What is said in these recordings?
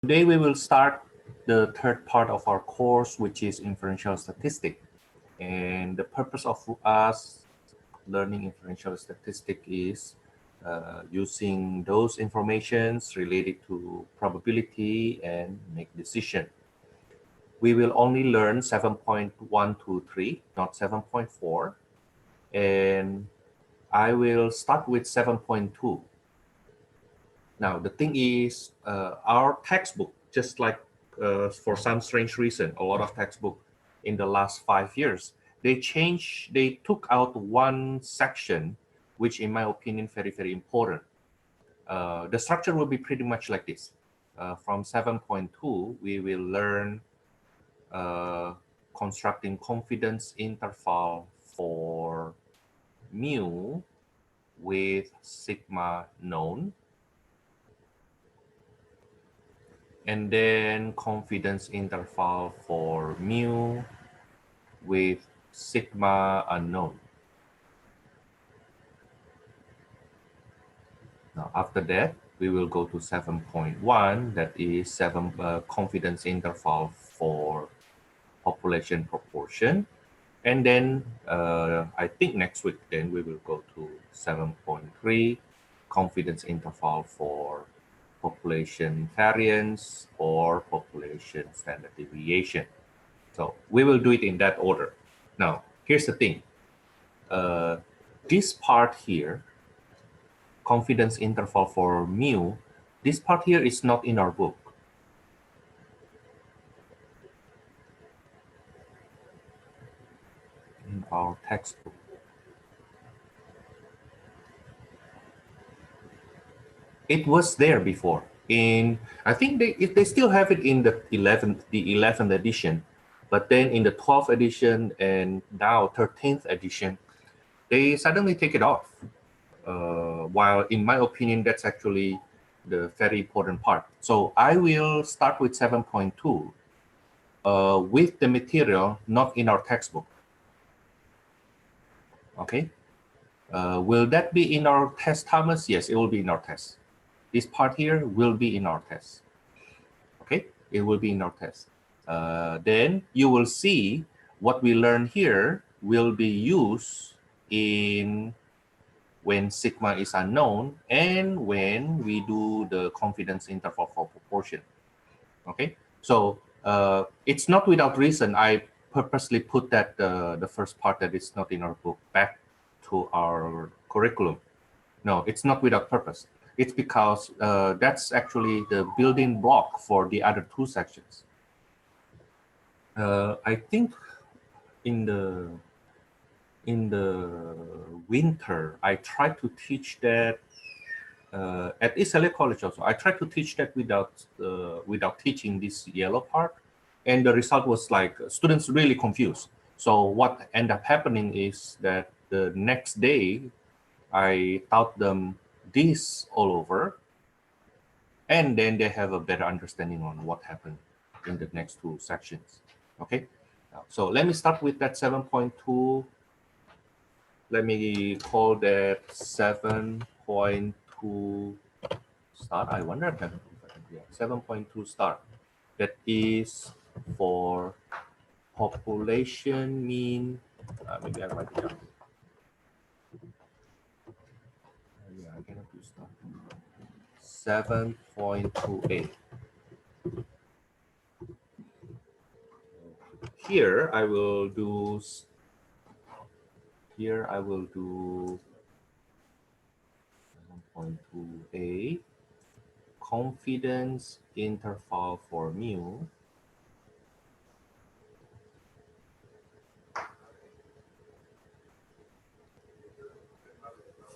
Today we will start the third part of our course, which is Inferential Statistic. And the purpose of us learning Inferential Statistic is using those informations related to probability and make decision. We will only learn 7.123, not 7.4. And I will start with 7.2. Now, the thing is, our textbook, just like for some strange reason, a lot of textbook in the last 5 years, they took out one section, which in my opinion, very, very important. The structure will be pretty much like this. From 7.2, we will learn constructing confidence interval for mu with sigma known. And then confidence interval for mu with sigma unknown. Now, after that, we will go to 7.1, that is confidence interval for population proportion. And then I think next week, then we will go to 7.3, confidence interval for population variance or population standard deviation. So we will do it in that order. Now, here's the thing. This part here, confidence interval for mu, this part here is not in our book. In our textbook. It was there before. I think they still have it in the 11th edition, but then in the 12th edition and now 13th edition, they suddenly take it off. While in my opinion, that's actually the very important part. So I will start with 7.2 with the material not in our textbook. Okay. Will that be in our test, Thomas? Yes, it will be in our test. This part here will be in our test. Okay, it will be in our test. Then you will see what we learn here will be used in when sigma is unknown and when we do the confidence interval for proportion. Okay, so it's not without reason I purposely put that the first part that is not in our book back to our curriculum. No, it's not without purpose. It's because that's actually the building block for the other two sections. I think in the winter, I tried to teach that at ELAC College also. I tried to teach that without teaching this yellow part, and the result was like students really confused. So what ended up happening is that the next day, I taught them this all over, and then they have a better understanding on what happened in the next two sections. Okay, so let me start with that 7.2. Let me call that 7.2 start. I wonder if I can do that. 7.2 start. That is for population mean. Maybe I write it down. Yeah, I cannot do start. 7.28. Here I will do 7.2a confidence interval for mu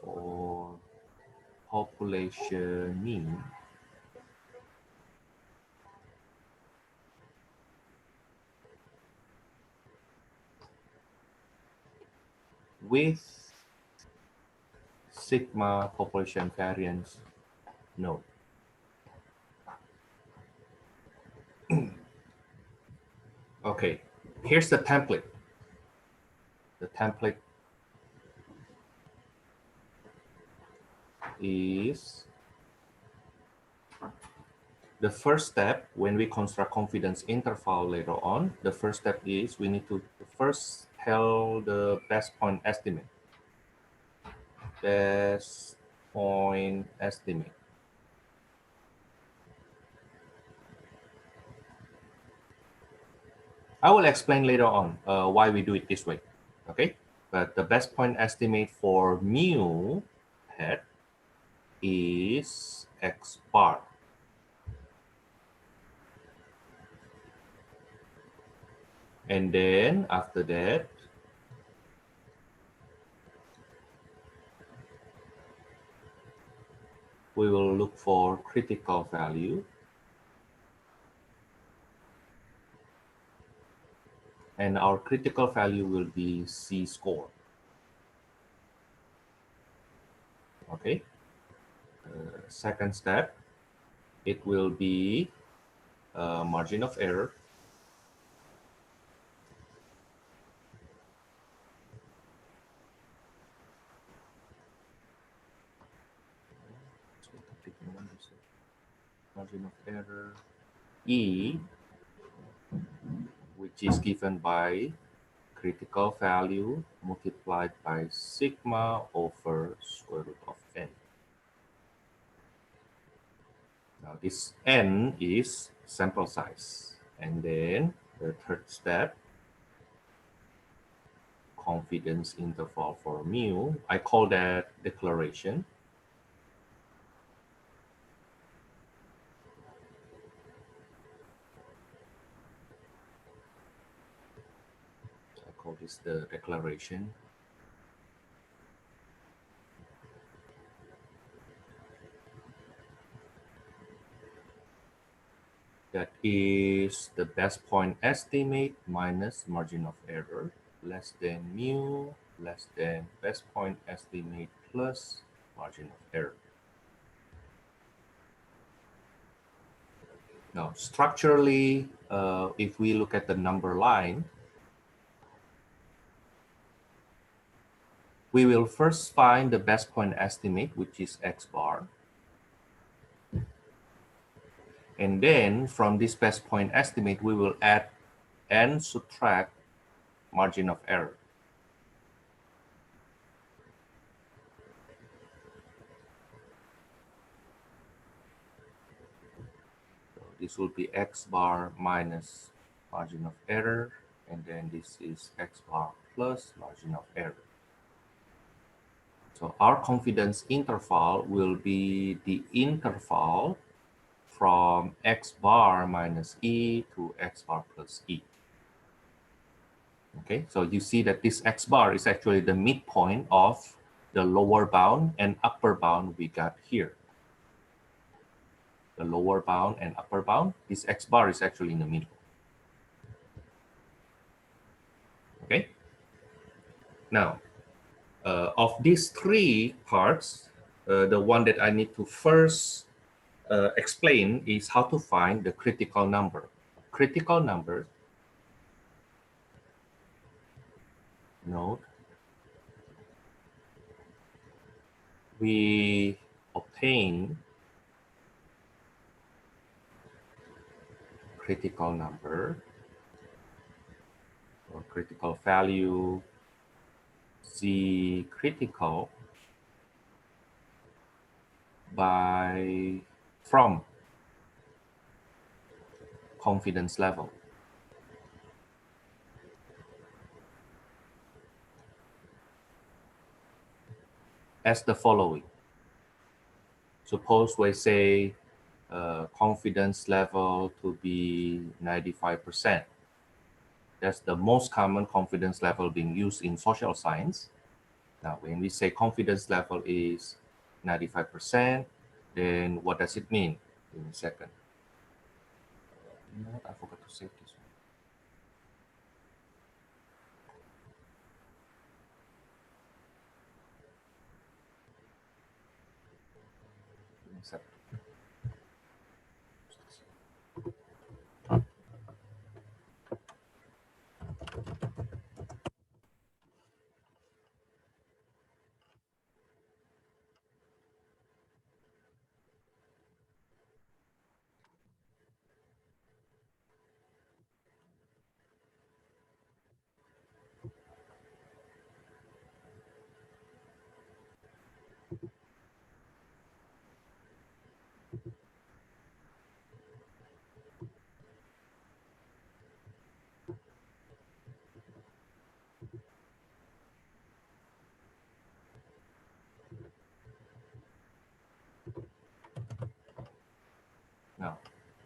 for population mean with sigma population variance node. Okay, here's the template. The template is the first step when we construct confidence interval later on, the first step is we need to first tell the best point estimate. Best point estimate. I will explain later on why we do it this way, okay? But the best point estimate for mu hat is x bar. And then after that, we will look for critical value. And our critical value will be C score. Okay. Second step, it will be margin of error. Margin of error E, which is given by critical value multiplied by sigma over square root of n. Now this n is sample size. And then the third step, confidence interval for mu, I call that declaration. I call this the declaration. That is the best point estimate minus margin of error less than mu less than best point estimate plus margin of error. Now, structurally, if we look at the number line, we will first find the best point estimate, which is x bar. And then from this best point estimate, we will add and subtract margin of error. So this will be x bar minus margin of error, and then this is x bar plus margin of error. So our confidence interval will be the interval from x bar minus e to x bar plus e. Okay, so you see that this x bar is actually the midpoint of the lower bound and upper bound we got here. The lower bound and upper bound, this x bar is actually in the middle. Okay, now of these three parts, the one that I need to first explain is how to find the critical number. Critical number, note, we obtain critical number or critical value Z critical from confidence level. As the following. Suppose we say confidence level to be 95%. That's the most common confidence level being used in social science. Now, when we say confidence level is 95%, then what does it mean? In a second. You know what? I forgot to save this one. In a second.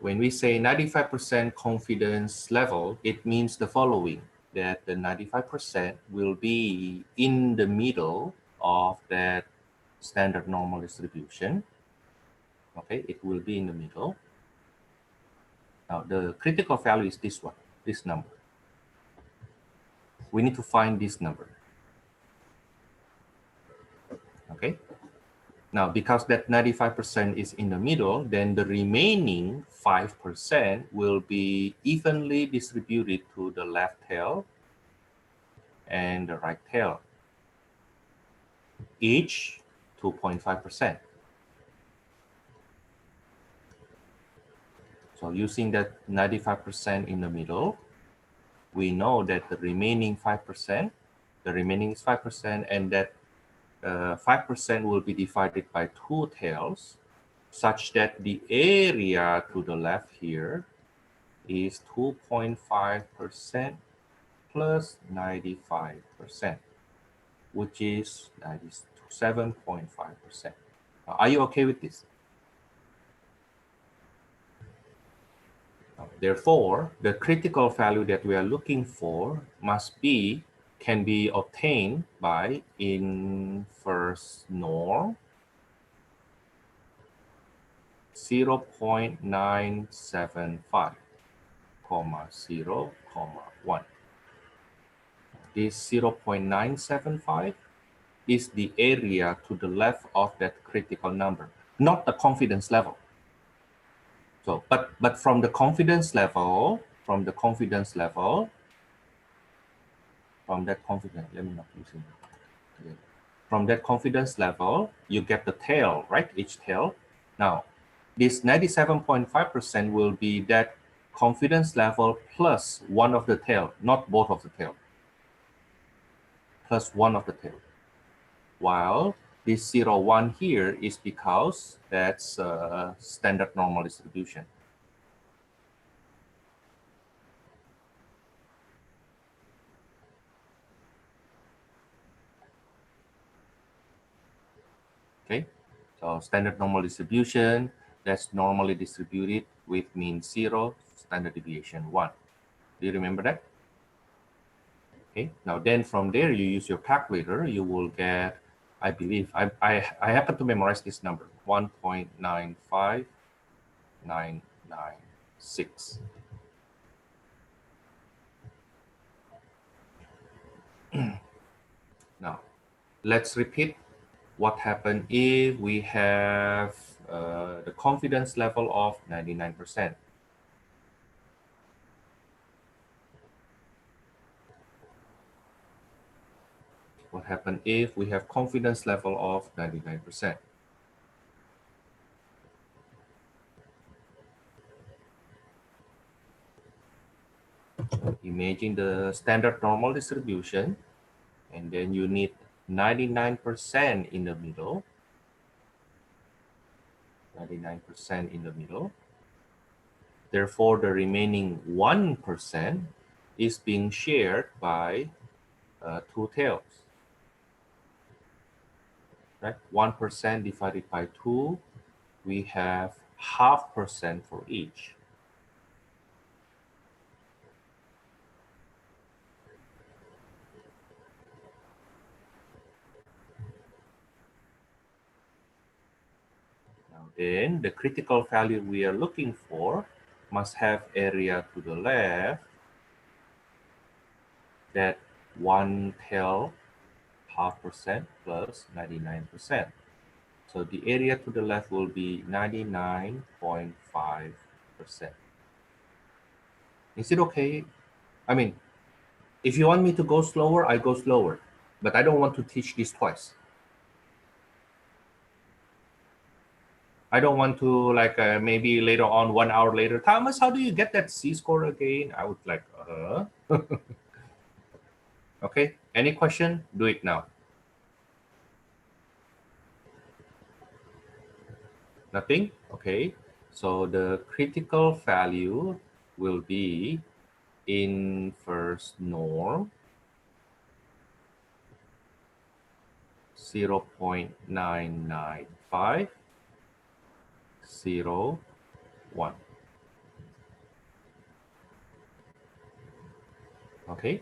when we say 95% confidence level, it means the following, that the 95% will be in the middle of that standard normal distribution. Okay, it will be in the middle. Now, the critical value is this one, this number. We need to find this number. Okay. Now, because that 95% is in the middle, then the remaining 5% will be evenly distributed to the left tail and the right tail, each 2.5%. So using that 95% in the middle, we know that the remaining 5%, the remaining is 5%, and that 5% will be divided by two tails, such that the area to the left here is 2.5% plus 95%, which is 97.5%. Are you okay with this? Therefore, the critical value that we are looking for can be obtained by inverse norm 0.975, 0, 1. This 0.975 is the area to the left of that critical number, not the confidence level. So, but from the confidence level, let me not use it. From that confidence level, you get the tail, right? Each tail. Now, this 97.5% will be that confidence level plus one of the tail, not both of the tail, plus one of the tail. While this 0, 1 here is because that's a standard normal distribution. Okay, so standard normal distribution, that's normally distributed with mean 0, standard deviation 1. Do you remember that? Okay, now then from there you use your calculator, you will get, I believe, I happen to memorize this number, 1.95996. Now, let's repeat what happened if we have the confidence level of 99%. What happened if we have confidence level of 99%? Imagine the standard normal distribution, and then you need 99% in the middle. 99% in the middle. Therefore, the remaining 1% is being shared by two tails. Right? 1% divided by 2, we have 0.5% for each. Now then, the critical value we are looking for must have area to the left that one tail 0.5% plus 99%. So the area to the left will be 99.5%. Is it okay? I mean, if you want me to go slower, I go slower, but I don't want to teach this twice. I don't want to maybe later on 1 hour later, Thomas, how do you get that C-score again? I would like, Okay, any question? Do it now. Nothing? Okay, so the critical value will be inverse norm 0.995, 0, 1. Okay.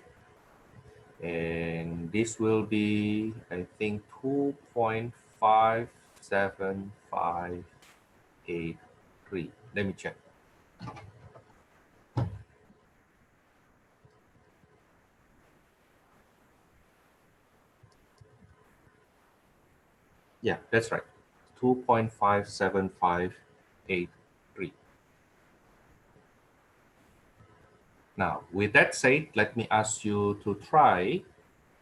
And this will be, I think, 2.57583. Let me check. Yeah, that's right. 2.57583. Now, with that said, let me ask you to try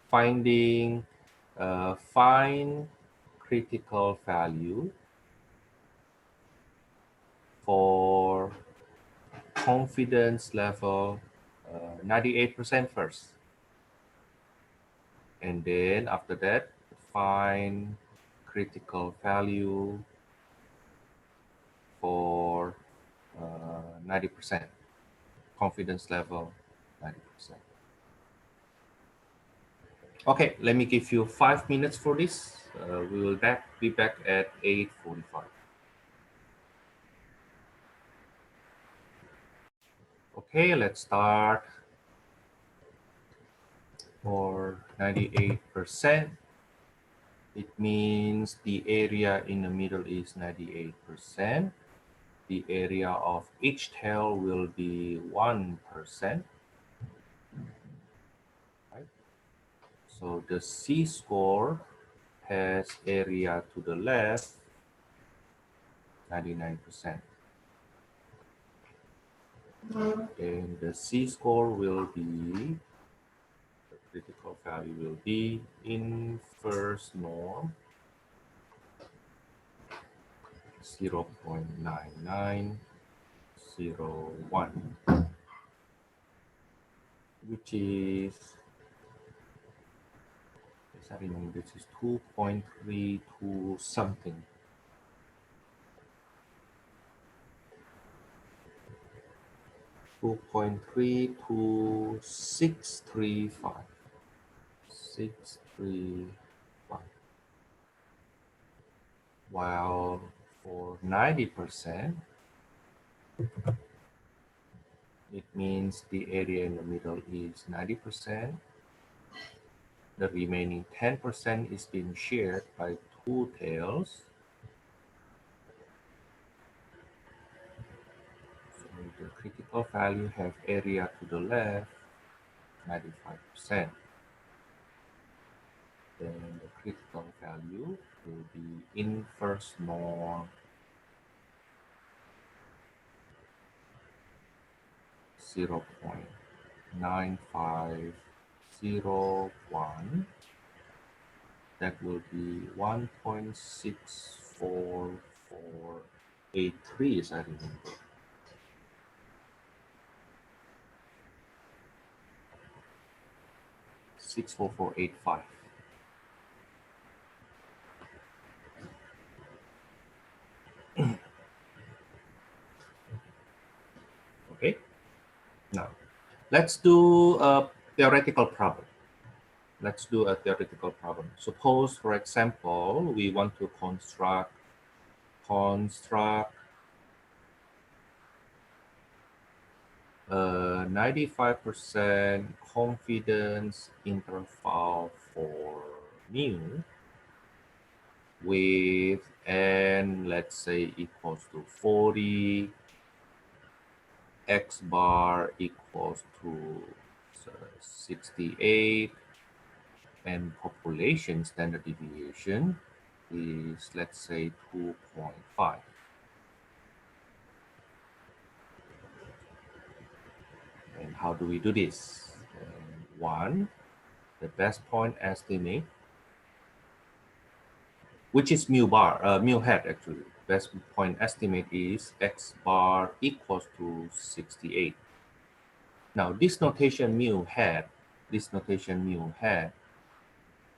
finding fine critical value for confidence level 98% first. And then after that, find critical value for 90%, confidence level 90%. Okay, let me give you 5 minutes for this. We will be back at 8:45. Okay, let's start. For 98%, it means the area in the middle is 98%. The area of each tail will be 1%. Right? So the C-score has area to the left, 99%. And the C-score will be, the critical value will be inverse norm, 0.9901, which is, as I remember, this is 2.32 something. 2.32635. 635. While for 90%, it means the area in the middle is 90%. The remaining 10% is being shared by two tails. So the critical value have area to the left, 95%. Then the critical value will be inverse norm, 0.9501. That will be 1.64483, as I remember. $64485. Okay. Now, let's do a theoretical problem. Let's do a theoretical problem. Suppose, for example, we want to construct a 95% confidence interval for mu with n, let's say, equals to 40, x bar equals to 68, and population standard deviation is, let's say, 2.5. And how do we do this? One, the best point estimate, which is mu hat actually. Best point estimate is x bar equals to 68. Now this notation mu hat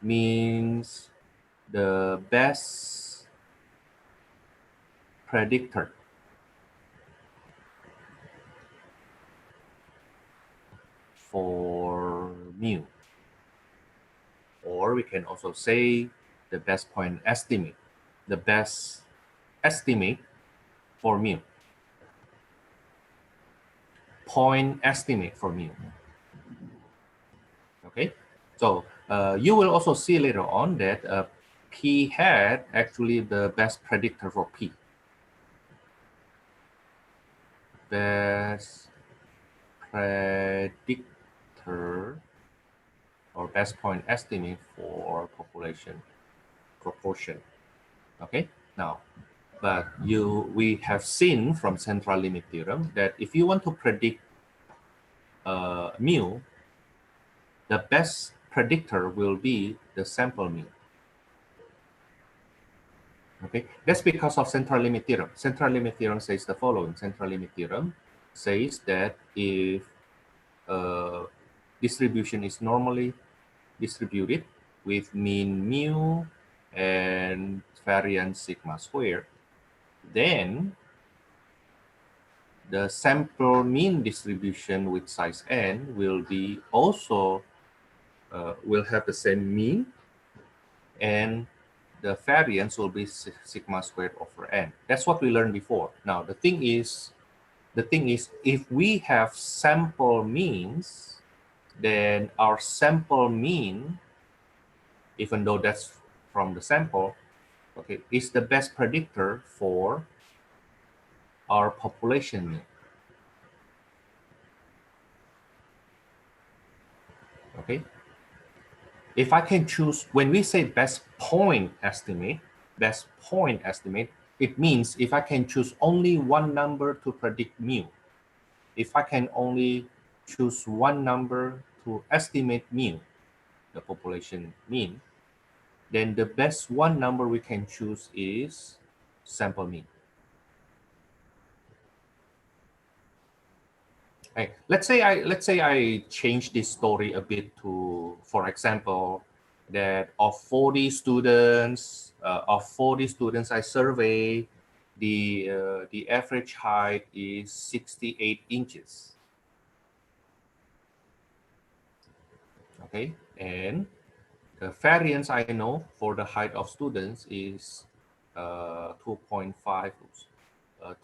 means the best predictor for mu. Or we can also say the best point estimate, the best estimate for mu. Point estimate for mu. So you will also see later on that P hat actually the best predictor for P. Best predictor or best point estimate for population proportion. Okay, now, but we have seen from central limit theorem that if you want to predict mu, the best predictor will be the sample mean. Okay, that's because of central limit theorem. Central limit theorem says the following. Central limit theorem says that if distribution is normally distributed with mean mu and variance sigma squared, then the sample mean distribution with size n will be also will have the same mean, and the variance will be sigma squared over n. That's what we learned before. Now the thing is if we have sample means, then our sample mean, even though that's from the sample, okay, is the best predictor for our population mean. Okay, if I can choose, when we say best point estimate, it means if I can choose only one number to predict mu, if I can only choose one number to estimate mu, the population mean, then the best one number we can choose is sample mean. Right. Let's say I change this story a bit to, for example, that of 40 students I survey, the average height is 68 inches. Okay, and the variance I know for the height of students is 2.5.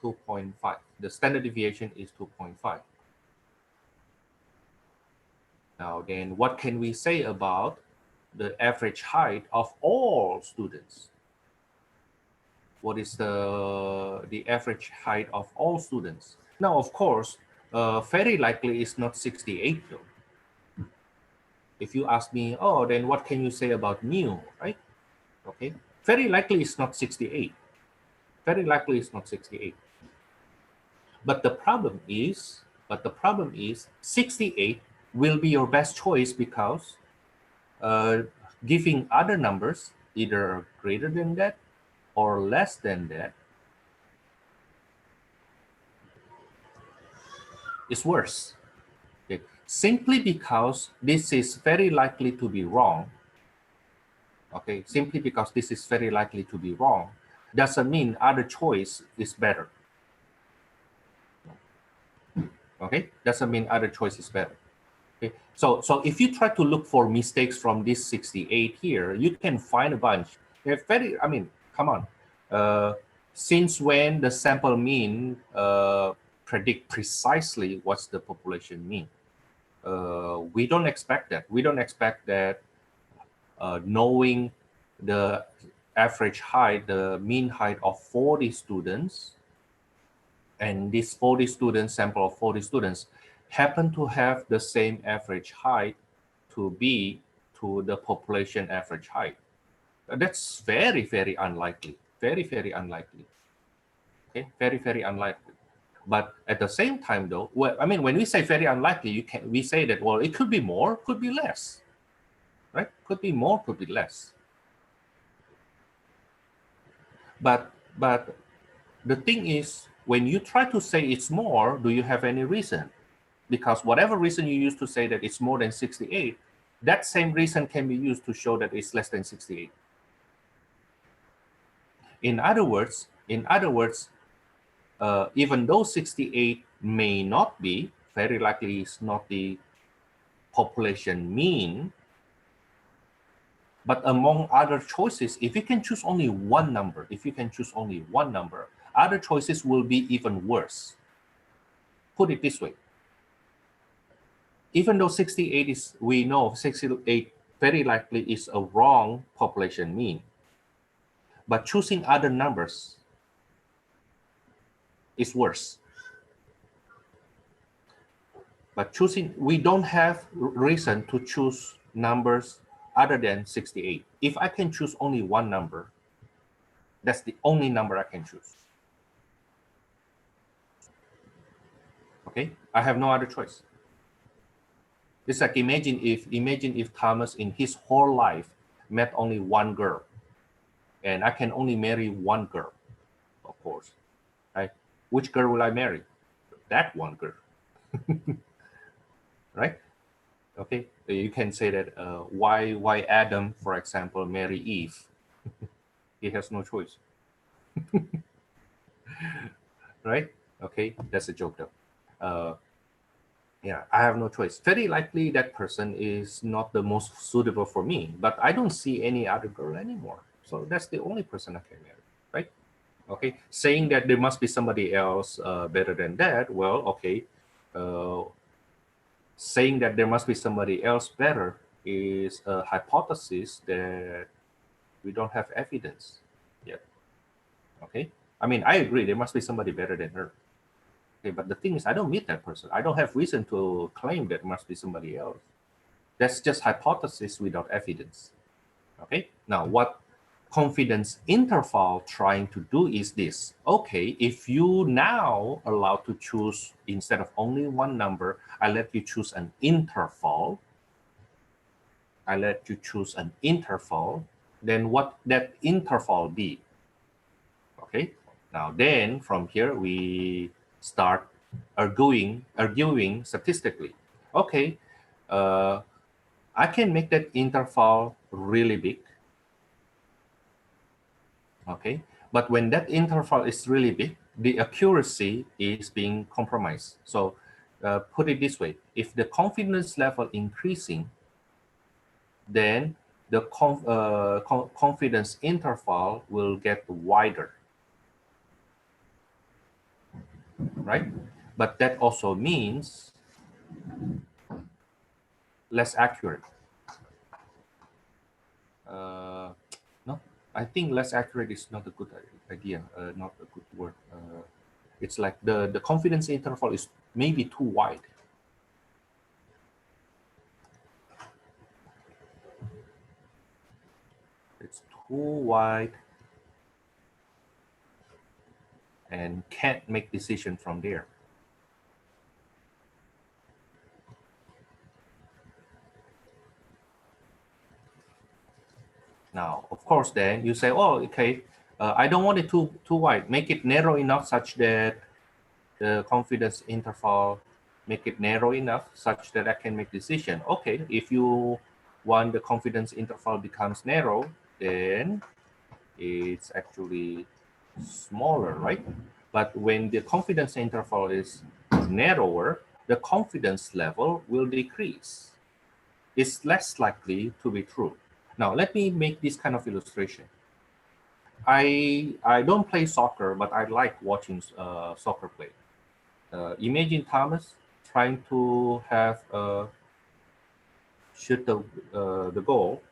2.5. The standard deviation is 2.5. Now then, what can we say about the average height of all students? What is the average height of all students? Now, of course, very likely it's not 68 though. If you ask me, oh, then what can you say about mu, right? Okay, very likely it's not 68. Very likely it's not 68. But the problem is 68 will be your best choice because giving other numbers, either greater than that or less than that, is worse. Okay. Simply because this is very likely to be wrong, okay, simply because this is very likely to be wrong, doesn't mean other choice is better. Okay, doesn't mean other choice is better. Okay, so if you try to look for mistakes from this 68 here, you can find a bunch. They're very, I mean, come on. Since when the sample mean predict precisely what's the population mean? We don't expect that. We don't expect that knowing the average height, the mean height of 40 students, and this 40 students, sample of 40 students, happen to have the same average height to be to the population average height. That's very, very unlikely. Very, very unlikely. Okay, very, very unlikely. But at the same time, though, well, I mean, when we say very unlikely, we say that, well, it could be more, could be less, right? Could be more, could be less. But the thing is, when you try to say it's more, do you have any reason? Because whatever reason you use to say that it's more than 68, that same reason can be used to show that it's less than 68. In other words, even though 68 may not be, very likely is not the population mean, but among other choices, if you can choose only one number, other choices will be even worse. Put it this way. Even though 68 is, we know 68 very likely is a wrong population mean. But choosing other numbers is worse. But we don't have reason to choose numbers other than 68. If I can choose only one number, that's the only number I can choose. Okay, I have no other choice. It's like imagine if Thomas in his whole life met only one girl, and I can only marry one girl, of course, right? Which girl will I marry? That one girl, right? Okay, you can say that why Adam, for example, marry Eve? He has no choice, right? Okay, that's a joke though. Yeah, I have no choice. Very likely that person is not the most suitable for me, but I don't see any other girl anymore. So that's the only person I can marry, right? Okay, saying that there must be somebody else better than that, well, okay. Saying that there must be somebody else better is a hypothesis that we don't have evidence yet. Okay, I mean, I agree there must be somebody better than her. Okay, but the thing is, I don't meet that person. I don't have reason to claim that must be somebody else. That's just hypothesis without evidence. Okay, now what confidence interval trying to do is this. Okay, if you now allow to choose instead of only one number, I let you choose an interval. I let you choose an interval. Then what that interval be? Okay, now then from here we start arguing statistically. Okay, I can make that interval really big. Okay, but when that interval is really big, the accuracy is being compromised. So put it this way, if the confidence level increasing, then the confidence interval will get wider, right? But that also means less accurate. No, I think less accurate is not a good idea, not a good word. It's like the confidence interval is maybe too wide. It's too wide and can't make decision from there. Now, of course, then you say, oh, okay, I don't want it too wide. Make it narrow enough such that the confidence interval, make it narrow enough such that I can make decision. Okay, if you want the confidence interval becomes narrow, then it's actually smaller, right? But when the confidence interval is narrower, the confidence level will decrease. It's less likely to be true. Now, let me make this kind of illustration. I don't play soccer, but I like watching soccer play. Imagine Thomas trying to have shoot the goal,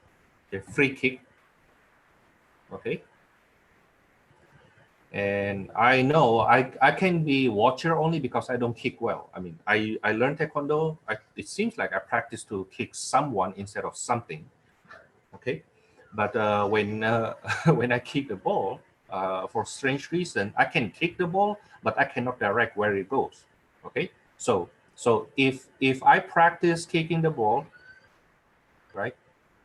a free kick. Okay, and I know I can be watcher only because I don't kick well. I mean, I learned Taekwondo. It seems like I practice to kick someone instead of something. Okay, but when when I kick the ball, for strange reason, I can kick the ball, but I cannot direct where it goes. Okay, so if I practice kicking the ball, right,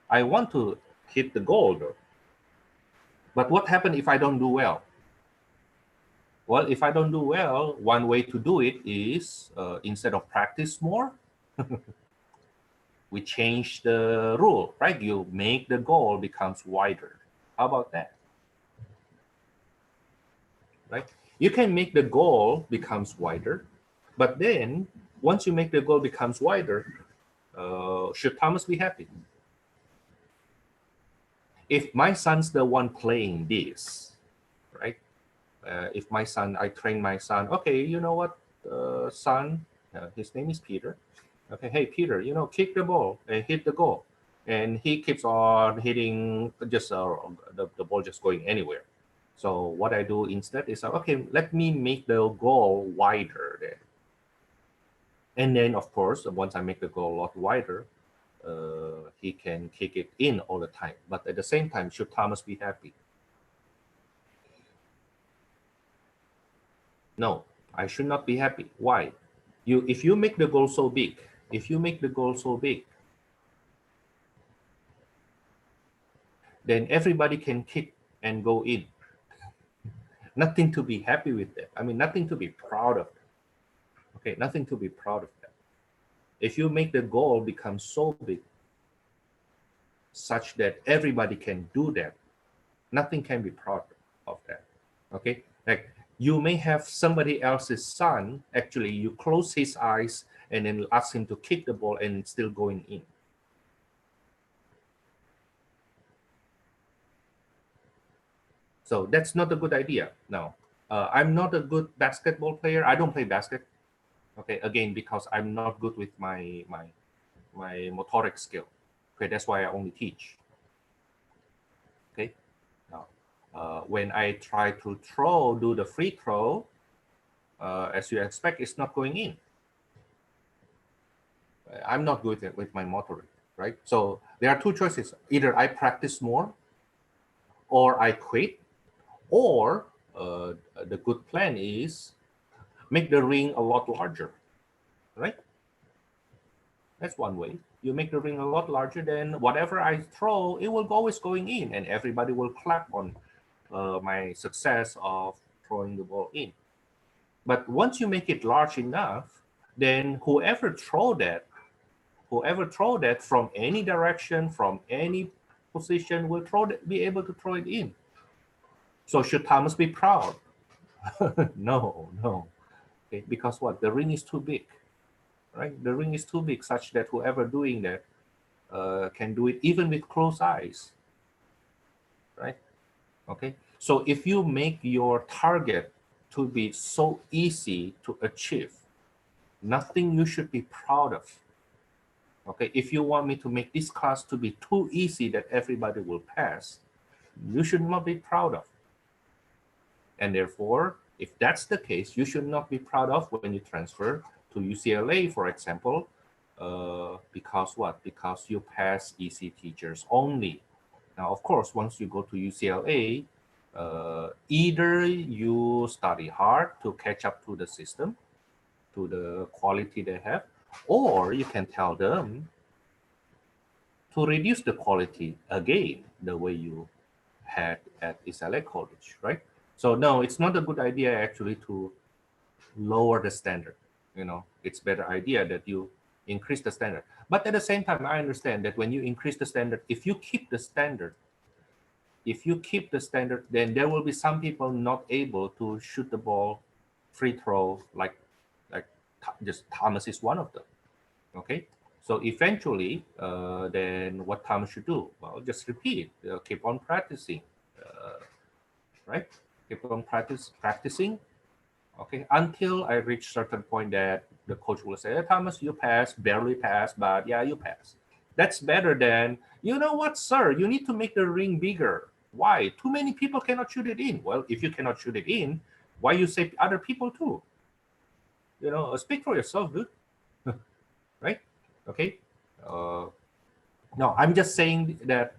I want to hit the goal though. But what happens if I don't do well? Well, if I don't do well, one way to do it is instead of practice more, we change the rule, right? You make the goal becomes wider. How about that? Right? You can make the goal becomes wider, but then once you make the goal becomes wider, should Thomas be happy? If my son's the one playing this, right? If my son, I train my son, okay, you know what, son, his name is Peter. Okay, hey, Peter, kick the ball and hit the goal. and he keeps on hitting just the ball just going anywhere. So what I do instead is, okay, let me make the goal wider then. And then, of course, once I make the goal a lot wider, he can kick it in all the time. But at the same time, should Thomas be happy? No, I should not be happy. Why? If you make the goal so big, if you make the goal so big, then everybody can kick and go in. Nothing to be happy with that. I mean, nothing to be proud of. Okay, nothing to be proud of that. If you make the goal become so big, such that everybody can do that, nothing can be proud of that. Okay, like you may have somebody else's son, actually you close his eyes and then ask him to kick the ball and it's still going in. So that's not a good idea. Now, I'm not a good basketball player. I don't play basket. Okay, again, because I'm not good with my motoric skill. Okay, that's why I only teach. Okay, now when I try to do the free throw, as you expect, it's not going in. I'm not good with my motoric, right? So there are two choices. Either I practice more, or I quit, or the good plan is make the ring a lot larger, right? That's one way. You make the ring a lot larger, then whatever I throw, it will always going in, and everybody will clap on my success of throwing the ball in. But once you make it large enough, then whoever throw that from any direction, from any position, will be able to throw it in. So should Thomas be proud? No. Okay, because what? The ring is too big, right? The ring is too big, such that whoever doing that can do it even with closed eyes, right? Okay, so if you make your target to be so easy to achieve, nothing you should be proud of. Okay, if you want me to make this class to be too easy that everybody will pass, you should not be proud of. And therefore, if that's the case, you should not be proud of when you transfer to UCLA, for example, because what? Because you pass easy teachers only. Now, of course, once you go to UCLA, either you study hard to catch up to the system, to the quality they have, or you can tell them to reduce the quality again, the way you had at ELAC college, right? So no, it's not a good idea actually to lower the standard. It's better idea that you increase the standard. But at the same time, I understand that when you increase the standard, if you keep the standard, then there will be some people not able to shoot the ball free throw like just Thomas is one of them. Okay, so eventually, then what Thomas should do? Well, just repeat, keep on practicing, right? Keep on practicing. Okay, until I reach certain point that the coach will say, hey, Thomas, you pass, barely pass, but yeah, you pass. That's better than, you know what, sir, you need to make the ring bigger. Why? Too many people cannot shoot it in. Well, if you cannot shoot it in, why you say other people too? Speak for yourself, dude. Right? Okay. No, I'm just saying that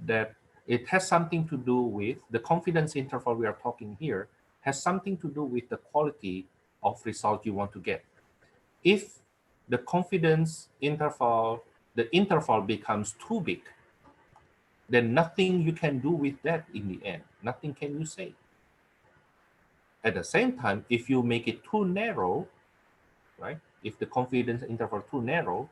it has something to do with the confidence interval we are talking here, has something to do with the quality of result you want to get. If the confidence interval, the interval becomes too big, then nothing you can do with that in the end. Nothing can you say. At the same time, if you make it too narrow, right? If the confidence interval too narrow,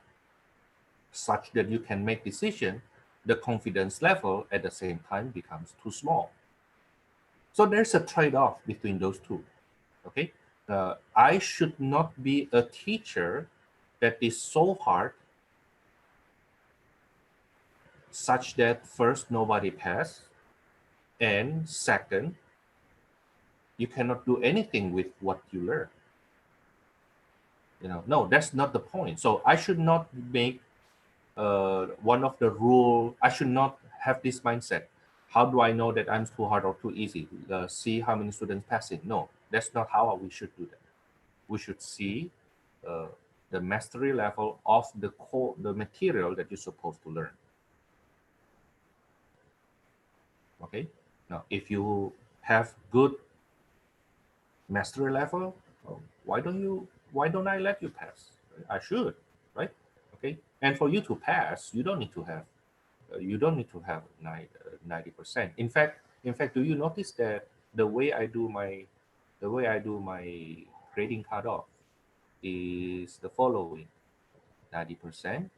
such that you can make decision, the confidence level at the same time becomes too small. So there's a trade-off between those two. Okay, I should not be a teacher that is so hard such that first nobody pass, and second you cannot do anything with what you learn. No, that's not the point. So I should not make one of the rule, I should not have this mindset. How do I know that I'm too hard or too easy? See how many students passing. No, that's not how we should do that. We should see uh, the mastery level of the core, the material that you're supposed to learn. Okay. Now, if you have good mastery level, why don't I let you pass? I should, right? Okay. And for you to pass, you don't need to have 90%. In fact, do you notice that the way I do my grading cutoff is the following: 90%,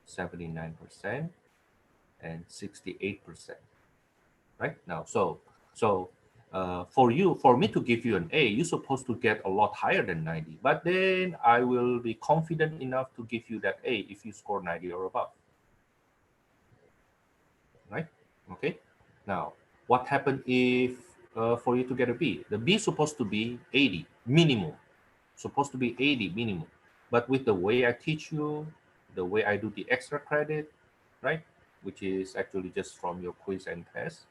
79%, and 68%. Right now, for me to give you an A, you're supposed to get a lot higher than 90. But then I will be confident enough to give you that A if you score 90 or above. Right? Okay. Now, what happened if for you to get a B? The B is supposed to be 80 minimum. Supposed to be 80 minimum. But with the way I teach you, the way I do the extra credit, right? Which is actually just from your quiz and test.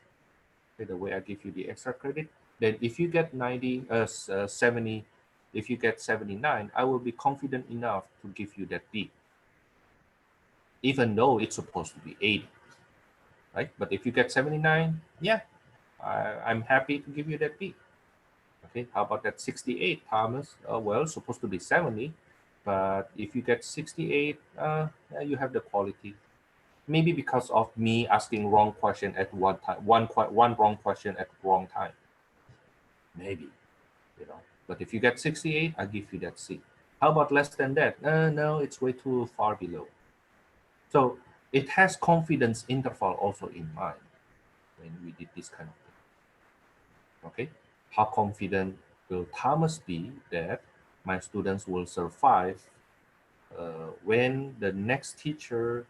Okay, the way I give you the extra credit. Then if you get 70, if you get 79, I will be confident enough to give you that B, even though it's supposed to be 80, right? But if you get 79, yeah, I'm happy to give you that B. Okay, how about that 68, Thomas? Well, supposed to be 70, but if you get 68, yeah, you have the quality. Maybe because of me asking wrong question at one time, one wrong question at wrong time. Maybe, you know. But if you get 68, I give you that C. How about less than that? No, it's way too far below. So it has confidence interval also in mind when we did this kind of thing. Okay, how confident will Thomas be that my students will survive when the next teacher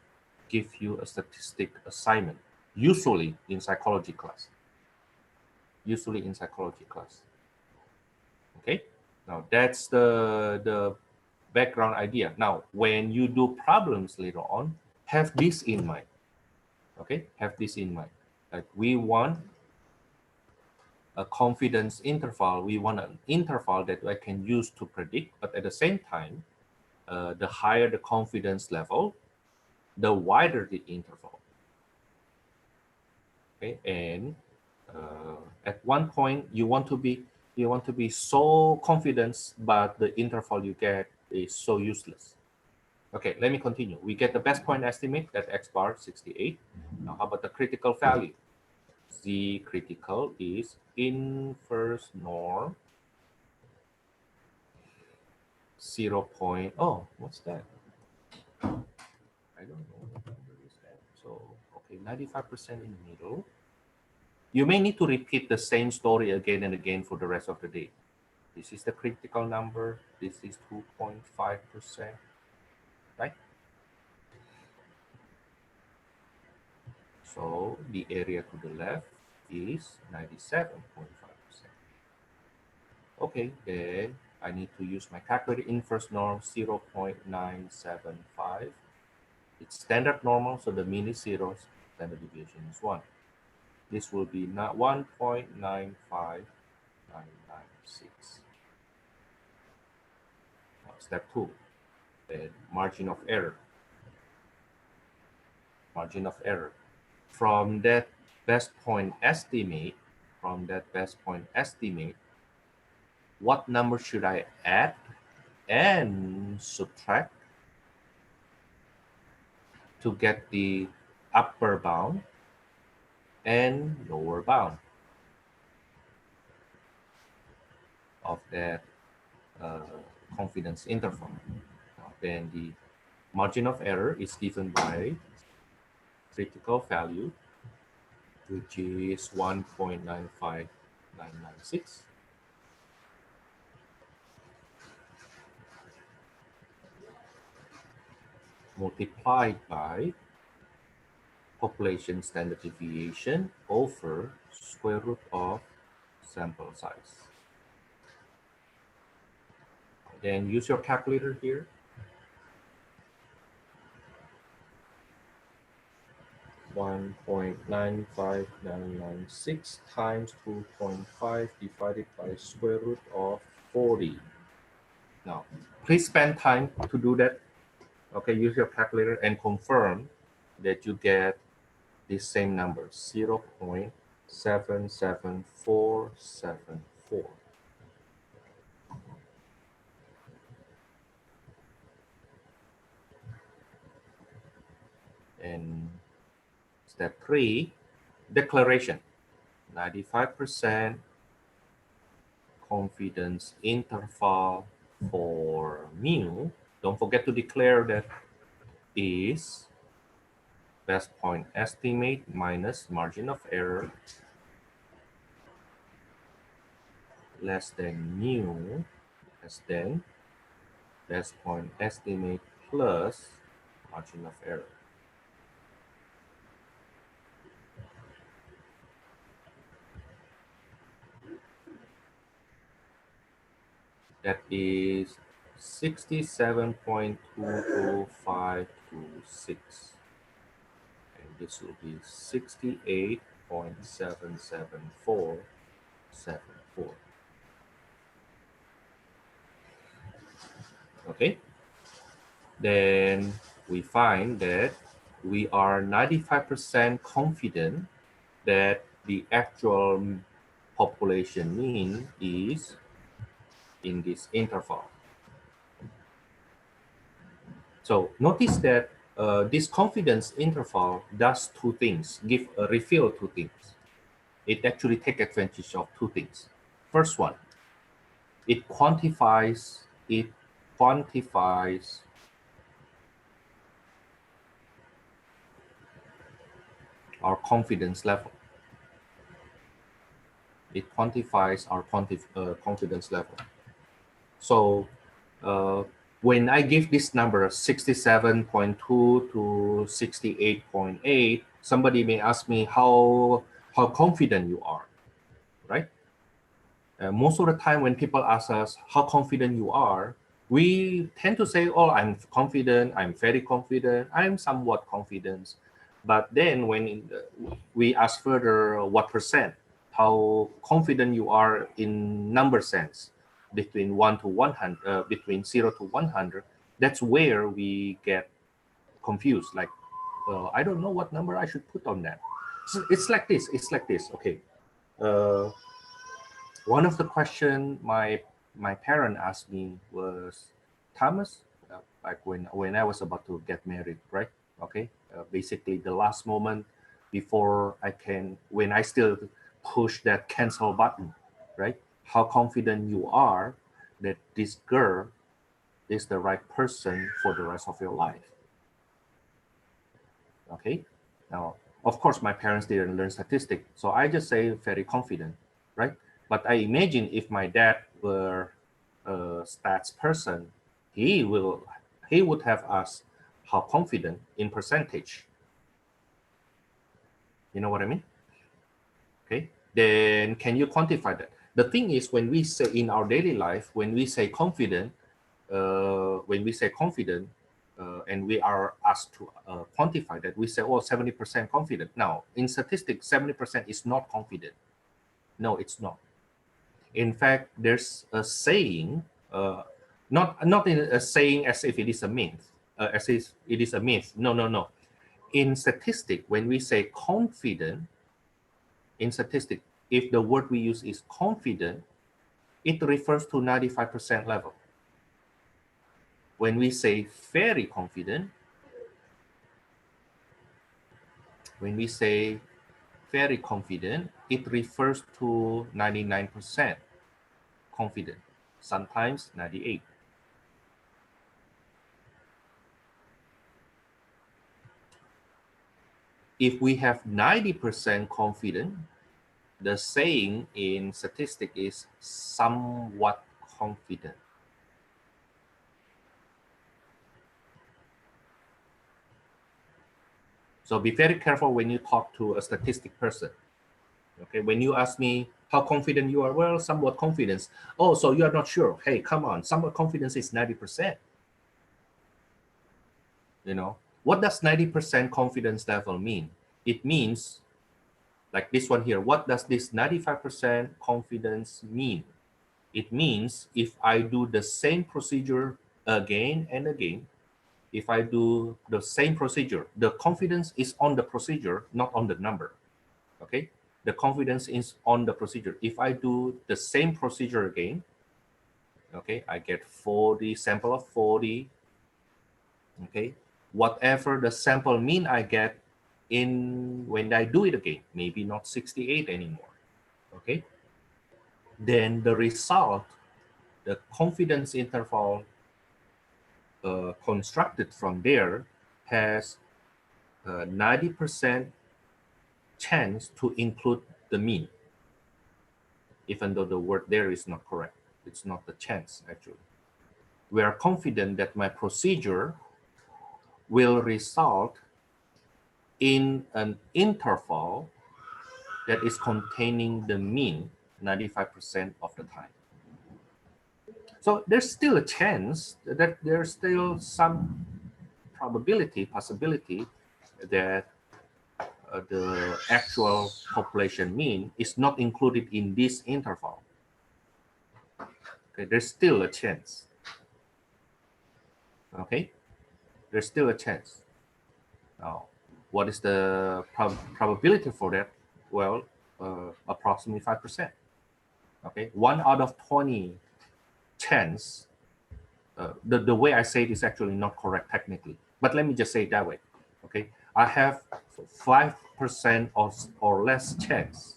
give you a statistic assignment? Usually in psychology class. Usually in psychology class. Okay, now that's the background idea. Now, when you do problems later on, have this in mind. Okay, have this in mind. Like we want a confidence interval. We want an interval that I can use to predict, but at the same time, the higher the confidence level, the wider the interval. Okay, and at one point you want to be so confident, but the interval you get is so useless. Okay, let me continue. We get the best point estimate at X bar 68. Now, how about the critical value? Z critical is inverse norm 0. Oh, what's that? I don't know. What is that? So, okay, 95% in the middle. You may need to repeat the same story again and again for the rest of the day. This is the critical number. This is 2.5%, right? So the area to the left is 97.5%. Okay, then I need to use my calculator. Inverse norm 0.975. It's standard normal, so the mean is 0. Standard deviation is 1. This will be not 1.95996. Step 2, then margin of error. Margin of error. From that best point estimate, what number should I add and subtract to get the upper bound and lower bound of that uh, confidence interval? Then the margin of error is given by critical value, which is 1.95996, multiplied by population standard deviation over square root of sample size. Then use your calculator here. 1.95996 times 2.5 divided by square root of 40. Now, please spend time to do that. Okay, use your calculator and confirm that you get the same number, 0.77474. And step 3, declaration. 95% confidence interval for mu. Don't forget to declare that is best point estimate minus margin of error less than mu less than best point estimate plus margin of error. That is 67.22526. And this will be 68.77474. Okay. Then we find that we are 95% confident that the actual population mean is in this interval. So notice that this confidence interval does two things, reveal two things. It actually takes advantage of two things. First one, it quantifies our confidence level. It quantifies our confidence level. So when I give this number 67.2 to 68.8, somebody may ask me how confident you are, right? Most of the time when people ask us how confident you are, we tend to say, oh, I'm confident, I'm very confident, I'm somewhat confident. But then when we ask further what percent, how confident you are in number sense, between 1 to 100, between 0 to 100, that's where we get confused. Like, I don't know what number I should put on that. So it's like this, okay. One of the question my parent asked me was, Thomas, like when I was about to get married, right? Okay, basically the last moment before when I still push that cancel button, right? How confident you are that this girl is the right person for the rest of your life? Okay, now of course my parents didn't learn statistics, so I just say very confident, right? But I imagine if my dad were a stats person, he would have asked how confident in percentage. You know what I mean? Okay, then can you quantify that? The thing is, when we say in our daily life, when we say confident, and we are asked to quantify that, we say, oh, 70% confident. Now, in statistics, 70% is not confident. No, it's not. In fact, there's a saying, not in a saying as if it is a myth, as if it is a myth. No. In statistics, when we say confident, in statistics, if the word we use is confident, it refers to 95% level. When we say very confident, it refers to 99% confident, sometimes 98. If we have 90% confident, the saying in statistics is somewhat confident. So be very careful when you talk to a statistic person. Okay, when you ask me how confident you are, well, somewhat confidence. Oh, so you are not sure. Hey, come on, somewhat confidence is 90%. You know, what does 90% confidence level mean? it means like this one here. What does this 95% confidence mean? It means if I do the same procedure again and again, if I do the same procedure, the confidence is on the procedure, not on the number. Okay, the confidence is on the procedure. If I do the same procedure again, okay, I get 40 sample of 40. Okay, whatever the sample mean I get in when I do it again, maybe not 68 anymore. Okay, then the result, the confidence interval constructed from there has 90% chance to include the mean, even though the word there is not correct. It's not the chance, actually. We are confident that my procedure will result in an interval that is containing the mean 95% of the time. So there's still a chance that there's still some possibility that the actual population mean is not included in this interval. Okay, there's still a chance. Okay, there's still a chance. Now, what is the probability for that? Well, approximately 5%. Okay, 1 out of 20 chance. The way I say it is actually not correct technically, but let me just say it that way. Okay, I have 5% or less chance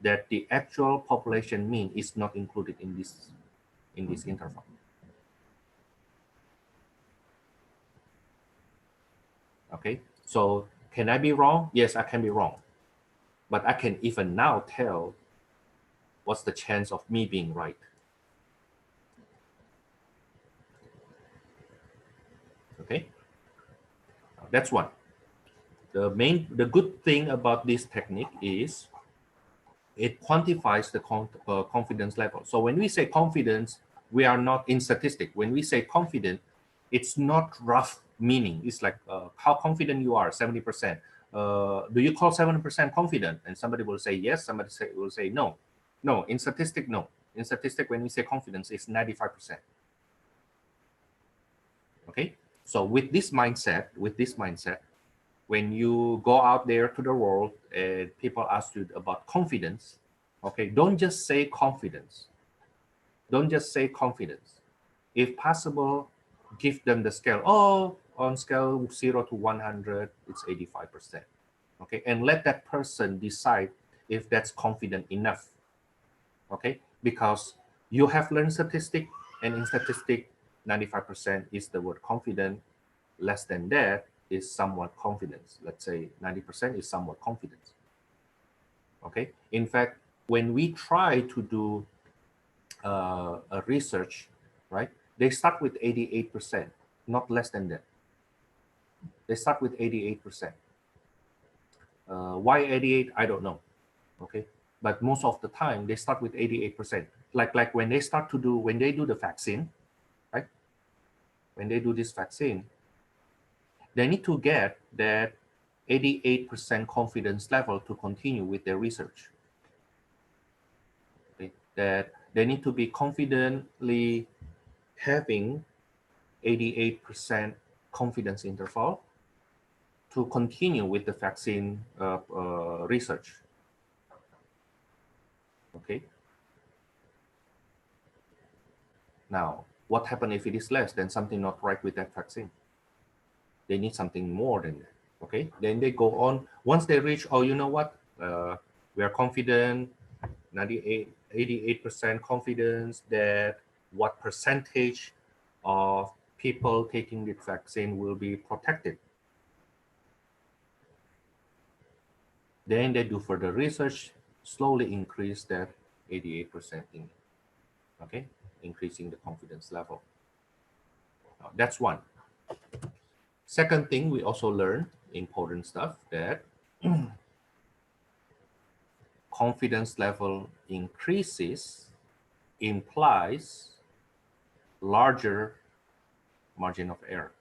that the actual population mean is not included in this interval. Okay, so can I be wrong? Yes, I can be wrong, but I can even now tell what's the chance of me being right. Okay, that's one. The good thing about this technique is it quantifies the confidence level. So when we say confidence, we are not in statistic. When we say confident, it's not rough meaning. It's like how confident you are, 70%. Do you call 70% confident? And somebody will say yes, somebody will say no. No, in statistic, no. In statistic, when we say confidence, it's 95%. Okay, so with this mindset, when you go out there to the world and people ask you about confidence, okay, don't just say confidence. Don't just say confidence. If possible, give them the scale. Oh, on scale 0 to 100, it's 85%. Okay, and let that person decide if that's confident enough. Okay, because you have learned statistic, and in statistic, 95% is the word confident. Less than that is somewhat confidence. Let's say 90% is somewhat confidence. Okay. In fact, when we try to do a research, right, they start with 88%, not less than that. They start with 88%. Why 88? I don't know. Okay. But most of the time, they start with 88%. Like when they do the vaccine, right? When they do this vaccine, they need to get that 88% confidence level to continue with their research. Okay? That they need to be confidently having 88% confidence interval to continue with the vaccine research. Okay. Now, what happens if it is less? Then something not right with that vaccine. They need something more than that. Okay, then they go on. Once they reach, oh, you know what? We are confident, 88% confidence that what percentage of people taking the vaccine will be protected. Then they do further research, slowly increase that 88% in, okay, increasing the confidence level. Now, that's one. Second thing, we also learn important stuff that confidence level increases implies larger margin of error.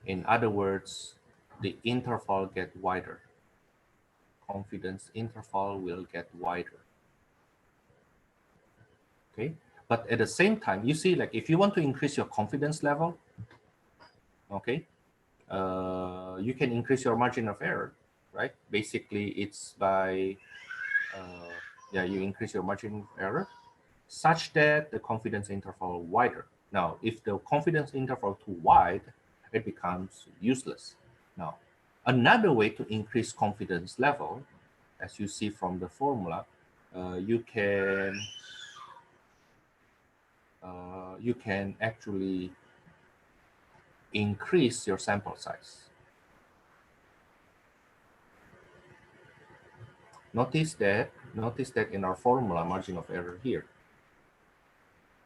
In other words, the interval get wider. Confidence interval will get wider. Okay, but at the same time, you see, like if you want to increase your confidence level, okay, you can increase your margin of error, right? Basically, it's by yeah, you increase your margin of error such that the confidence interval wider. Now, if the confidence interval too wide, it becomes useless. Now, another way to increase confidence level, as you see from the formula, you can actually increase your sample size. Notice that in our formula, margin of error here,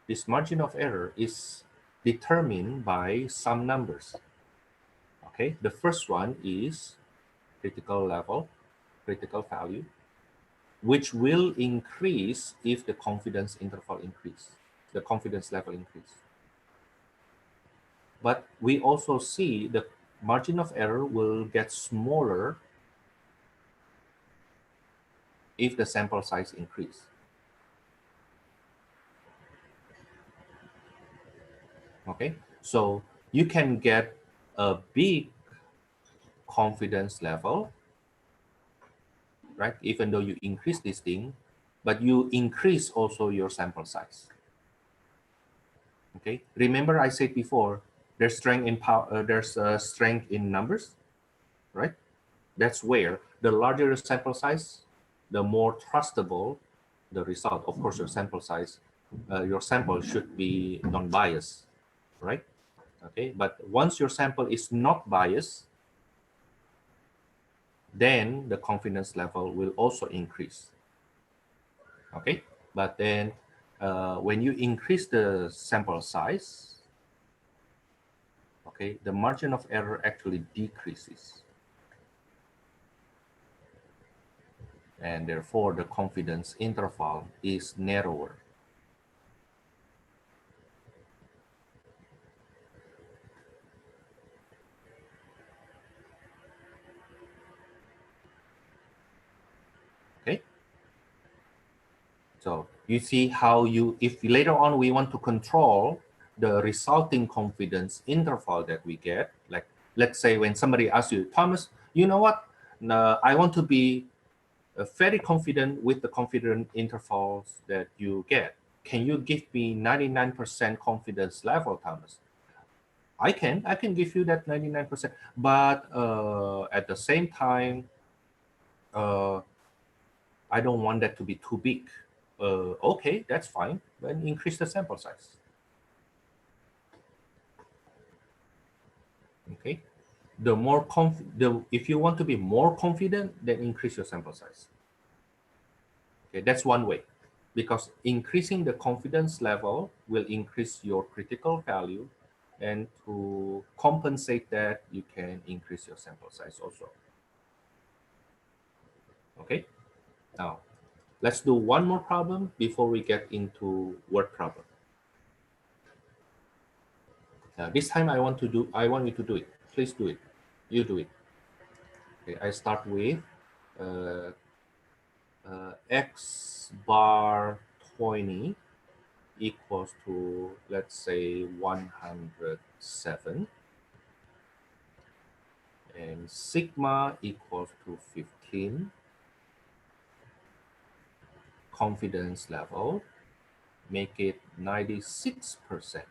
this margin of error is determined by some numbers. Okay, the first one is critical level, critical value, which will increase if the confidence interval increase, the confidence level increase. But we also see the margin of error will get smaller if the sample size increase. Okay, so you can get a big confidence level, right? Even though you increase this thing, but you increase also your sample size. Okay, remember I said before, there's strength in power, there's strength in numbers, right? That's where the larger the sample size, the more trustable the result. Of course, your sample size, your sample should be non-biased, right? Okay, but once your sample is not biased, then the confidence level will also increase. Okay, but then when you increase the sample size, okay, the margin of error actually decreases. And therefore the confidence interval is narrower. Okay, so you see how if later on we want to control the resulting confidence interval that we get, like let's say when somebody asks you, Thomas, you know what, I want to be very confident with the confidence intervals that you get. Can you give me 99% confidence level, Thomas? I can give you that 99%, but at the same time, uh, I don't want that to be too big. Okay, that's fine. Then increase the sample size. Okay, if you want to be more confident, then increase your sample size. Okay, that's one way, because increasing the confidence level will increase your critical value, and to compensate that, you can increase your sample size also. Okay, now let's do one more problem before we get into word problem. Now, this time I want you to do it. Please do it. You do it. Okay, I start with x bar 20 equals to, let's say, 107, and sigma equals to 15. Confidence level, make it 96%.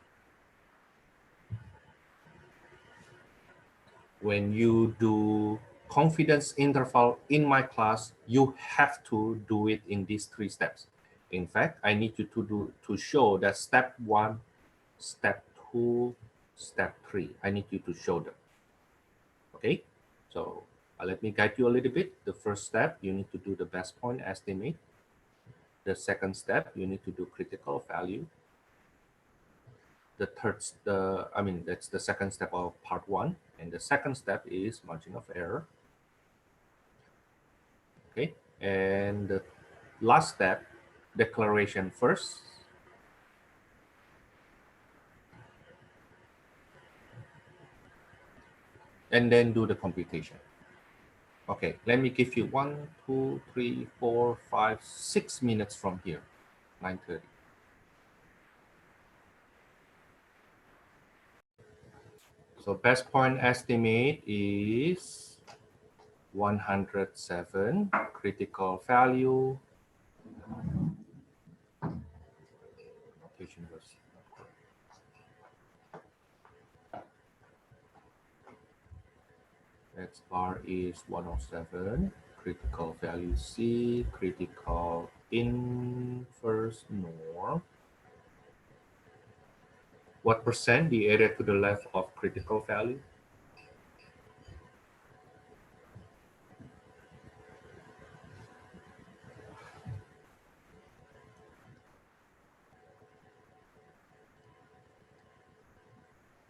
When you do confidence interval in my class, you have to do it in these 3 steps. In fact, I need you to show that step 1, step 2, step 3. I need you to show them. Okay, so let me guide you a little bit. The first step, you need to do the best point estimate. The second step, you need to do critical value. That's the second step of part 1. And the second step is margin of error. Okay, and the last step, declaration first. and then do the computation. Okay, let me give you 1, 2, 3, 4, 5, 6 minutes from here, 9:30. So best point estimate is 107, critical value, notation was not correct. X bar is 107, critical value C, critical inverse norm. What percent the area to the left of critical value?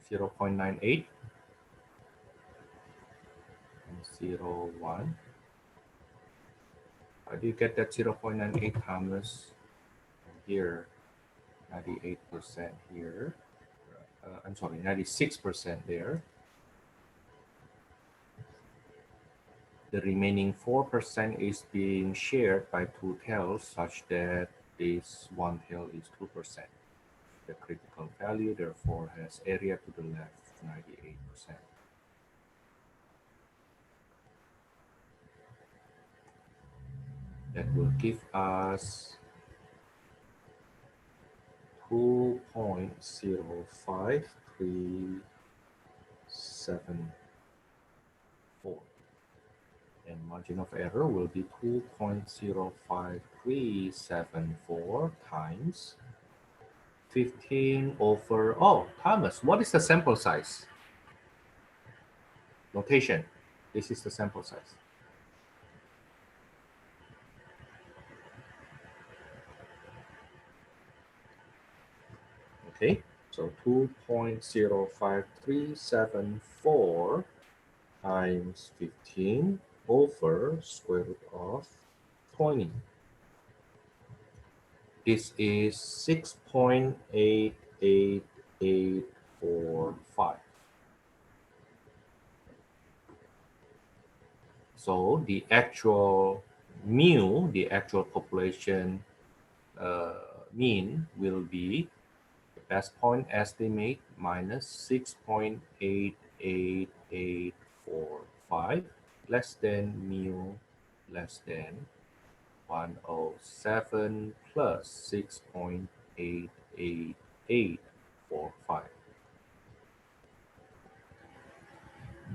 Zero 0.98 and 0.1. How do you get that 0.98, Thomas? Here, 98% here. I'm sorry, 96% there. The remaining 4% is being shared by two tails such that this one tail is 2%. The critical value therefore has area to the left 98%. That will give us 2.05374. And margin of error will be 2.05374 times 15 over, oh, Thomas, what is the sample size? Notation, this is the sample size. Okay, so 2.05374 times 15 over square root of 20. This is 6.88845. So the actual mu, the actual population mean will be the best point estimate minus 6.88845 less than mu less than 107 plus 6.88845.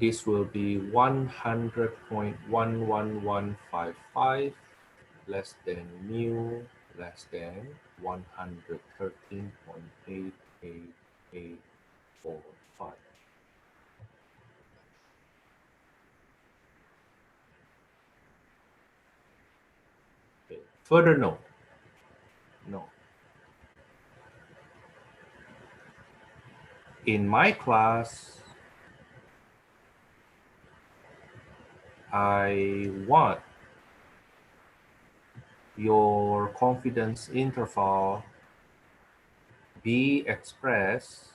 This will be 100.11155 less than mu less than 113.88845. Okay. Further note. No. In my class, I want your confidence interval be expressed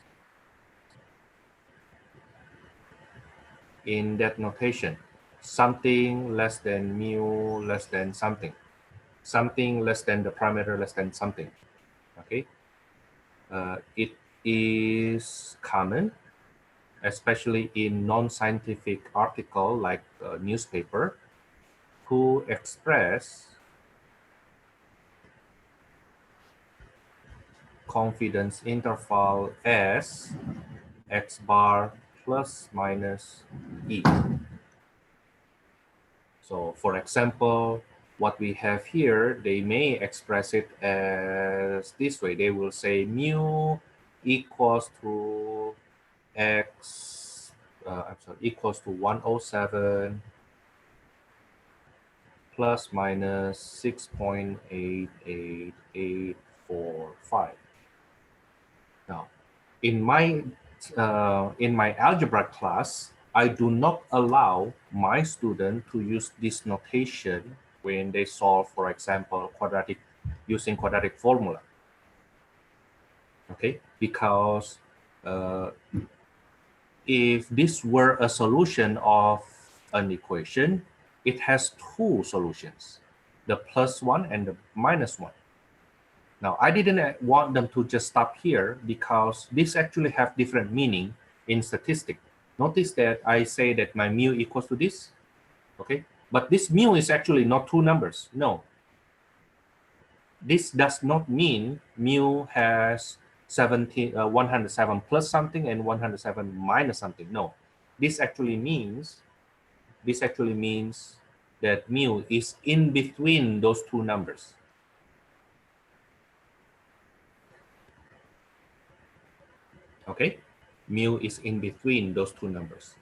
in that notation. Something less than mu less than something. Something less than the parameter less than something. Okay. It is common, especially in non-scientific article like a newspaper, to express confidence interval as x bar plus minus e. So for example, what we have here, they may express it as this way. They will say mu equals to x, equals to 107 plus minus 6.88845. Now, in my algebra class, I do not allow my student to use this notation when they solve, for example, using quadratic formula. Okay, because if this were a solution of an equation, it has two solutions, the +1 and the -1. Now, I didn't want them to just stop here because this actually have different meaning in statistics. Notice that I say that my mu equals to this, okay? But this mu is actually not two numbers, no. This does not mean mu has 107 plus something and 107 minus something, no. This actually means that mu is in between those two numbers. Okay, mu is in between those two numbers.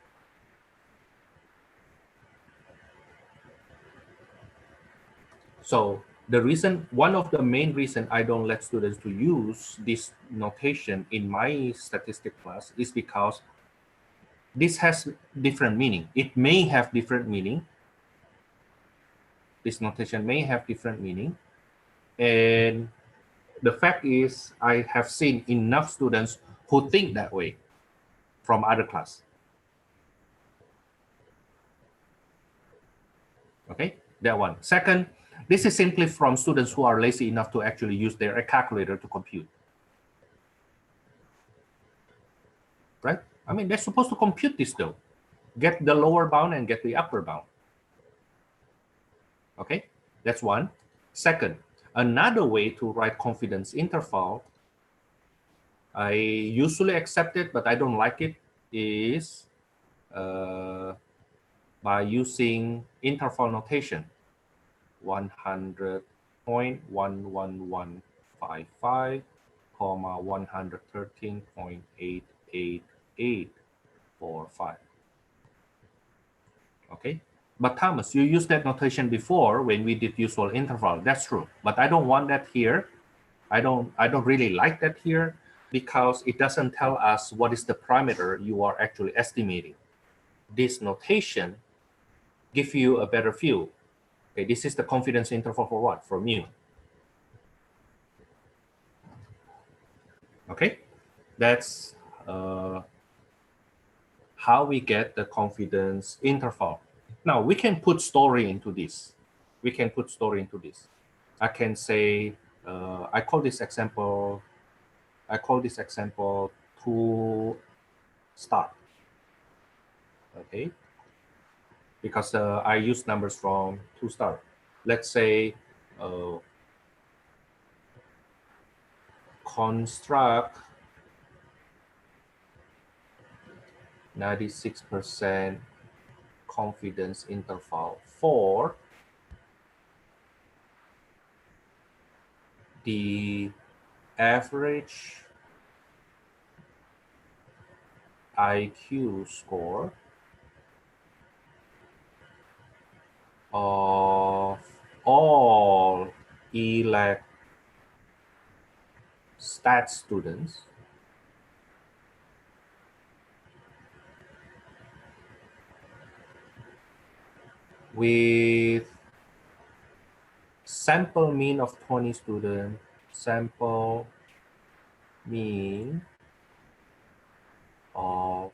So the reason, one of the main reason I don't let students to use this notation in my statistics class is because this has different meaning. It may have different meaning. This notation may have different meaning. And the fact is, I have seen enough students who think that way from other class. Okay, that one. Second, this is simply from students who are lazy enough to actually use their calculator to compute. Right? I mean, they're supposed to compute this though. Get the lower bound and get the upper bound. Okay, that's one. Second, another way to write confidence interval, I usually accept it, but I don't like it, is by using interval notation. 100.11155, 113.88845. Okay, but Thomas, you used that notation before when we did usual interval. That's true, but I don't want that here. I don't really like that here because it doesn't tell us what is the parameter you are actually estimating. This notation gives you a better view. Okay, this is the confidence interval for what? For mu. Okay, that's how we get the confidence interval. Now we can put story into this. We can put story into this. I can say, I call this example 2 star. Okay, because I use numbers from 2 star. Let's say construct 96% confidence interval for the average IQ score of all ELAC stat students with sample mean of 20 students, sample mean of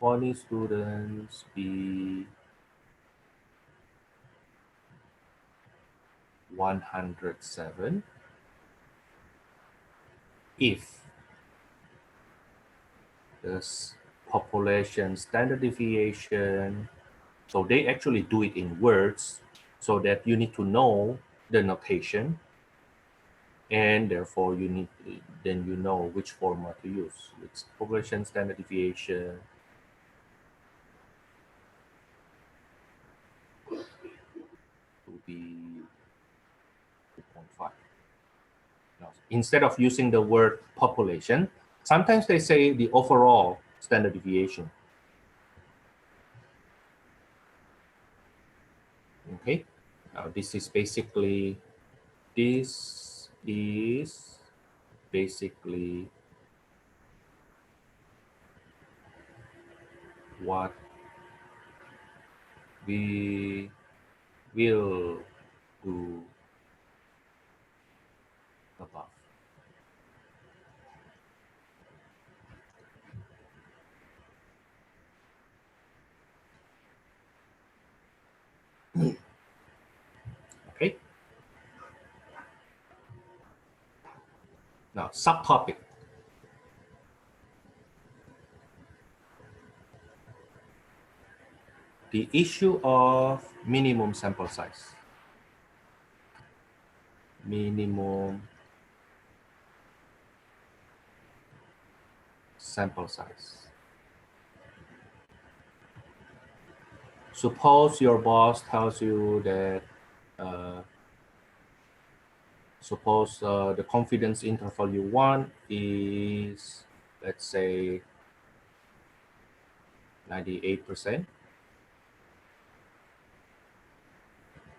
20 students be 107 if this population standard deviation, so they actually do it in words so that you need to know the notation, and therefore you need then you know which format to use. It's population standard deviation to be 2.5. Now, instead of using the word population, sometimes they say the overall standard deviation. Okay, now this is basically what we will do above. Now, subtopic. The issue of minimum sample size. Minimum sample size. Suppose your boss tells you that suppose the confidence interval you want is, let's say, 98%.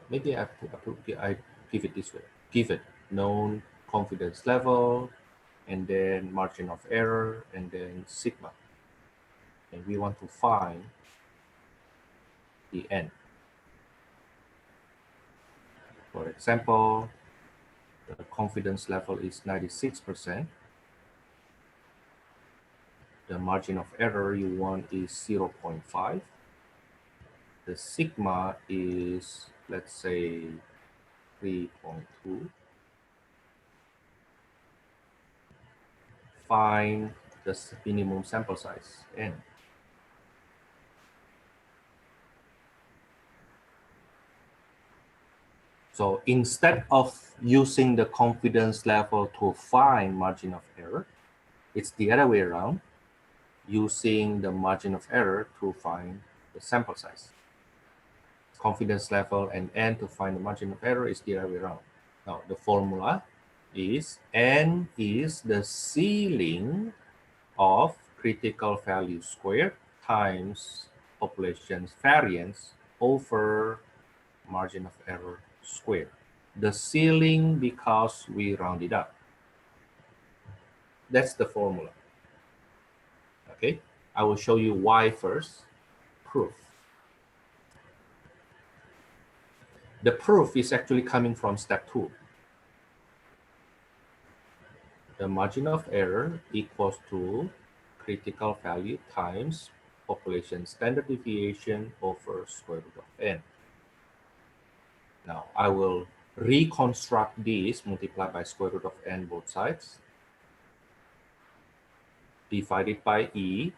Maybe I give it this way. Give it known confidence level, and then margin of error, and then sigma. And we want to find the n. For example, the confidence level is 96%. The margin of error you want is 0.5. The sigma is, let's say, 3.2. Find the minimum sample size, n. So instead of using the confidence level to find margin of error, it's the other way around, using the margin of error to find the sample size. Confidence level and n to find the margin of error is the other way around. Now, the formula is n is the ceiling of critical value squared times population variance over margin of error squared. The ceiling because we round it up. That's the formula. Okay, I will show you why first. Proof. The proof is actually coming from step 2. The margin of error equals to critical value times population standard deviation over square root of n. Now, I will reconstruct this, multiply by square root of n both sides, divided by e,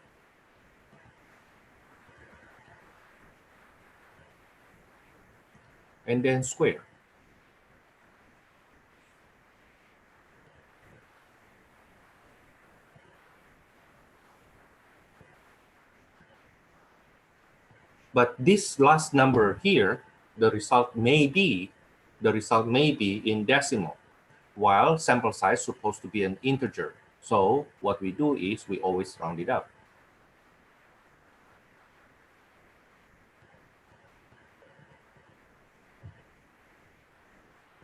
and then square. But this last number here, the result may be in decimal, while sample size is supposed to be an integer. So what we do is we always round it up.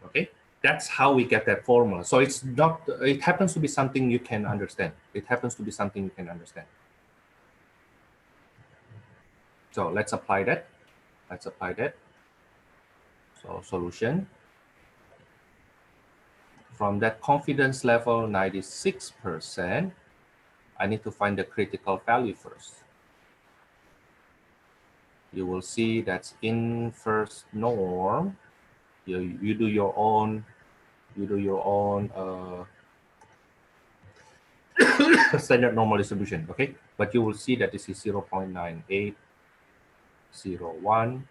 Okay, that's how we get that formula. So it's not, it happens to be something you can understand. It happens to be something you can understand. So let's apply that. Let's apply that. So solution. From that confidence level, 96%, I need to find the critical value first. You will see that's inverse norm. You do your own standard normal distribution, okay? But you will see that this is 0.9801.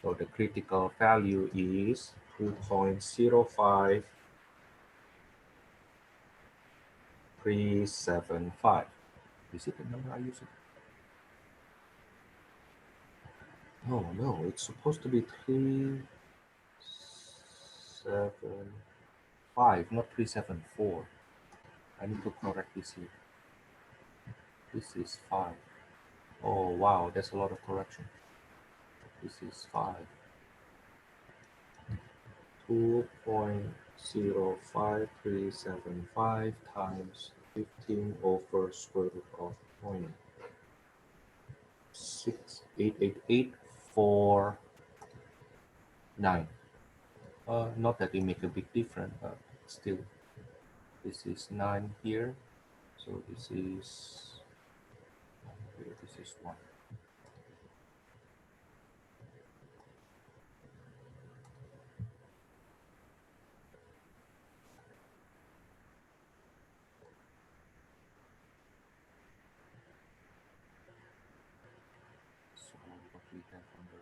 So the critical value is 2.05375. Is it the number I use? No, it's supposed to be 375, not 374. I need to correct this here. This is 5. Oh wow, that's a lot of correction. This is 5. 2.05375 times 15 over square root of 0.688849. Not that it make a big difference, but still, this is 9 here, so this is here, this is 1.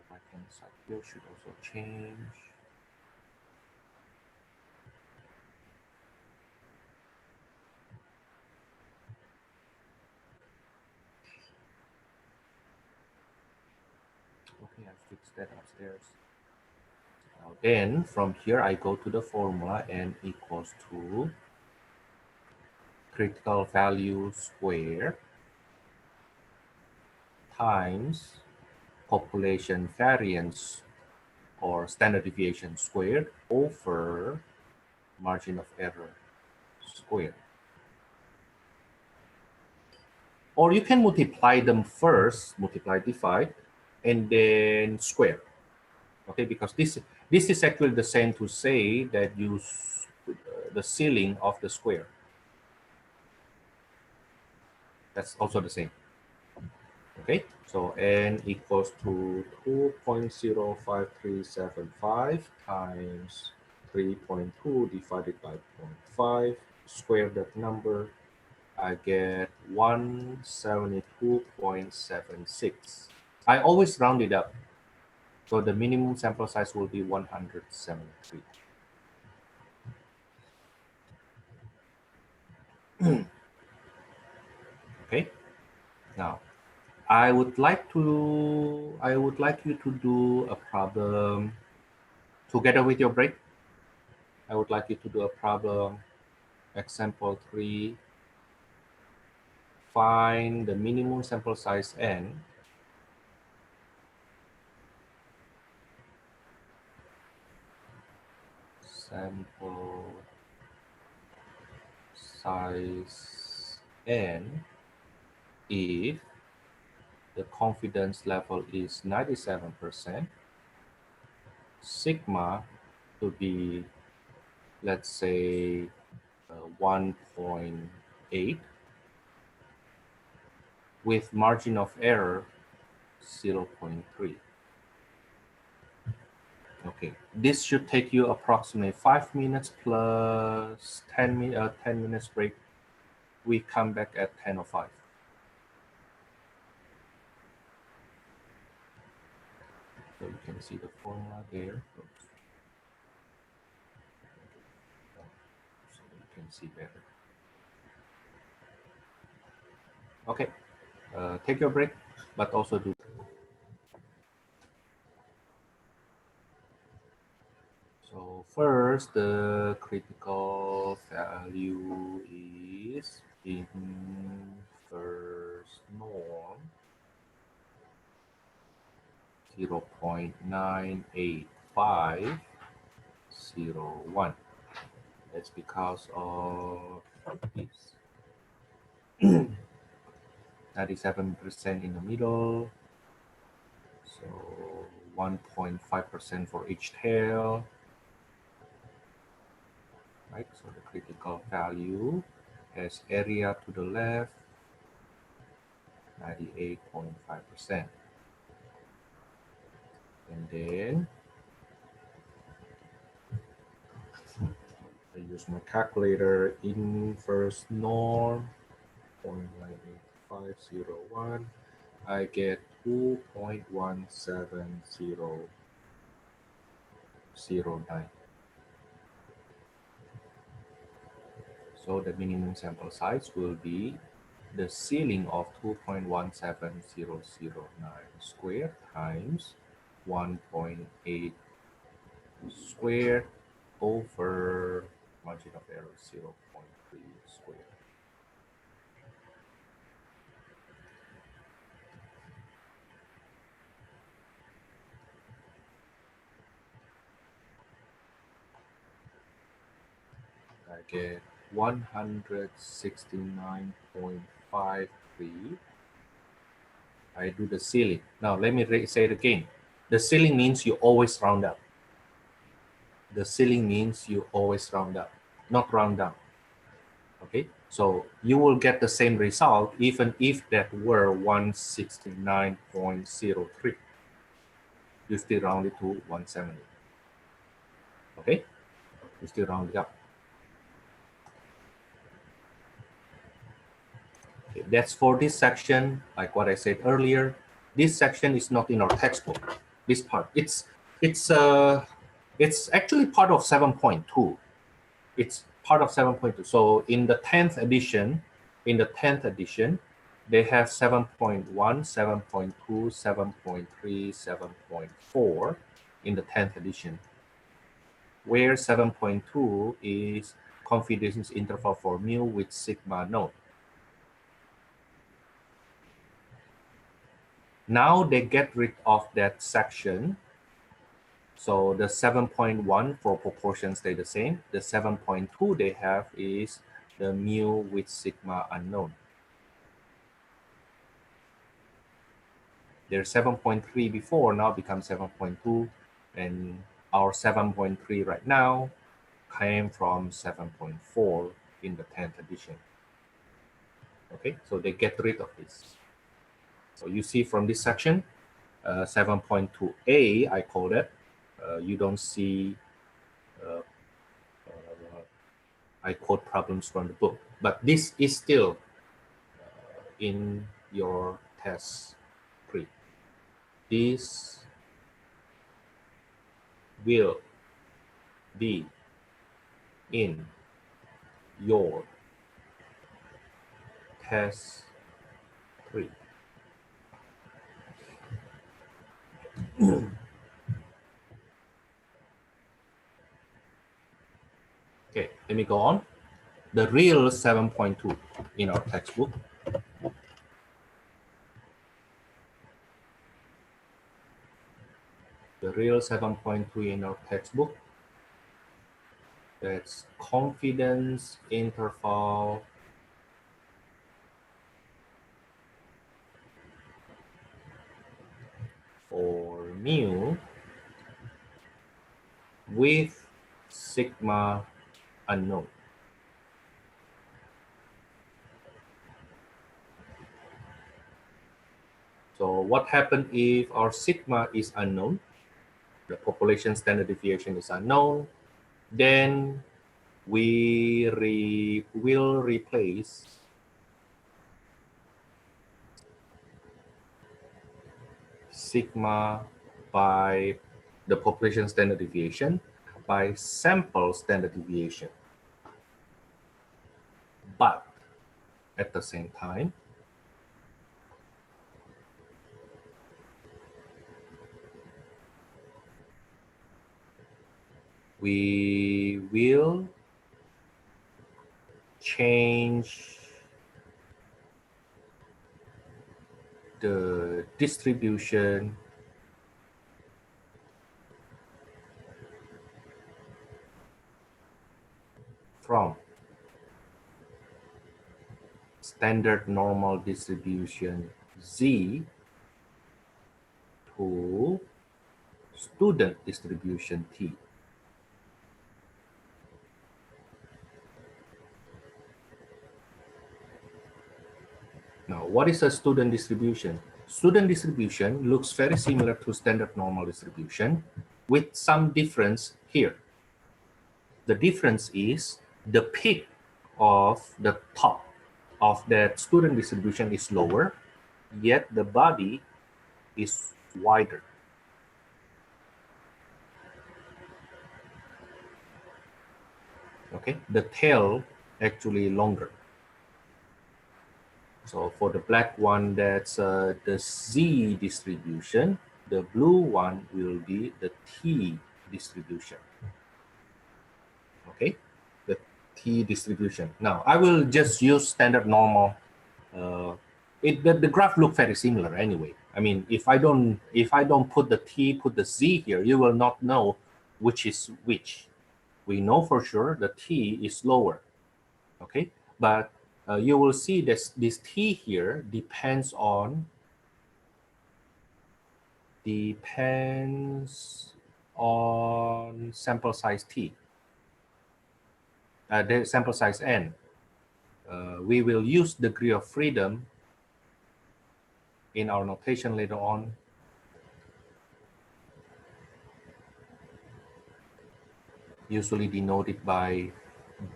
Right hand side here should also change. Okay, I fixed that upstairs. Now then from here I go to the formula n equals to critical value square times population variance or standard deviation squared over margin of error squared. Or you can multiply them first, multiply, divide, and then square. Okay, because this is actually the same to say that use the ceiling of the square. That's also the same. Okay, so n equals to 2.05375 times 3.2 divided by 0.5, square that number, I get 172.76. I always round it up, so the minimum sample size will be 173. Okay, now I would like you to do a problem together with your break. I would like you to do a problem, example 3. Find the minimum sample size n sample size n if the confidence level is 97%, sigma to be, let's say, 1.8, with margin of error 0.3. Okay, this should take you approximately 5 minutes plus 10 minutes break. We come back at 10:05. So you can see the formula there. So you can see better. Okay, take your break, but also do. So first, the critical value is in first norm 0.98501. That's because of this 97% in the middle, so 1.5% for each tail, right? So the critical value has area to the left, 98.5%. And then I use my calculator, inverse norm 0.98501. I get 2.17009. So the minimum sample size will be the ceiling of 2.17009 squared times 1.8 squared over margin of error 0.3 squared. I get 169.53. I do the ceiling. Now let me say it again. The ceiling means you always round up. The ceiling means you always round up, not round down. Okay, so you will get the same result even if that were 169.03. You still round it to 170. Okay, you still round it up. Okay, that's for this section. Like what I said earlier, this section is not in our textbook. this part. It's actually part of 7.2. It's part of 7.2. So in the 10th edition, they have 7.1, 7.2, 7.3, 7.4 in the 10th edition, where 7.2 is confidence interval for mu with sigma known. Now they get rid of that section. So the 7.1 for proportion stay the same. The 7.2 they have is the mu with sigma unknown. Their 7.3 before now becomes 7.2, and our 7.3 right now came from 7.4 in the 10th edition. Okay, so they get rid of this. So you see from this section, 7.2a, I call it. You don't see, I quote problems from the book, but this is still in your test pre. This will be in your test 3. Okay, let me go on. The real 7.2 in our textbook. The real 7.2 in our textbook. That's confidence interval for mu with sigma unknown. So what happens if our sigma is unknown? The population standard deviation is unknown. Then we will replace sigma by the population standard deviation by sample standard deviation. But at the same time, we will change the distribution from standard normal distribution Z to student distribution T. Now, what is a student distribution? Student distribution looks very similar to standard normal distribution with some difference here. The difference is the peak of the top of that student distribution is lower, yet the body is wider. Okay, the tail actually longer. So for the black one, that's the Z distribution. The blue one will be the T distribution. Okay, the T distribution. Now I will just use standard normal. The graph look very similar anyway. I mean, if I don't put the T, put the Z here, you will not know which is which. We know for sure the T is lower. Okay, but you will see this T here depends on sample size T. The sample size N. We will use degree of freedom in our notation later on. Usually denoted by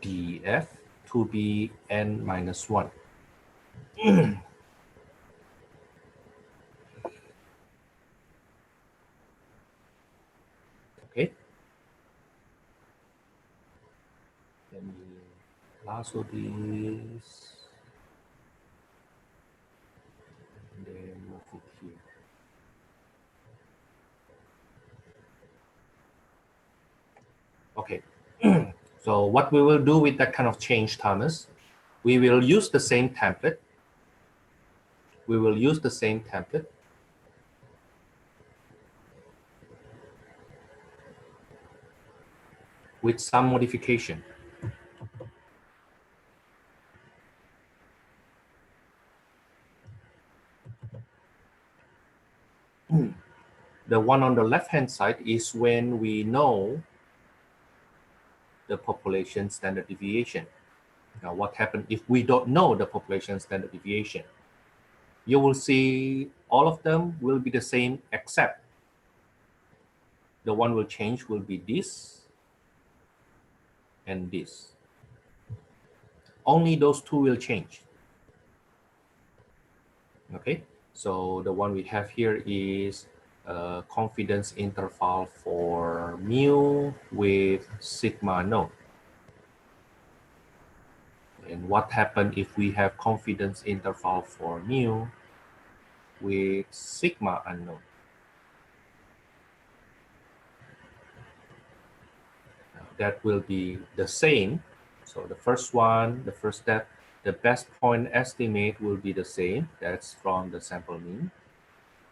df to be n minus 1. Also this, and then move it here. Okay. So what we will do with that kind of change, Thomas, we will use the same template. We will use the same template. With some modification. The one on the left-hand side is when we know the population standard deviation. Now, what happens if we don't know the population standard deviation? You will see all of them will be the same, except the one will change will be this and this. Only those two will change. Okay, so the one we have here is confidence interval for mu with sigma known. And what happens if we have confidence interval for mu with sigma unknown? Now, that will be the same. So the first one, the first step, the best point estimate will be the same. That's from the sample mean.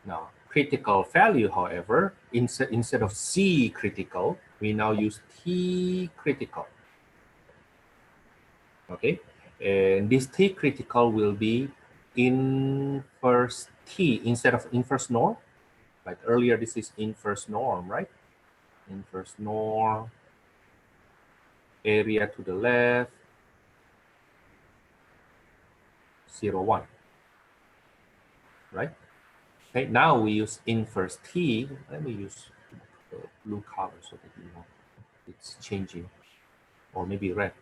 Now, critical value, however, instead of C critical, we now use T critical. Okay, and this T critical will be inverse T instead of inverse norm. Like earlier, this is inverse norm, right? Inverse norm, area to the left, 0, 1, right? Okay, now we use inverse T. Let me use blue color so that you know it's changing, or maybe red.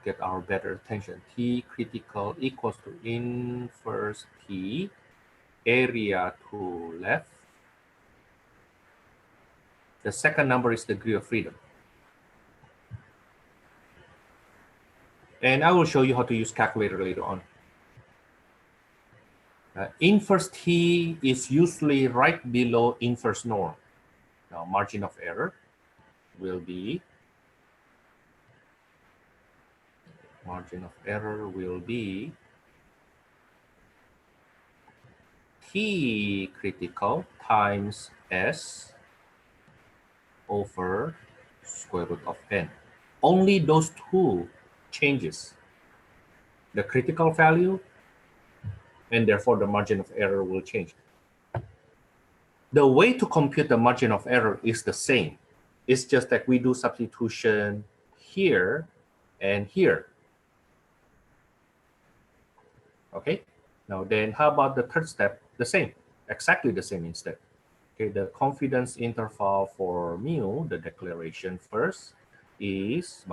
Get our better attention. T critical equals to inverse T, area to left. The second number is degree of freedom. And I will show you how to use calculator later on. Inverse T is usually right below inverse norm. Now, margin of error will be T critical times S over square root of n. Only those two changes, the critical value, and therefore the margin of error will change. The way to compute the margin of error is the same. It's just that we do substitution here and here. Okay, now then how about the third step? The same, exactly the same instead. Okay, the confidence interval for mu, the declaration first, is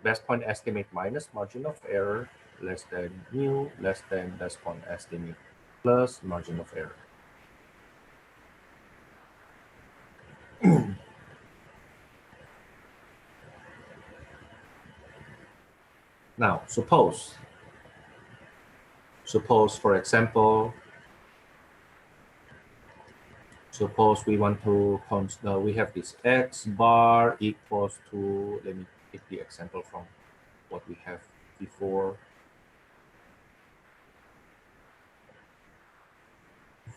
best point estimate minus margin of error less than mu less than best point estimate plus margin of error. Now, suppose for example, suppose we want to we have this x bar equals to, let me take the example from what we have before,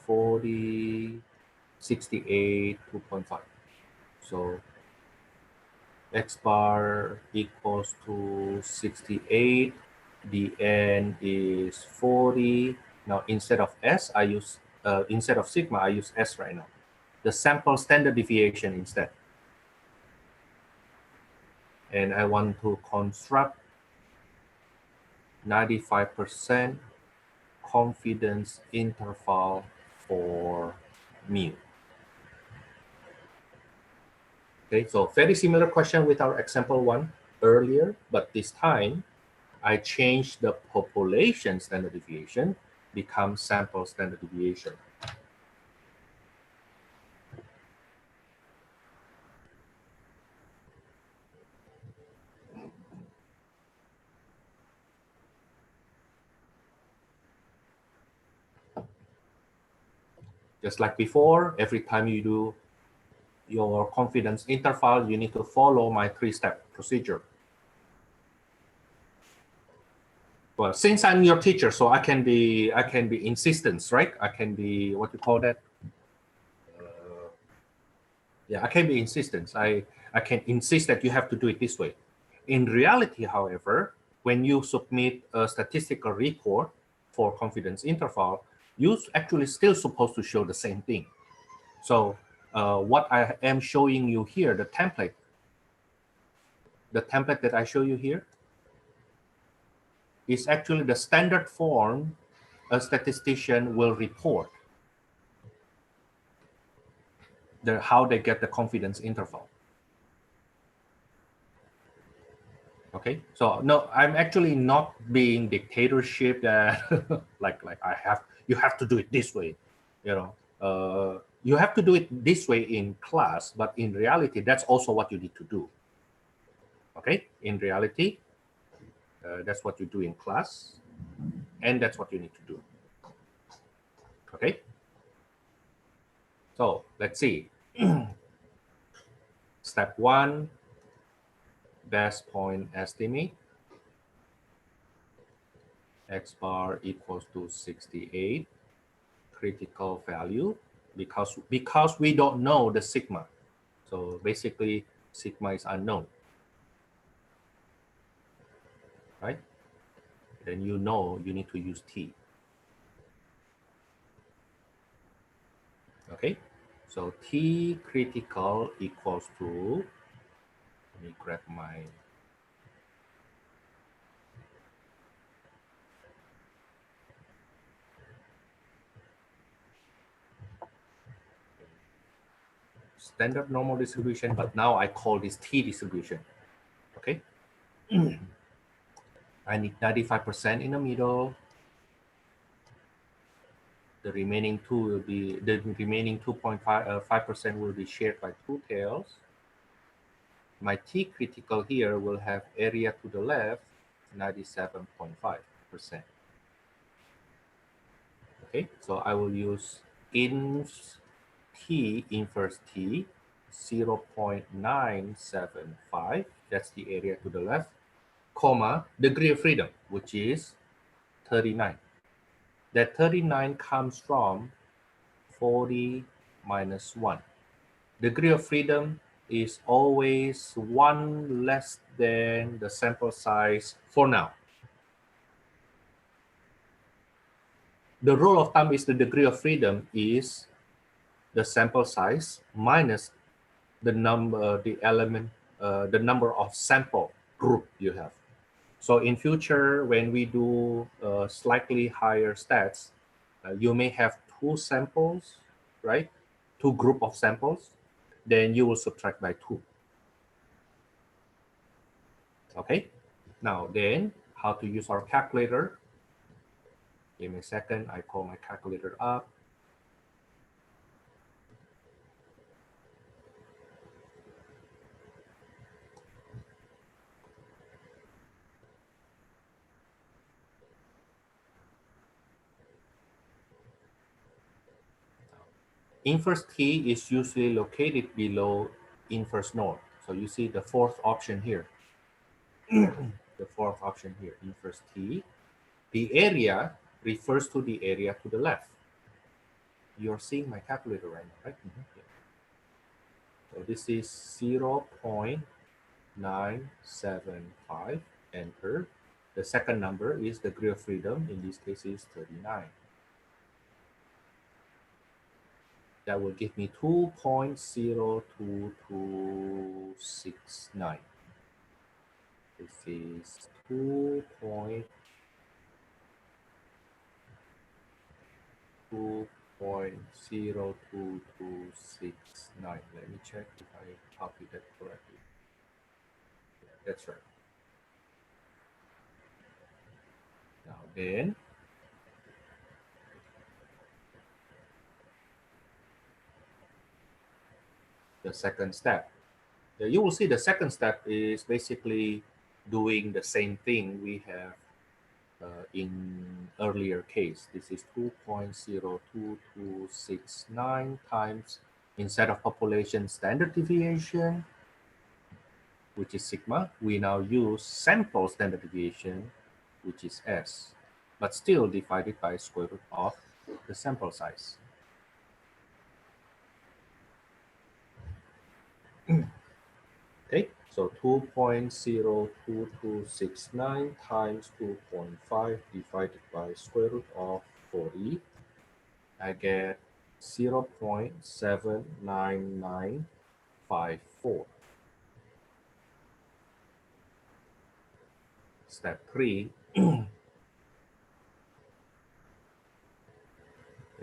40, 68, 2.5. So x bar equals to 68, the n is 40. Now instead of s, I use instead of sigma, I use s right now. The sample standard deviation instead. And I want to construct 95% confidence interval for mu. Okay, so very similar question with our example one earlier, but this time I changed the population standard deviation, becomes sample standard deviation. Just like before, every time you do your confidence interval, you need to follow my 3-step procedure. Well, since I'm your teacher, so I can be insistent, right? I can be, what you call that? Yeah, I can be insistent. I can insist that you have to do it this way. In reality, however, when you submit a statistical report for confidence interval, you actually still supposed to show the same thing. So what I am showing you here, the template that I show you here is actually the standard form a statistician will report how they get the confidence interval. Okay, so no, I'm actually not being dictatorship that like you have to do it this way, you know. You have to do it this way in class, but in reality, that's also what you need to do. Okay, in reality, that's what you do in class, and that's what you need to do. Okay, so let's see. Step 1, best point estimate. X bar equals to 68. Critical value, because we don't know the sigma. So basically, sigma is unknown, right? Then you know you need to use T. Okay, so T critical equals to, let me grab my standard normal distribution, but now I call this T distribution. Okay, I need 95% in the middle. The remaining 2.5% will be shared by 2 tails. My T critical here will have area to the left, 97.5%. Okay, so I will use inverse T, 0.975, that's the area to the left, comma, degree of freedom, which is 39. That 39 comes from 40 minus 1. Degree of freedom is always 1 less than the sample size for now. The rule of thumb is the degree of freedom is the sample size minus the number, the number of sample group you have. So in future, when we do slightly higher stats, you may have 2 samples, right? 2 group of samples, then you will subtract by 2. Okay, now then how to use our calculator. Give me a second, I call my calculator up. Inverse T is usually located below inverse norm. So you see the fourth option here. The fourth option here, inverse T. The area refers to the area to the left. You're seeing my calculator right now, right? Yeah. So this is 0.975, enter. The second number is the degree of freedom, in this case is 39. That will give me 2.02269. This is 2.02269. Let me check if I copied that correctly. Yeah, that's right. Now then, the second step. You will see the second step is basically doing the same thing we have in earlier case. This is 2.02269 times, instead of population standard deviation, which is sigma, we now use sample standard deviation, which is S, but still divided by square root of the sample size. Okay, so 2.02269 times 2.5 divided by square root of 40, I get 0.79954. Step 3,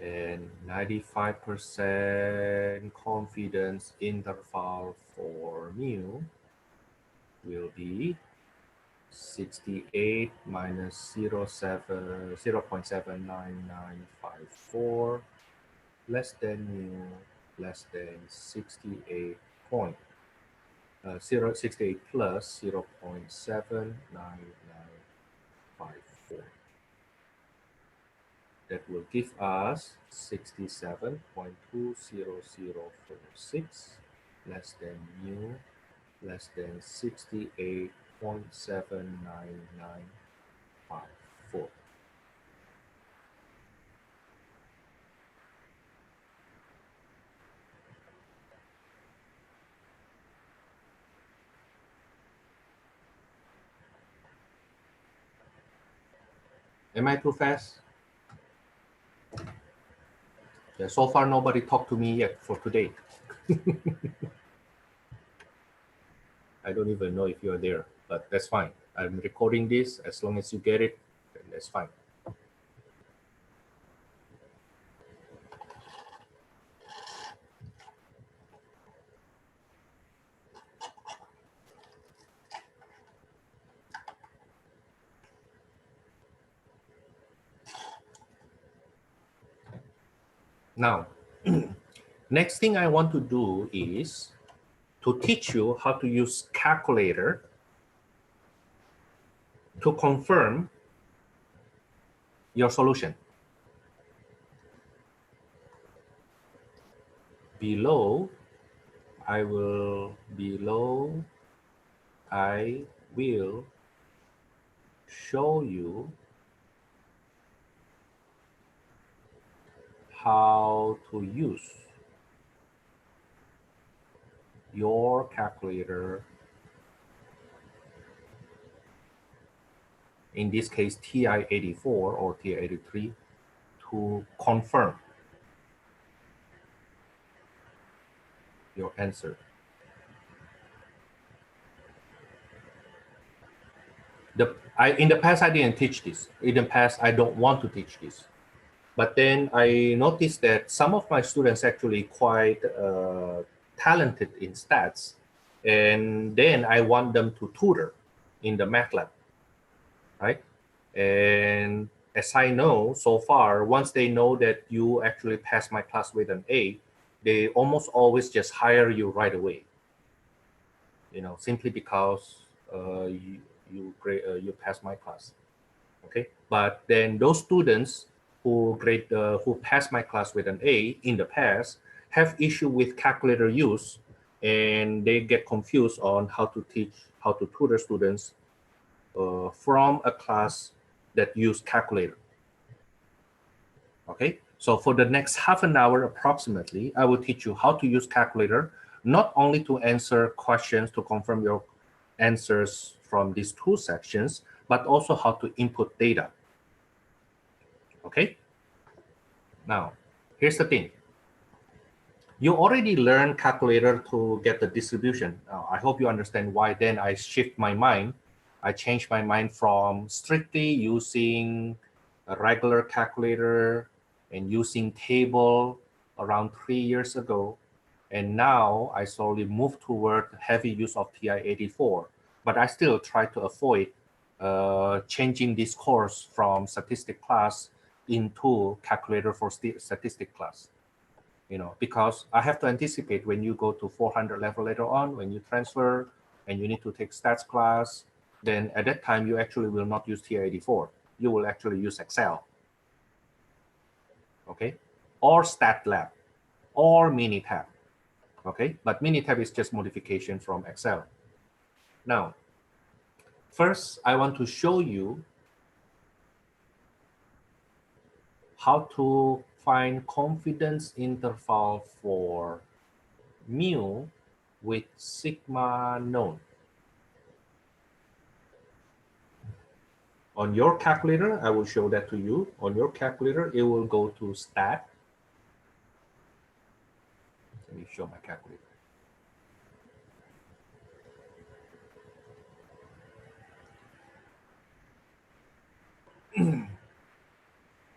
and 95% confidence interval for mu will be 68 minus 0.79954 less than mu less than 68 point 68 plus 0.79954. That will give us 67.20046 less than mu less than 68.79954. Am I too fast? Yeah, so far nobody talked to me yet for today. I don't even know if you're there, but that's fine. I'm recording this. As long as you get it, then that's fine. Now, next thing I want to do is to teach you how to use calculator to confirm your solution. Below, I will show you how to use your calculator, in this case TI-84 or TI-83, to confirm your answer. In the past, I didn't teach this. In the past, I don't want to teach this. But then I noticed that some of my students actually quite talented in stats. And then I want them to tutor in the math lab, right? And as I know so far, once they know that you actually passed my class with an A, they almost always just hire you right away. You know, simply because you passed my class. Okay, but then those students who passed my class with an A in the past have issue with calculator use, and they get confused on how to tutor students from a class that use calculator. Okay, so for the next half an hour approximately, I will teach you how to use calculator, not only to answer questions to confirm your answers from these two sections, but also how to input data. Okay, now here's the thing. You already learned calculator to get the distribution. I hope you understand why then I shift my mind. I changed my mind from strictly using a regular calculator and using table around 3 years ago. And now I slowly move toward heavy use of TI-84, but I still try to avoid changing this course from statistic class into calculator for statistic class. You know, because I have to anticipate when you go to 400 level later on, when you transfer and you need to take stats class, then at that time you actually will not use TI-84. you will actually use Excel, okay, or StatLab, or Minitab, okay. But Minitab is just modification from Excel. Now, first, I want to show you how to find confidence interval for mu with sigma known. On your calculator, I will show that to you. On your calculator, it will go to stat. Let me show my calculator.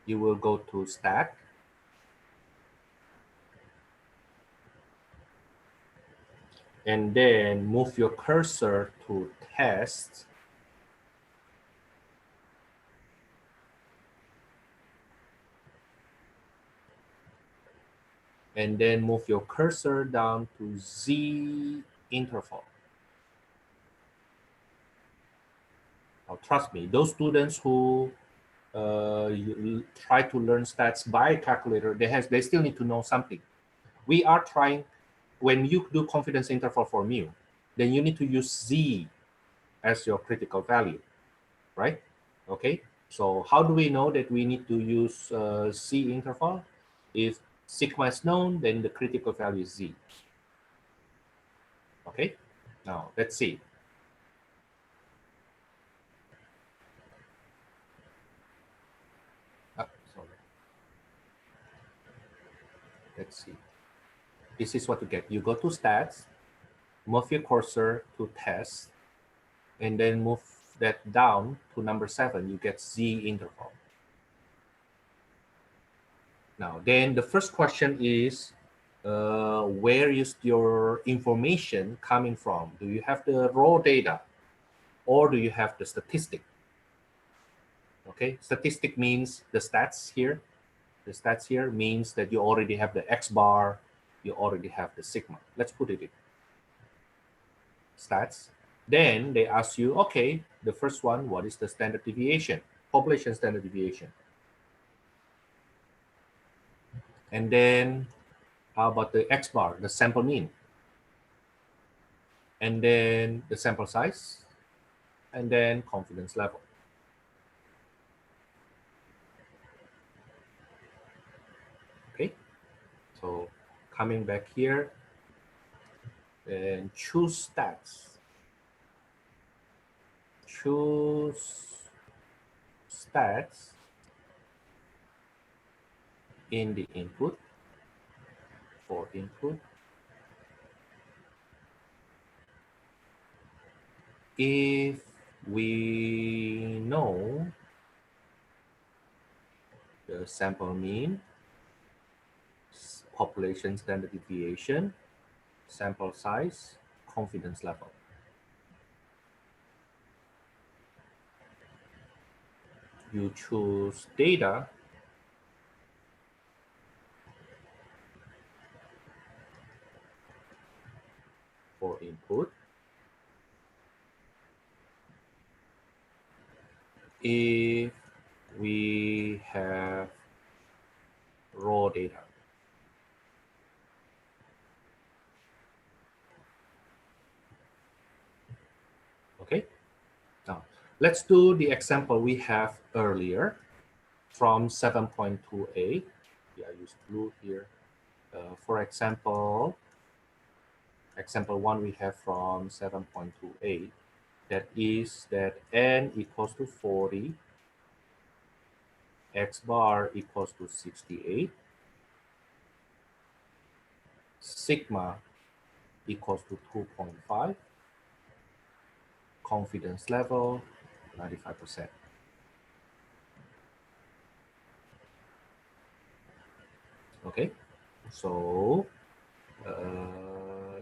You will go to stat. And then move your cursor to test. And then move your cursor down to Z interval. Now, trust me, those students who try to learn stats by calculator, they still need to know something. We are trying, when you do confidence interval for mu, then you need to use Z as your critical value, right? Okay, so how do we know that we need to use Z interval? If sigma is known, then the critical value is Z. Okay, now let's see. Sorry. Let's see. This is what you get. You go to stats, move your cursor to test, and then move that down to number 7. You get Z interval. Now, then the first question is, where is your information coming from? Do you have the raw data or do you have the statistic? Okay, statistic means the stats here. The stats here means that you already have the X bar, you already have the sigma. Let's put it in stats. Then they ask you, okay, the first one, what is the standard deviation? Population standard deviation. And then how about the X bar, the sample mean? And then the sample size, and then confidence level. Okay, so coming back here and choose stats. Choose stats in the input, for input. If we know the sample mean, population standard deviation, sample size, confidence level. You choose data, for input. If we have raw data. Okay, now let's do the example we have earlier from 7.2a. Yeah, I use blue here. For example 1 we have from 7.2a. That is that n equals to 40, X bar equals to 68, sigma equals to 2.5, confidence level 95%. Okay, so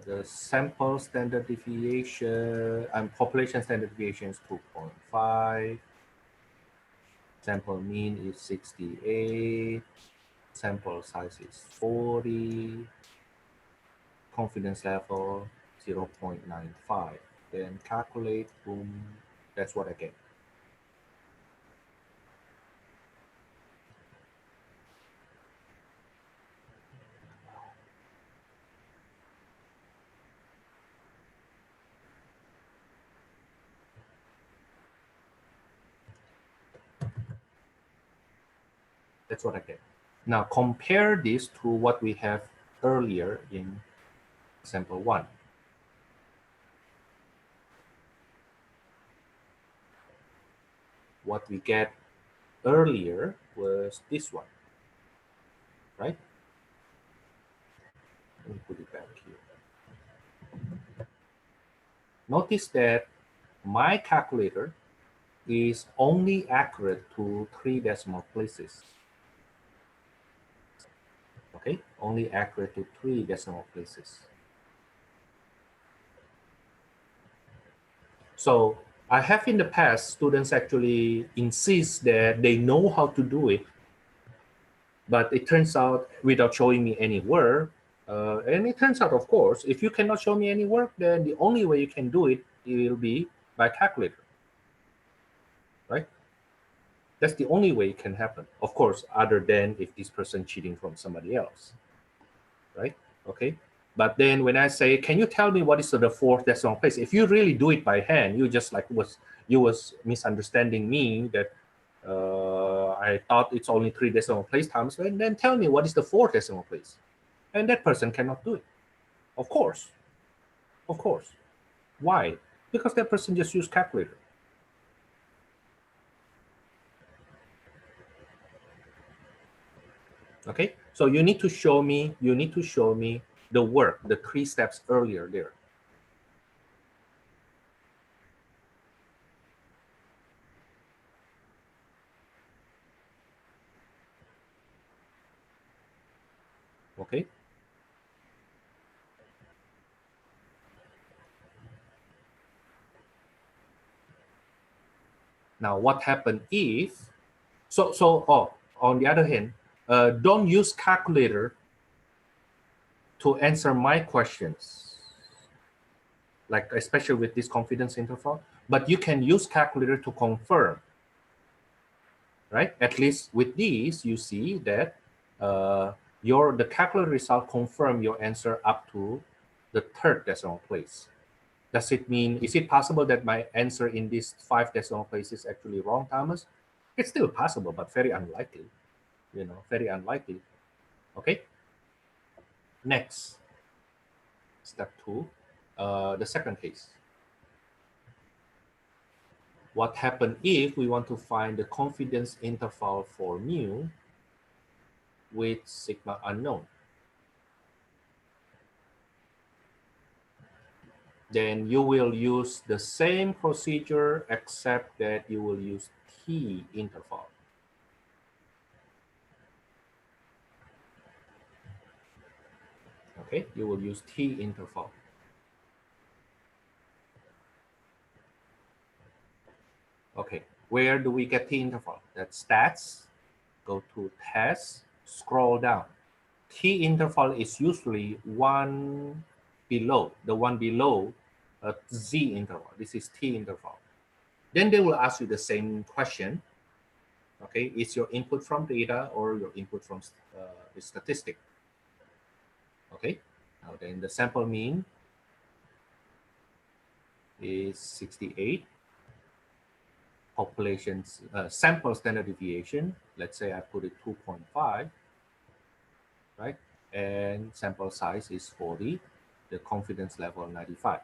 the sample standard deviation and population standard deviation is 2.5. Sample mean is 68. Sample size is 40. Confidence level 0.95. Then calculate, boom, that's what I get. That's what I get. Now compare this to what we have earlier in example 1. What we get earlier was this one, right? Let me put it back here. Notice that my calculator is only accurate to 3 decimal places. Okay, only accurate to 3 decimal places. So I have in the past students actually insist that they know how to do it, but it turns out without showing me any work, and it turns out, of course, if you cannot show me any work, then the only way you can do it will be by calculator, right? That's the only way it can happen. Of course, other than if this person cheating from somebody else, right? Okay. But then when I say, can you tell me what is the 4th decimal place? If you really do it by hand, you just like you was misunderstanding me that I thought it's only 3 decimal place times, and then tell me what is the 4th decimal place. And that person cannot do it. Of course. Of course. Why? Because that person just used calculator. Okay, so you need to show me the work, the 3 steps earlier there. Okay. Now what happened if, on the other hand, don't use calculator to answer my questions, like especially with this confidence interval, but you can use calculator to confirm, right? At least with these, you see that the calculator result confirm your answer up to the 3rd decimal place. Does it mean, is it possible that my answer in these 5 decimal places is actually wrong, Thomas? It's still possible, but very unlikely, very unlikely. Okay. Next, step 2, the second case. What happens if we want to find the confidence interval for mu with sigma unknown? Then you will use the same procedure except that you will use t interval. Okay, you will use t interval. Okay, where do we get t interval? That's stats, go to test, scroll down. T interval is usually one below, the one below z interval. This is t interval. Then they will ask you the same question. Okay, is your input from data or your input from the statistic? Okay, now then the sample mean is 68. Populations, sample standard deviation, let's say I put it 2.5, right? And sample size is 40, the confidence level 95.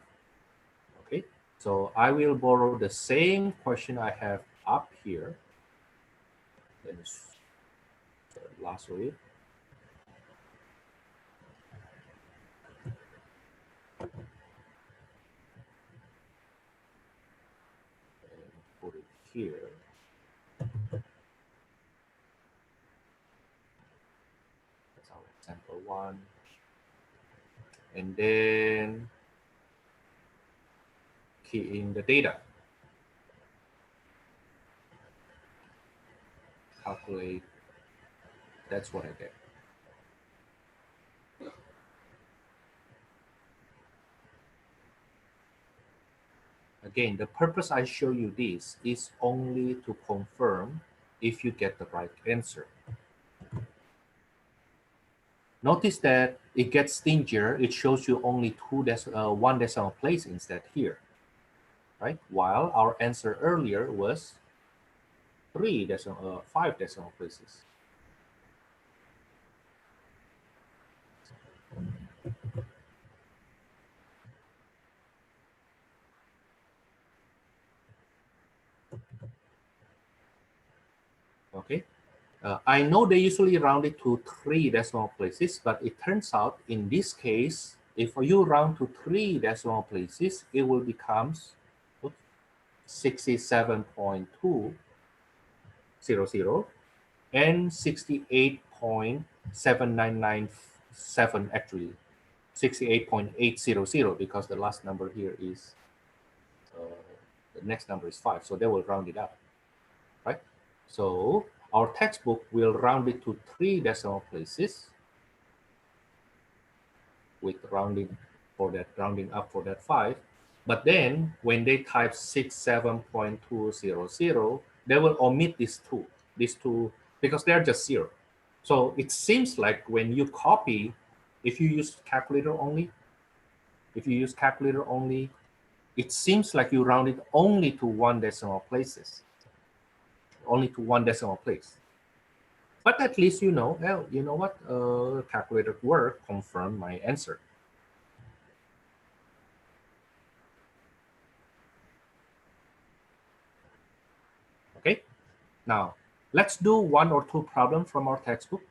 Okay, so I will borrow the same question I have up here. Let me lasso it. And put it here. That's our sample 1. And then key in the data. Calculate. That's what I get. Again, the purpose I show you this is only to confirm if you get the right answer. Notice that it gets stingier. It shows you only 1 decimal place instead here, right? While our answer earlier was 5 decimal places. Okay. I know they usually round it to 3 decimal places, but it turns out in this case, if you round to 3 decimal places, it will become 67.200 and 68.7997 actually. 68.800 because the last number here is, the next number is 5, so they will round it up, right? So our textbook will round it to 3 decimal places with rounding up for that 5. But then when they type 67.200, they will omit these two, because they're just 0. So it seems like when you copy, if you use calculator only, it seems like you round it only to 1 decimal places, only to 1 decimal place. But at least you know, well, you know what, calculator work confirmed my answer. Okay, now let's do 1 or 2 problems from our textbook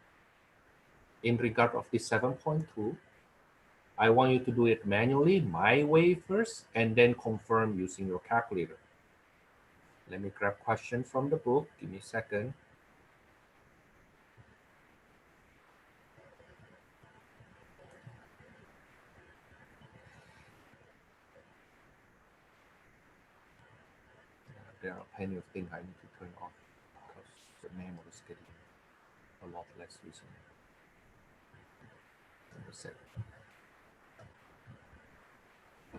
in regard of this 7.2. I want you to do it manually, my way first, and then confirm using your calculator. Let me grab question from the book. Give me a second. There are plenty of things I need to turn off because the memory is getting a lot less recently.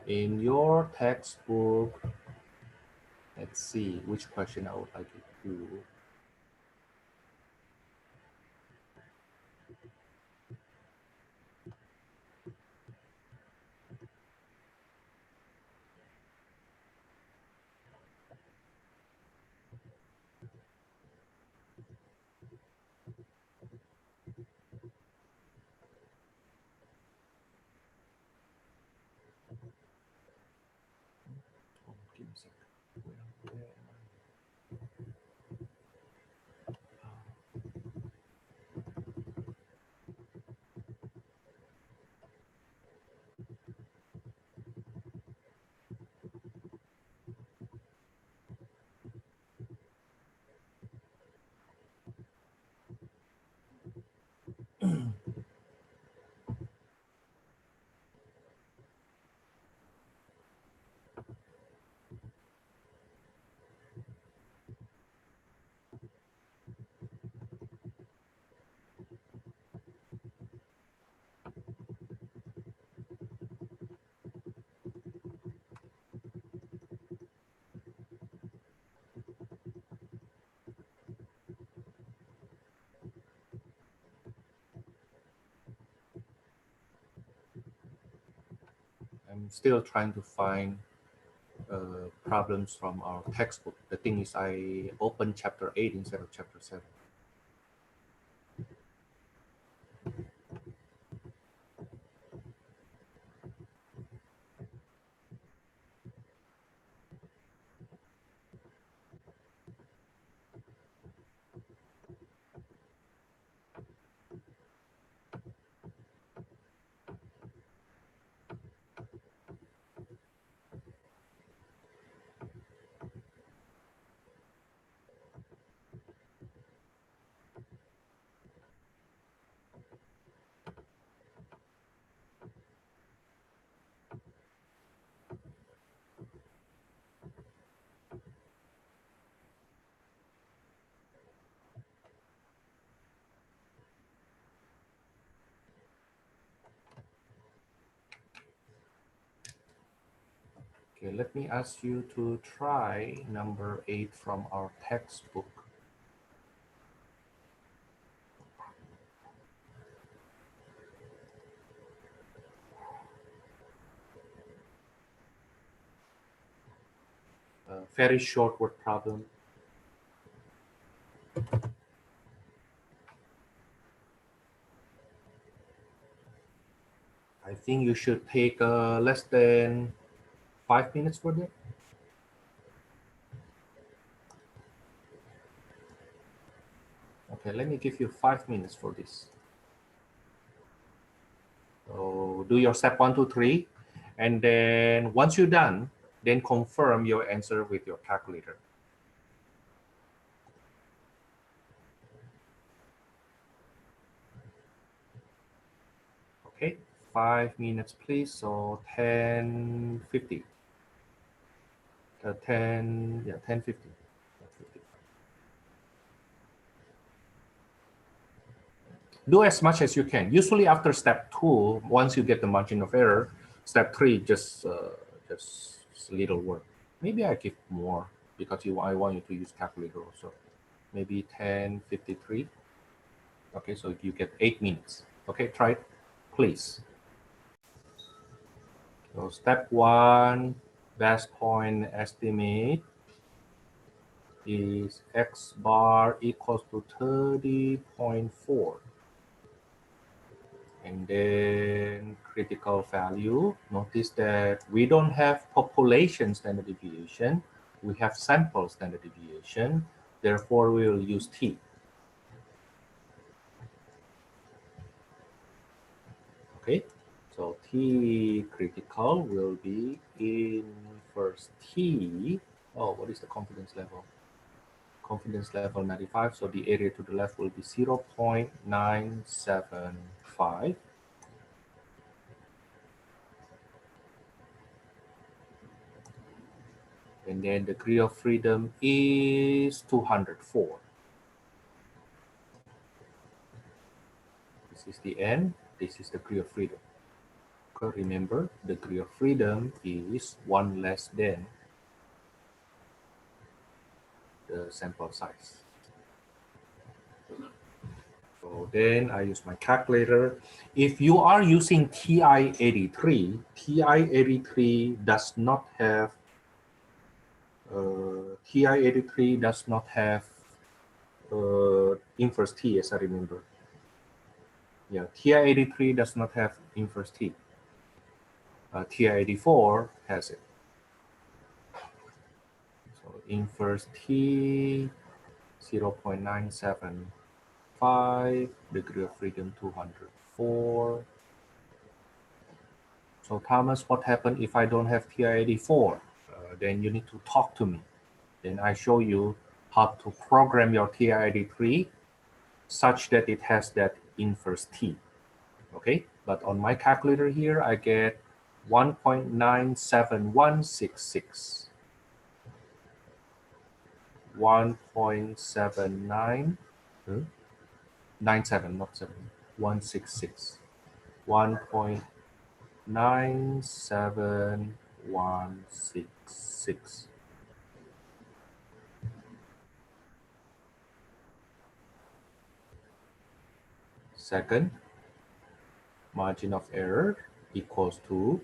In your textbook, let's see which question I would like you to do. Oh, give me a second. Where am I? I'm still trying to find problems from our textbook. The thing is, I opened chapter 8 instead of chapter 7. Okay, let me ask you to try number 8 from our textbook. Very short word problem. I think you should take less than 5 minutes for that. Okay, let me give you 5 minutes for this. So do your step 1, 2, 3, and then once you're done, then confirm your answer with your calculator. Okay, 5 minutes, please. So 10:50. 10:50. Do as much as you can. Usually after step 2, once you get the margin of error, step 3 just a little work. Maybe I give more because I want you to use calculator also. Maybe 10:53. Okay, so you get 8 minutes. Okay, try it, please. So step 1, best point estimate is x bar equals to 30.4. And then critical value, notice that we don't have population standard deviation, we have sample standard deviation, therefore we will use t. Okay, so t critical will be in first t. Oh, what is the confidence level? Confidence level 95, so the area to the left will be 0.975. And then the degree of freedom is 204. This is the end. This is the degree of freedom. Okay, remember, the degree of freedom is 1 less than the sample size. So then I use my calculator. If you are using TI-83, TI-83 does not have TI-83 does not have inverse T, as I remember. Yeah, TI-83 does not have inverse T. TI-84 has it. So inverse T, 0.975, degree of freedom 204. So Thomas, what happened if I don't have TI-84? Then you need to talk to me. Then I show you how to program your TI-83 such that it has that inverse T. Okay, but on my calculator here, I get 1.97166. 1.79, 97, not 7, 166. 1.97166. Second, margin of error equals to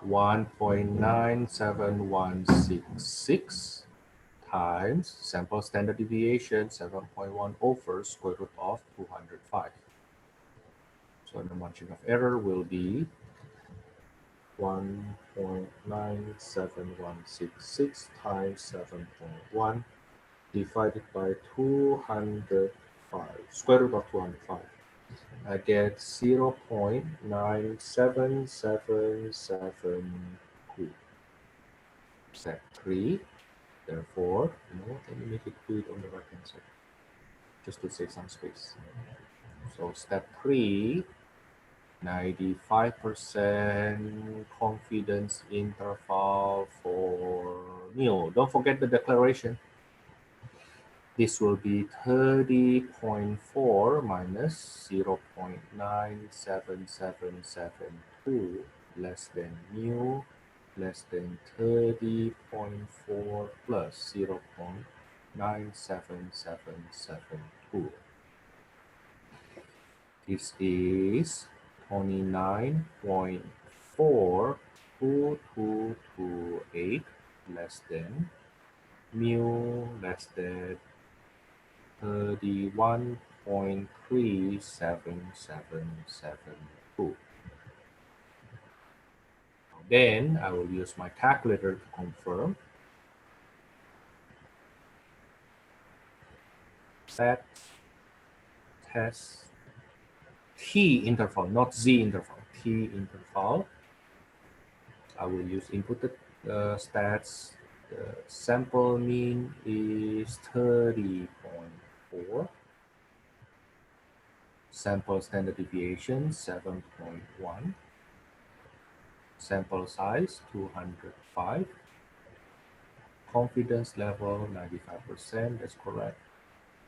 1.97166 times sample standard deviation 7.1 over square root of 205. So the margin of error will be 1.97166 times 7.1 divided by 205, square root of 205. I get 0.97772. Step 3. Therefore, let me make it do it on the right hand side, just to save some space. So step 3, 95% confidence interval for mu. Don't forget the declaration. This will be 30.4 minus 0.97772 less than mu less than 30.4 plus 0.97772. This is 29.42228 less than mu less than 31.37772. Then I will use my calculator to confirm. Set test T interval, not Z interval, T interval. I will use inputted stats. The sample mean is 30.4. Sample standard deviation 7.1. Sample size 205. Confidence level 95%. That's correct.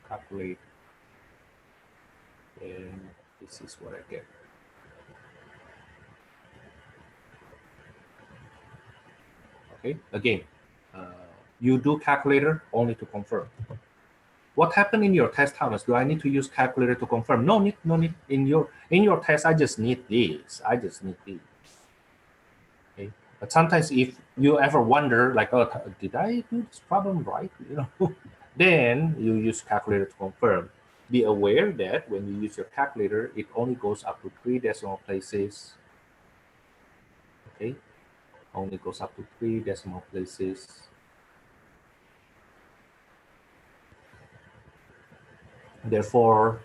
Calculate. And this is what I get. Okay, again, you do calculator only to confirm. What happened in your test, Thomas? Do I need to use calculator to confirm? No need, no need. In your test, I just need this. I just need this. Okay. But sometimes if you ever wonder, like, oh, did I do this problem right? You know, then you use calculator to confirm. Be aware that when you use your calculator, it only goes up to 3 decimal places. Okay, only goes up to 3 decimal places. Therefore,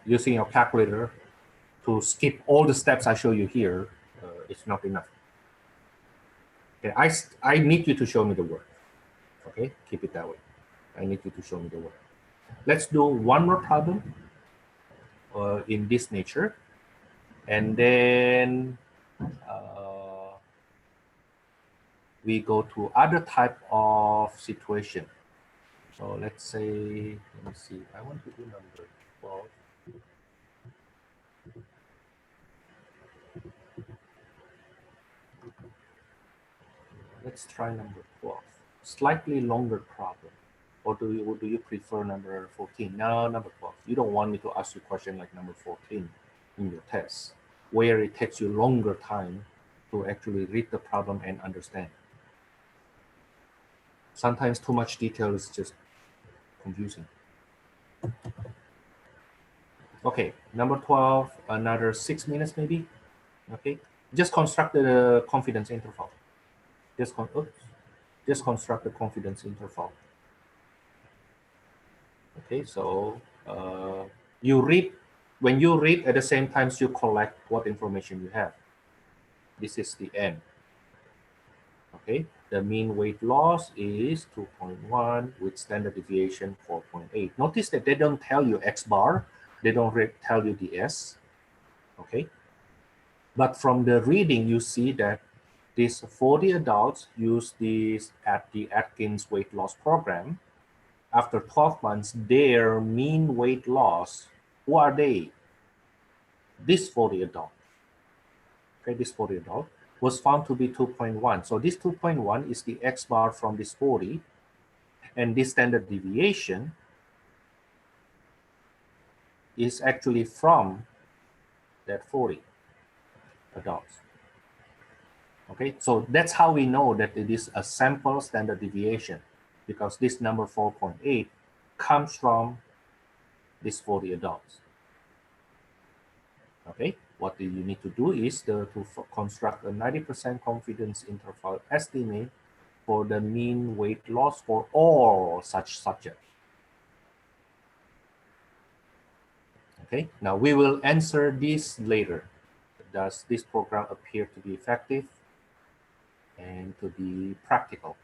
using your calculator to skip all the steps I show you here, it's not enough. Okay, I need you to show me the work. Okay, keep it that way. I need you to show me the work. Let's do one more problem in this nature, and then we go to other type of situation. So let's say, let me see, I want to do number 12. Let's try number 12. Slightly longer problem. Or do you prefer number 14? No, number 12. You don't want me to ask you a question like number 14 in your test, where it takes you longer time to actually read the problem and understand. Sometimes too much detail is just confusing. Okay, number 12, another 6 minutes maybe. Okay, just construct the confidence interval. Just construct the confidence interval. Okay, so you read, when you read at the same time, you collect what information you have. This is the end. Okay, the mean weight loss is 2.1 with standard deviation 4.8. Notice that they don't tell you X bar, they don't tell you the S. Okay, but from the reading, you see that these 40 adults use this at the Atkins weight loss program. After 12 months, their mean weight loss, who are they? This 40 adult, okay, this 40 adult was found to be 2.1. So this 2.1 is the X bar from this 40, and this standard deviation is actually from that 40 adults. Okay, so that's how we know that it is a sample standard deviation, because this number 4.8 comes from these 40 adults. Okay, what you need to do is to construct a 90% confidence interval estimate for the mean weight loss for all such subjects. Okay, now we will answer this later. Does this program appear to be effective and to be practical?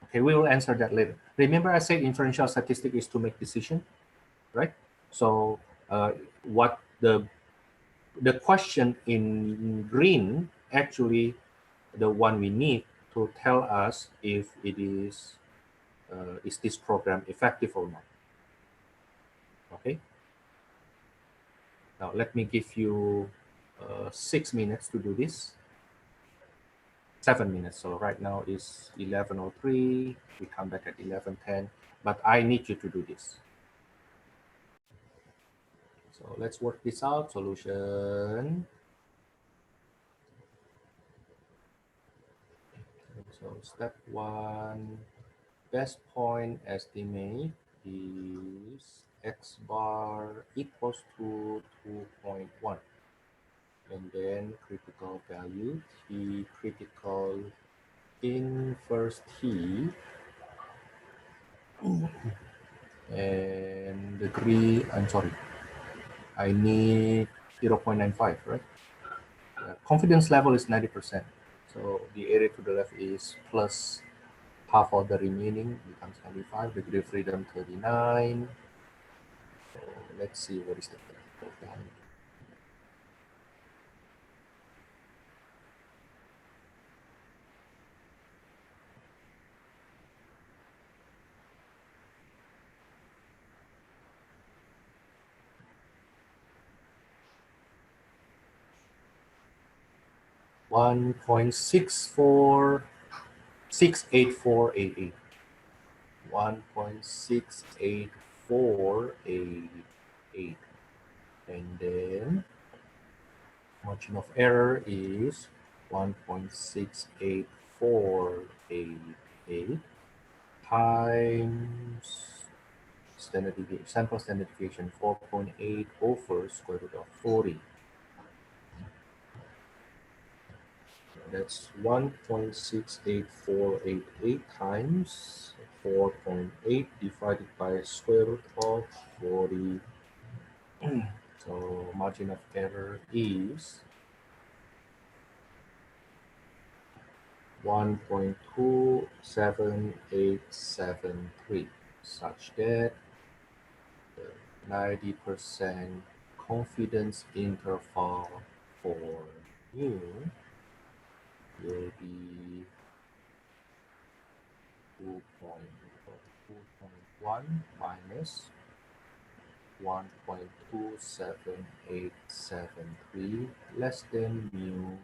Okay, we will answer that later. Remember I said inferential statistic is to make decision, right? So what the question in green, actually the one we need to tell us if it is this program effective or not. Okay, now let me give you 6 minutes to do this. 7 minutes. So right now is 11:03. We come back at 11:10, but I need you to do this. So let's work this out. Solution. So step 1, best point estimate is X bar equals to 2.1. and then critical value T critical in first T, and degree, I'm sorry, I need 0.95, right? Confidence level is 90%. So the area to the left is plus half of the remaining becomes 95, degree of freedom 39. So let's see what is the critical value. 1.68488. 1.68488. And then margin of error is 1.68488 times standard deviation, sample standard deviation 4.8 over square root of 40. That's 1.68488 times 4.8 divided by square root of 40. So margin of error is 1.27873, such that the 90% confidence interval for mu will be 2.1 minus 1.27873 less than mu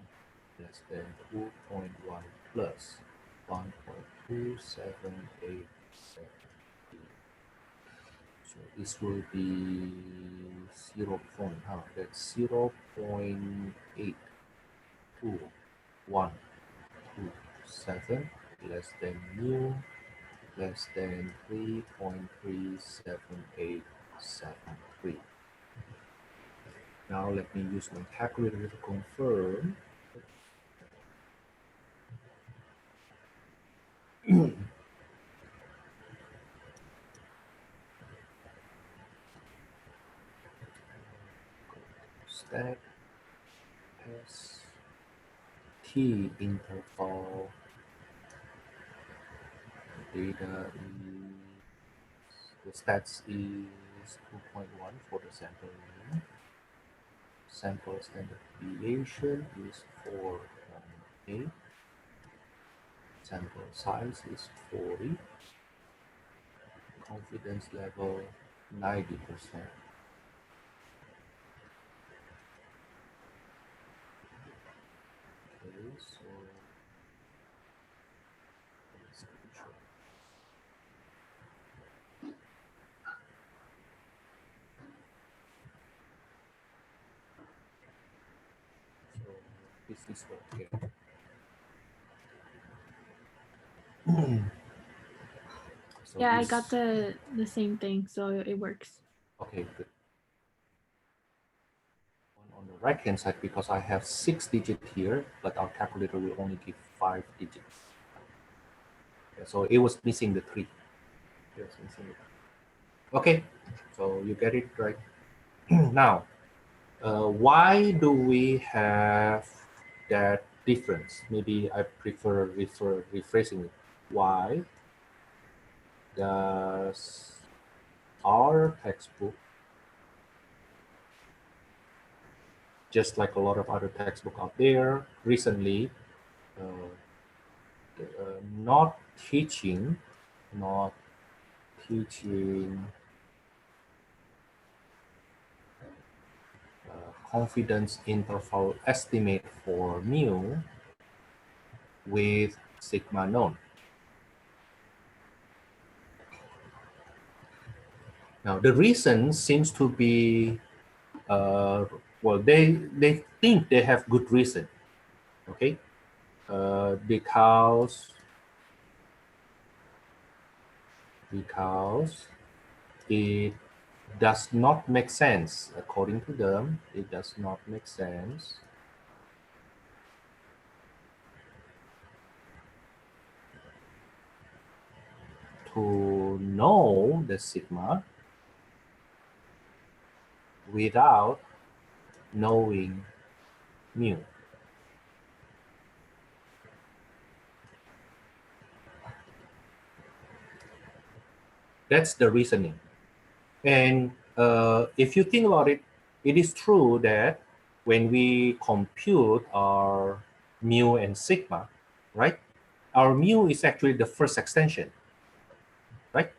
less than 2.1 plus 1.27873. So this will be 0. That's 0.822127 less than mu less than 3.37873. Now let me use my calculator to confirm. Stat S T interval data is the stats is 2.1 for the sample mean. Sample standard deviation is 4.8. Sample size is 40. Confidence level 90%. Okay, so screenshot. So this is okay. So Yeah, this, I got the same thing, so it works. okay, good. On the right hand side, because I have 6 digits here, but our calculator will only give 5 digits. Yeah, so it was missing the 3. It was missing it. Okay, so you get it right. Now, why do we have that difference? Maybe I prefer rephrasing it. Why does our textbook, just like a lot of other textbooks out there, recently uh, not teaching, not teaching confidence interval estimate for mu with sigma known. Now the reason seems to be well, they think they have good reason, okay, because it does not make sense according to them. It does not make sense to know the sigma without knowing mu. That's the reasoning. And if you think about it, it is true that when we compute our mu and sigma, right? Our mu is actually the first extension, right?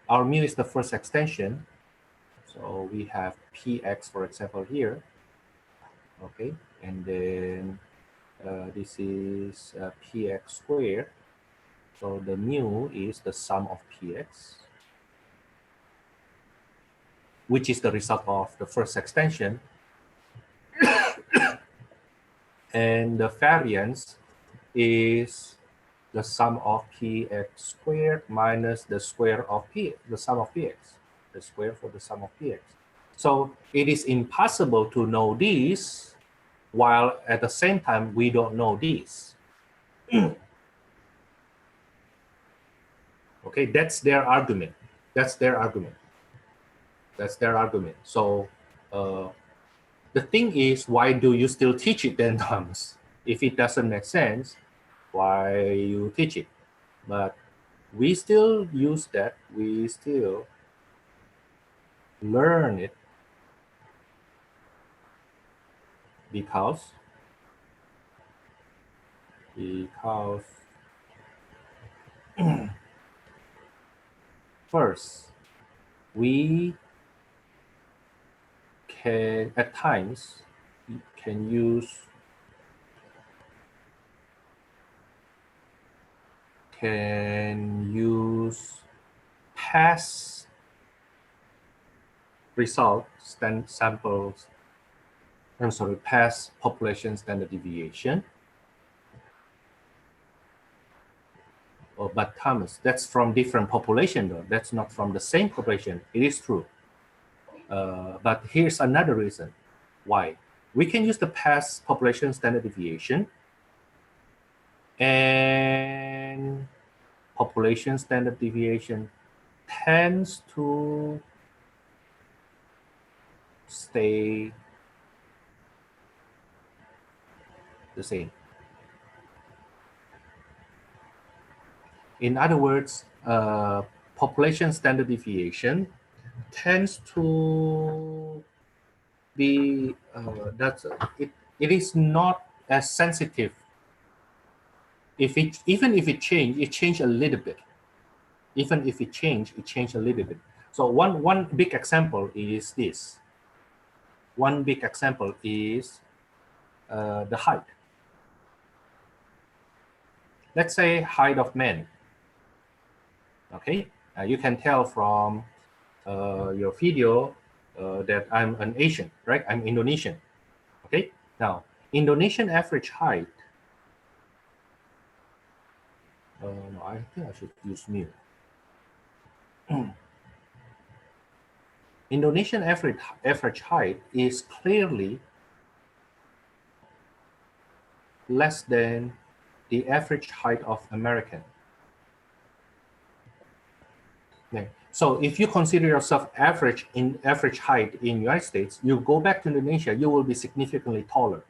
Our mu is the first extension. So we have px, for example, here, okay? And then this is px squared. So the mu is the sum of px, which is the result of the first extension. And the variance is the sum of px squared minus the square of p, the sum of px, the square for the sum of px. So it is impossible to know this while at the same time we don't know this. Okay, that's their argument. That's their argument. That's their argument. So the thing is, why do you still teach it then, Thomas? If it doesn't make sense, why you teach it? But we still use that. We still learn it because first, we can at times can use past result samples. I'm sorry, past population standard deviation. Oh, but Thomas, that's from different population though. That's not from the same population. It is true. But here's another reason why. We can use the past population standard deviation, and population standard deviation tends to stay the same. In other words, population standard deviation tends to be it is not as sensitive. Even if it change a little bit. Even if it change a little bit. So one big example is this. One big example is the height. Let's say height of men. Okay, you can tell from your video that I'm an Asian, right? I'm Indonesian. Okay, now Indonesian average height. No, I think I should use mu. Indonesian average height is clearly less than the average height of American. Okay. So if you consider yourself average height in United States, you go back to Indonesia, you will be significantly taller.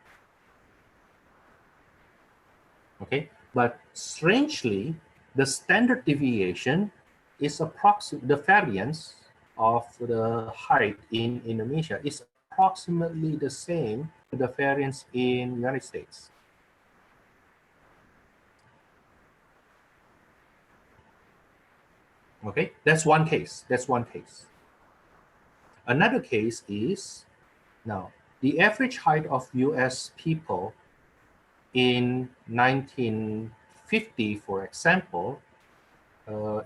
Okay, but strangely, the standard deviation is the variance of the height in Indonesia is approximately the same to the variance in United States. Okay, that's one case. That's one case. Another case is now the average height of US people in 1950, for example,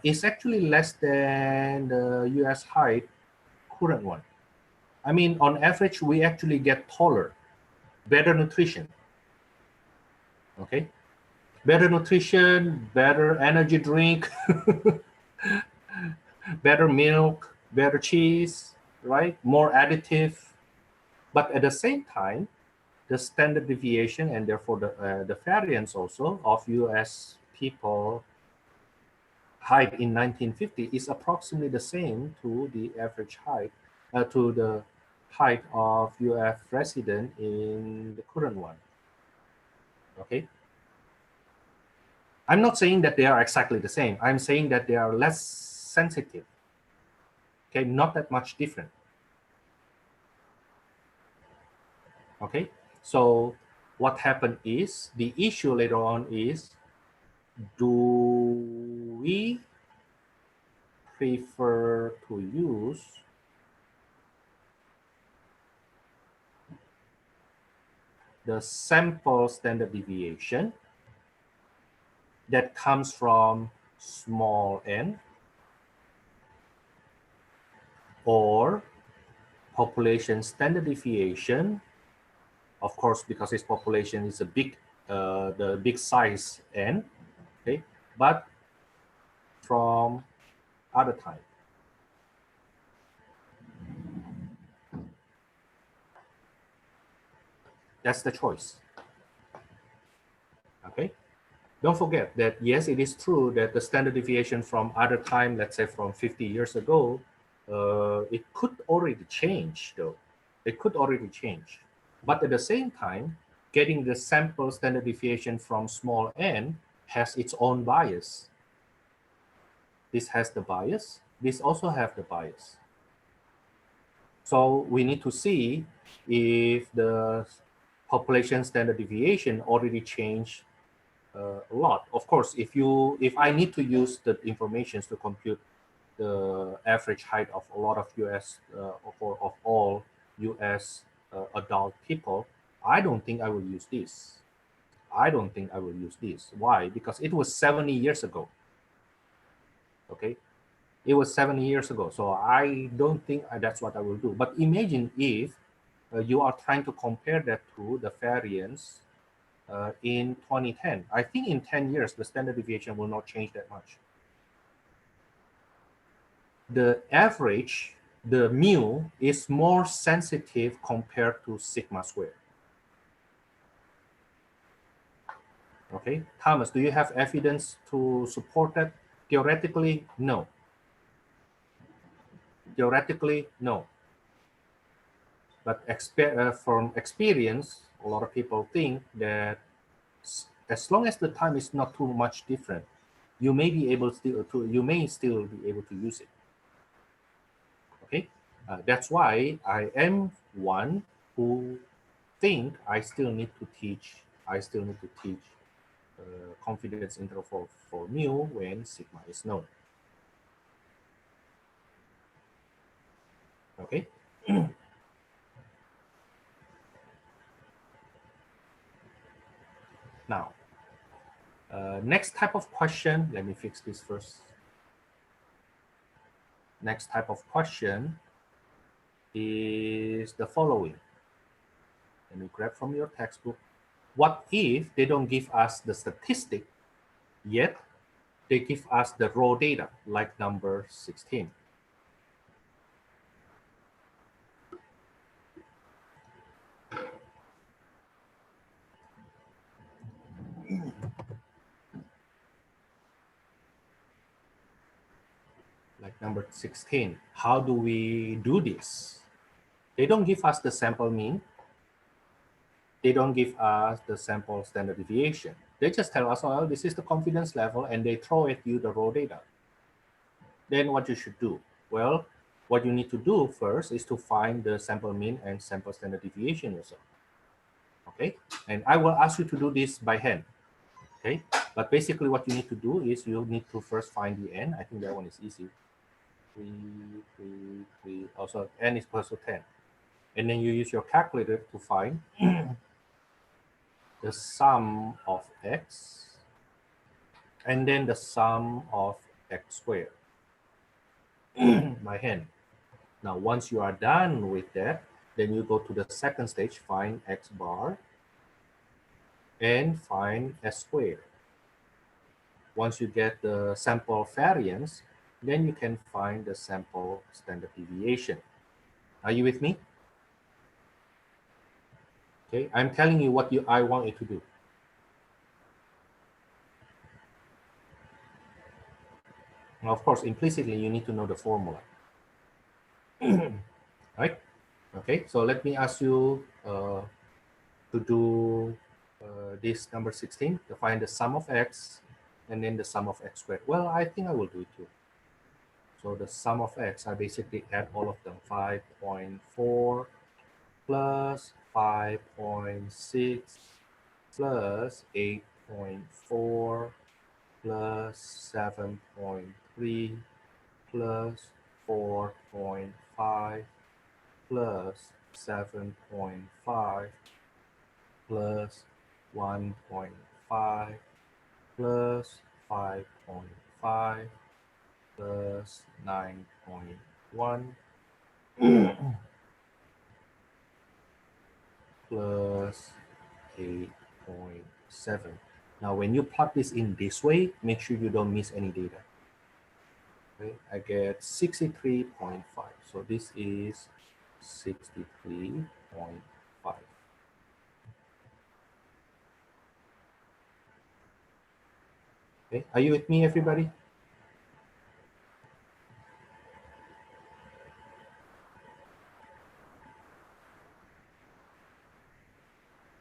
is actually less than the US height current one. I mean, on average, we actually get taller, better nutrition. Okay, better nutrition, better energy drink, better milk, better cheese, right? More additive. But at the same time, the standard deviation and therefore the variance also of US people height in 1950 is approximately the same to the average height, to the height of US resident in the current one. Okay. I'm not saying that they are exactly the same. I'm saying that they are less sensitive. Okay, not that much different. Okay, so what happened is, the issue later on is, do we prefer to use the sample standard deviation that comes from small n, or population standard deviation, of course, because its population is a big, the big size n, okay, but from other time. That's the choice. Okay. Don't forget that, yes, it is true that the standard deviation from other time, let's say from 50 years ago, it could already change though. It could already change. But at the same time, getting the sample standard deviation from small n has its own bias. This has the bias. This also has the bias. So we need to see if the population standard deviation already changed a lot. Of course, if I need to use the information to compute the average height of a lot of US of all US adult people, I don't think I will use this. I don't think I will use this. Why? Because it was 70 years ago. Okay, it was 70 years ago, so I don't think that's what I will do. But imagine if you are trying to compare that to the variance in 2010. I think in 10 years, the standard deviation will not change that much. The average, the mu, is more sensitive compared to sigma squared. Okay, Thomas, do you have evidence to support that? Theoretically, no. Theoretically, no. But from experience, a lot of people think that as long as the time is not too much different, you may be able you may still be able to use it. Okay, that's why I am one who think I still need to teach. Confidence interval for mu when sigma is known. Okay. Now, next type of question. Let me fix this first. Next type of question is the following. Let me grab from your textbook. What if they don't give us the statistic, yet they give us the raw data, like number 16? Like number 16, how do we do this? They don't give us the sample mean. They don't give us the sample standard deviation. They just tell us, oh, this is the confidence level, and they throw at you the raw data. Then what you should do? Well, what you need to do first is to find the sample mean and sample standard deviation yourself. Okay, and I will ask you to do this by hand. Okay, but basically what you need to do is you need to first find the n. I think that one is easy. 3. Also, n is equal to 10. And then you use your calculator to find the sum of x and then the sum of x squared by hand. Now, once you are done with that, then you go to the second stage, find x bar and find s squared. Once you get the sample variance, then you can find the sample standard deviation. Are you with me? Okay, I'm telling you what I want you to do. Of course, implicitly, you need to know the formula. Right? Okay, so let me ask you to do this number 16, to find the sum of x and then the sum of x squared. Well, I think I will do it too. So the sum of x, I basically add all of them. 5.4 plus 5.6 plus 8.4 plus 7.3 plus 4.5 plus 7.5 plus 1.5 plus 5.5 plus 9.1 plus 8.7. Now, when you plug this in this way, make sure you don't miss any data. Okay, I get 63.5. So this is 63.5. Okay, are you with me, everybody?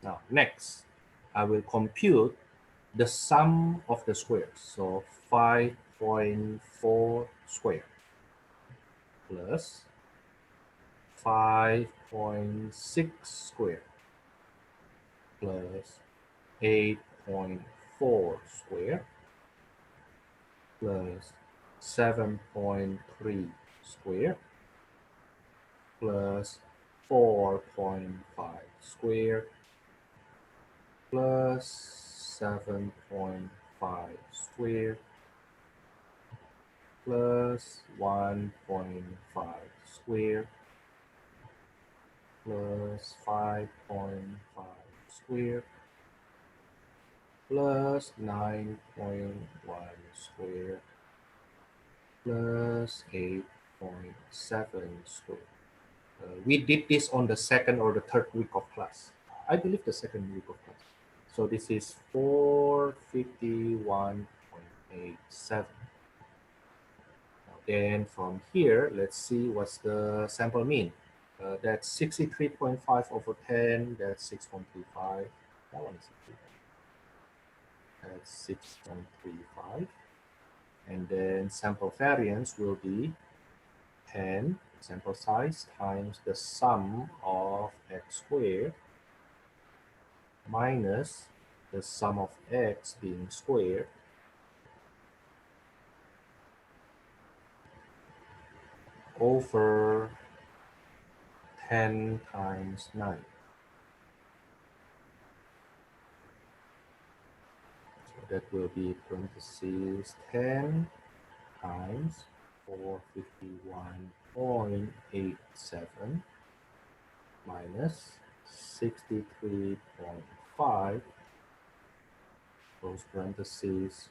Now, next, I will compute the sum of the squares. So 5.4 squared plus 5.6 squared plus 8.4 squared plus 7.3 squared plus 4.5 squared plus 7.5 squared plus 1.5 squared plus 5.5 squared plus 9.1 squared plus 8.7 squared. We did this on the second or the third week of class. I believe the second week of class. So this is 451.87. Then from here, let's see what's the sample mean. That's 63.5 over 10, that's 6.35. That one is that's 6.35. And then sample variance will be 10 sample size times the sum of x squared minus the sum of x being squared over 10 times 9. So that will be parentheses 10 times 451.87 minus 63.5 close parentheses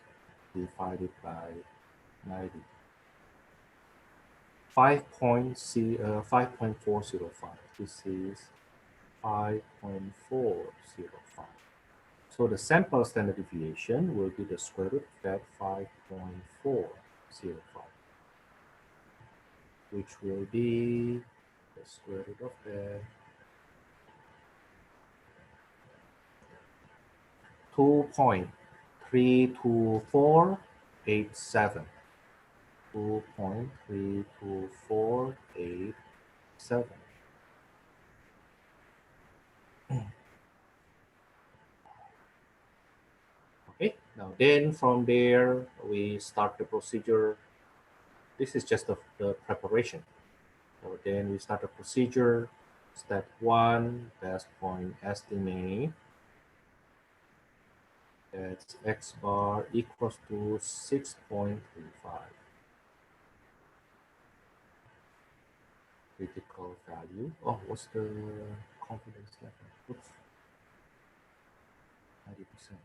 divided by 90. 5.405. This is 5.405. So the sample standard deviation will be the square root of that 5.405, which will be the square root of that 2.32487. 2.32487. Okay, now then from there we start the procedure. This is just the preparation. So then we start the procedure. Step 1, best point estimate. That's x bar equals to 6.35. Critical value. Oh, what's the confidence level? Oops. 90%.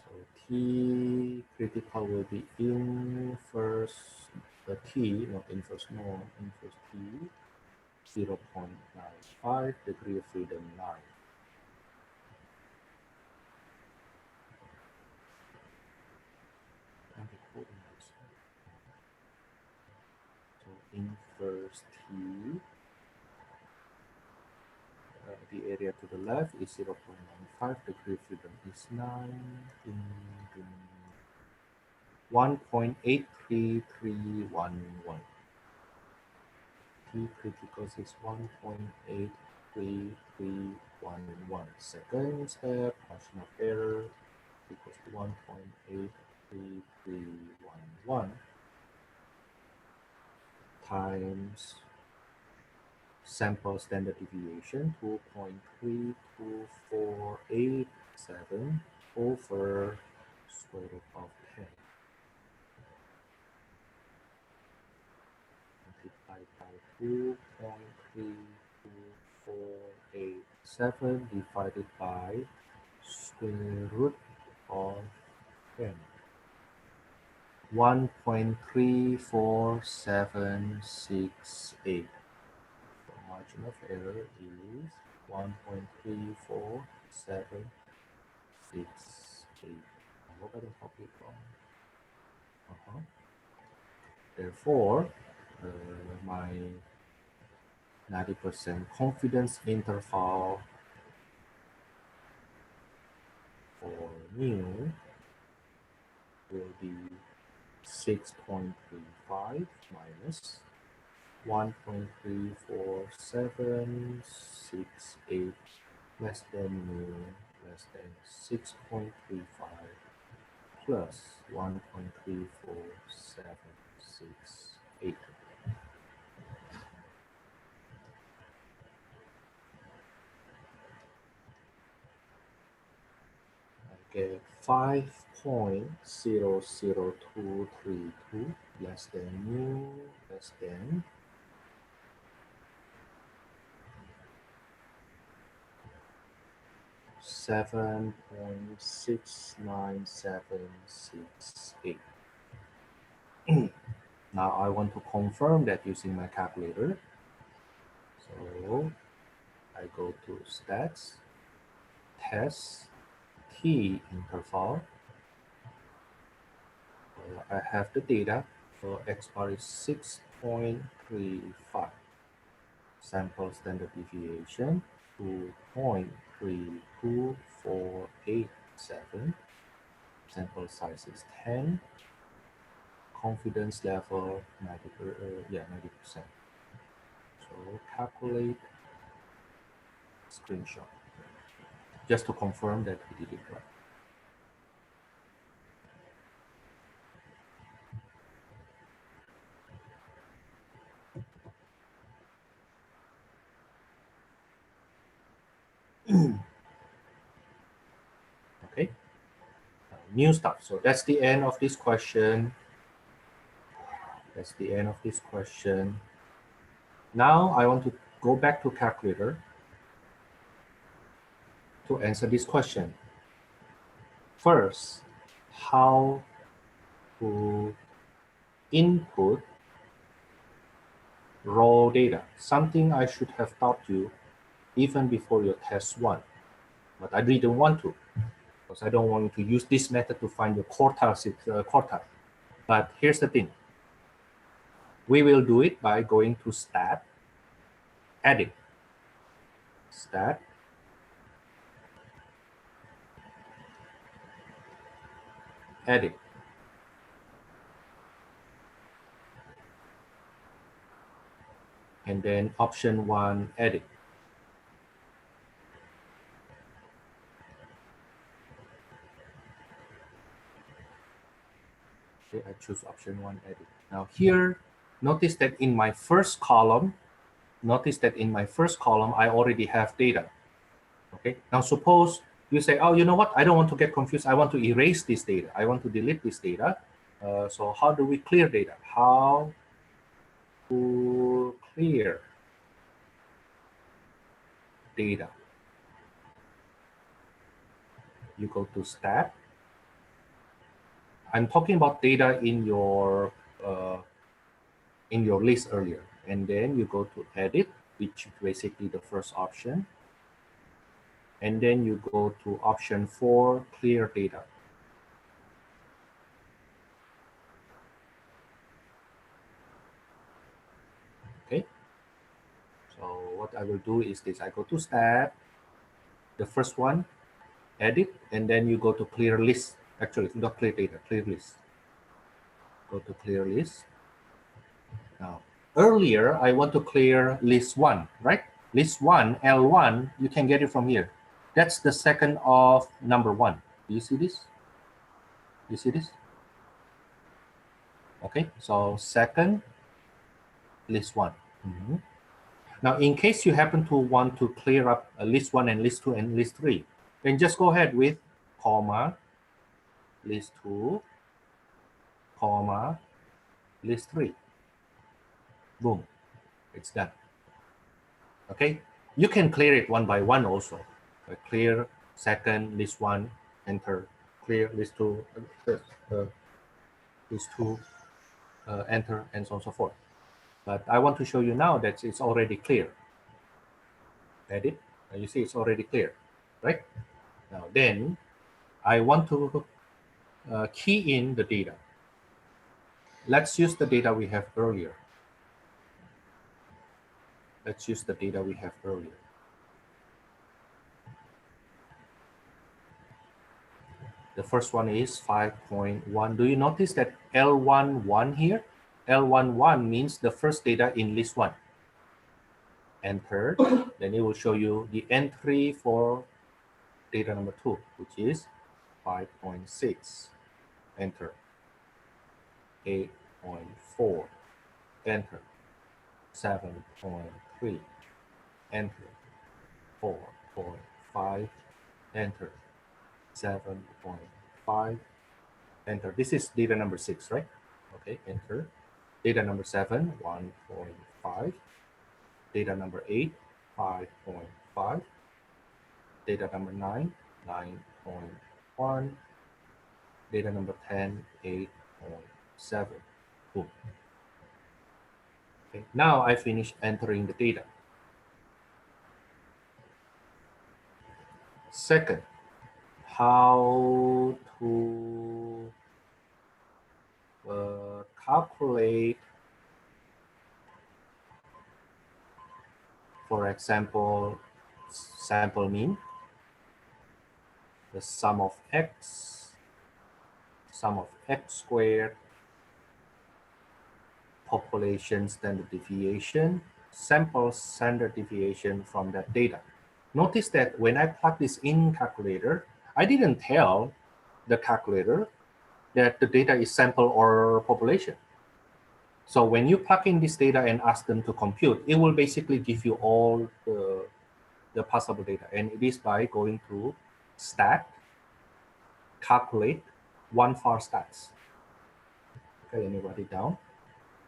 So T critical will be inverse T, not inverse norm, inverse T, 0.95, degree of freedom 9. inverse T. The area to the left is 0.95. Degree of freedom is 9. 1.83311. T critical is 1.83311. Second step, margin of error equals to 1.83311 times sample standard deviation 2.3247 over square root of 10 multiplied by 2.3247 divided by square root of 10. 1.3478. The margin of error is 1.3478. I hope I don't copy it wrong. Therefore, my 90% confidence interval for mu will be 6.35 minus 1.34768 less than mu less than 6.35 plus 1.34768. I get 5.00232 less than mu less than 7.69768. Now I want to confirm that using my calculator. So I go to stats, test, T interval. I have the data. So X bar is 6.35. Sample standard deviation 2.3247. Sample size is 10. Confidence level 90%. So calculate screenshot just to confirm that we did it right. Okay, new stuff. So that's the end of this question. That's the end of this question. Now I want to go back to calculator to answer this question. First, how to input raw data. Something I should have taught you even before your test one, but I didn't want to because I don't want you to use this method to find your quartile. But here's the thing. We will do it by going to stat, edit, stat, edit. And then option 1, edit. Okay, I choose option 1, edit. Now here, notice that in my first column, I already have data. Okay, now suppose you say, oh, you know what? I don't want to get confused. I want to erase this data. I want to delete this data. So how do we clear data? How to clear data? You go to stat. I'm talking about data in your list earlier, and then you go to edit, which is basically the first option, and then you go to option 4, clear data. what I will do is this. I go to Stat, the first one, Edit, and then you go to Clear List. Actually, not Clear Data, Clear List. Go to Clear List. Now, earlier, I want to clear List 1, right? List 1, L1, you can get it from here. That's the second of number 1. Do you see this? You see this? Okay, so second, List 1. Now, in case you happen to want to clear up List 1 and List 2 and List 3, then just go ahead with comma, List 2, comma, List 3. Boom, it's done. Okay, you can clear it one by one also. Clear second, List 1, enter. Clear List 2, List 2, enter, and so on and so forth. But I want to show you now that it's already clear. Edit, you see it's already clear, right? Now then, I want to key in the data. Let's use the data we have earlier. Let's use the data we have earlier. The first one is 5.1. Do you notice that L11 here? L11 means the first data in list 1. Enter, then it will show you the entry for data number 2, which is 5.6. Enter. 8.4. Enter. 7.3. Enter. 4.5. Enter. 7.5. Enter. This is data number 6, right? Okay, enter. Data number 7, 1.5. Data number 8, 5.5. Data number 9, 9.1. Data number 10, 8.7. Boom. Okay, now I finish entering the data. Second, how to calculate, for example, sample mean, the sum of x squared, population standard deviation, sample standard deviation from that data. Notice that when I plug this in calculator, I didn't tell the calculator that the data is sample or population. So when you plug in this data and ask them to compute, it will basically give you all the possible data. And it is by going to stat, calculate, one var stats. Okay, let me write it down.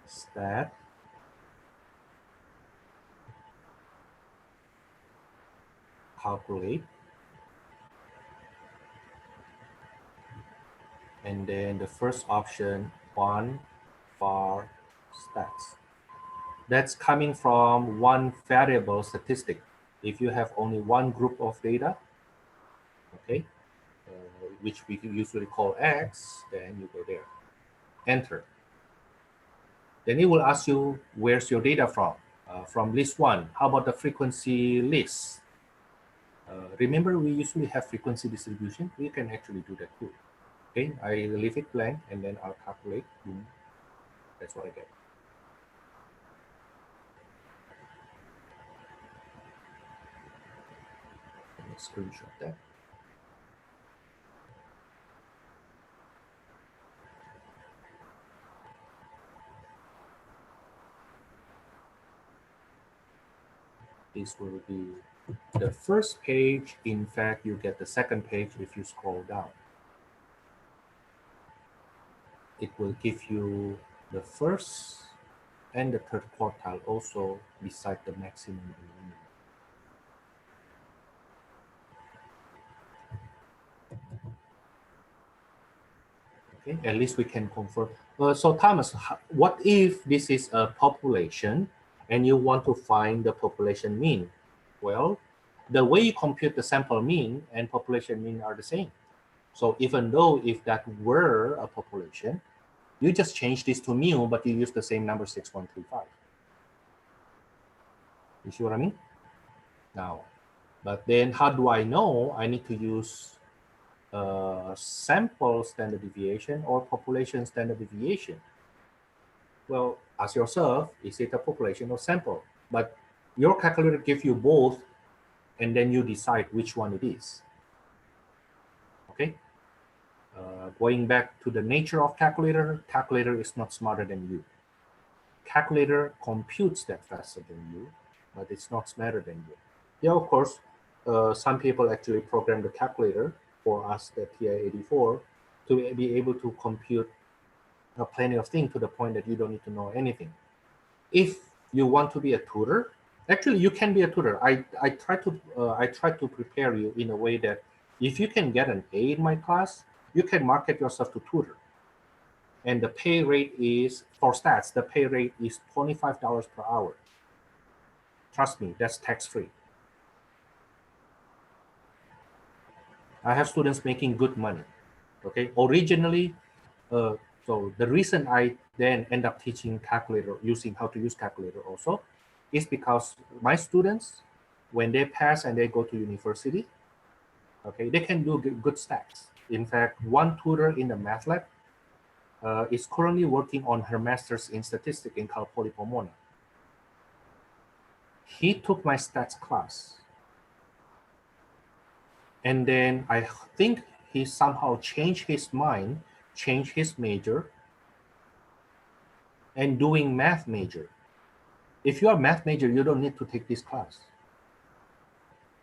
Stat, calculate, and then the first option, one var stats. That's coming from one variable statistic. If you have only one group of data, okay, which we usually call X, then you go there, enter. Then it will ask you, where's your data from list 1. How about the frequency list? Remember, we usually have frequency distribution. We can actually do that too. Okay, I leave it blank and then I'll calculate. Boom. That's what I get. Let me screenshot that. This will be the first page. In fact, you get the second page if you scroll down. It will give you the first and the third quartile also beside the maximum and minimum. Okay, at least we can confirm. So Thomas, what if this is a population and you want to find the population mean? Well, the way you compute the sample mean and population mean are the same. So even though if that were a population, you just change this to mu, but you use the same number 6135. You see what I mean? now. But then how do I know I need to use sample standard deviation or population standard deviation? Well, ask yourself, is it a population or sample? But your calculator gives you both, and then you decide which one it is. Okay? Going back to the nature of calculator, calculator is not smarter than you. Calculator computes that faster than you, but it's not smarter than you. Yeah, of course, some people actually program the calculator for us, the TI-84, to be able to compute plenty of things to the point that you don't need to know anything. If you want to be a tutor, actually you can be a tutor. I try to prepare you in a way that if you can get an A in my class, you can market yourself to tutor. And the pay rate is, for stats, the pay rate is $25 per hour. Trust me, that's tax-free. I have students making good money. Okay, originally, so the reason I then end up teaching calculator, using how to use calculator also, is because my students, when they pass and they go to university, okay, they can do good stats. In fact, one tutor in the math lab is currently working on her master's in statistics in Cal Poly Pomona. He took my stats class, and then I think he somehow changed his mind, changed his major, and doing math major. If you are a math major, you don't need to take this class.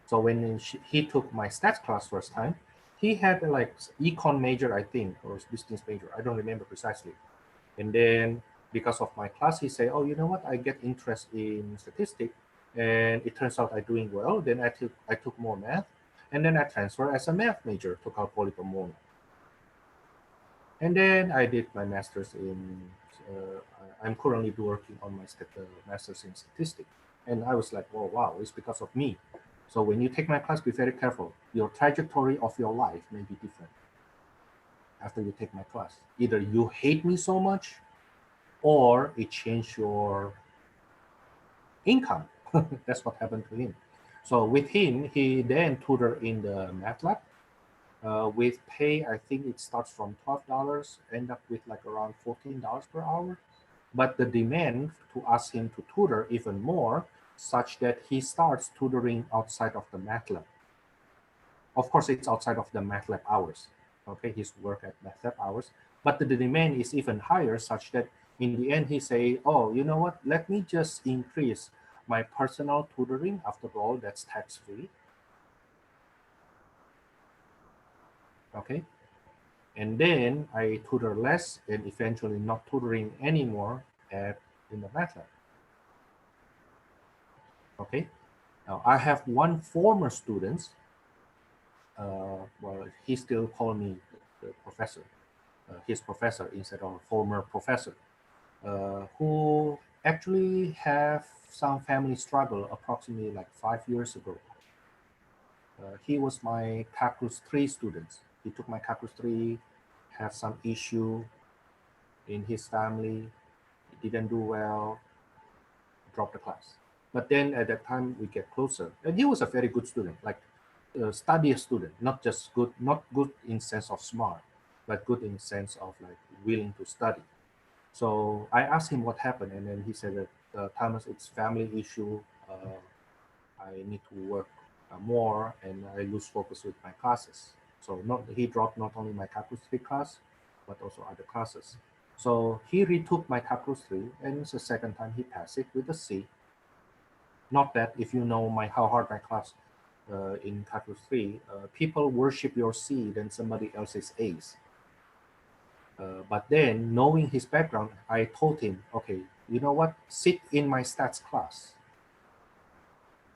So when he took my stats class first time, he had like econ major, I think, or business major. I don't remember precisely. And then because of my class, he said, oh, you know what? I get interest in statistics, and it turns out I'm doing well. Then I took more math, and then I transferred as a math major to Cal Poly Pomona. And then I did my master's in, I'm currently working on my master's in statistics. And I was like, oh, wow, it's because of me. So when you take my class, be very careful. Your trajectory of your life may be different after you take my class. Either you hate me so much, or it changed your income. That's what happened to him. So with him, he then tutored in the math lab. With pay, I think it starts from $12, end up with like around $14 per hour. But the demand to ask him to tutor even more, such that he starts tutoring outside of the math lab. Of course, it's outside of the math lab hours. Okay, his work at math lab hours. But the demand is even higher, such that in the end he say, oh, you know what? Let me just increase my personal tutoring. After all, that's tax-free. Okay. And then I tutor less and eventually not tutoring anymore in the math lab. Okay. Now I have one former student. Well, he still call me the professor, his professor instead of former professor, who actually have some family struggle approximately like 5 years ago. He was my Calculus 3 student. He took my Calculus 3, have some issue in his family, he didn't do well, dropped the class. But then at that time we get closer, and he was a very good student, like study student, not just good, not good in sense of smart, but good in sense of like willing to study. So I asked him what happened, and then he said that Thomas, it's family issue. I need to work more, and I lose focus with my classes. So he dropped not only my Calculus 3 class, but also other classes. So he retook my Calculus 3, and it's the second time he passed it with a C. Not that if you know how hard my class in Calculus 3, people worship your C than somebody else's A's. But then, knowing his background, I told him, okay, you know what? Sit in my stats class.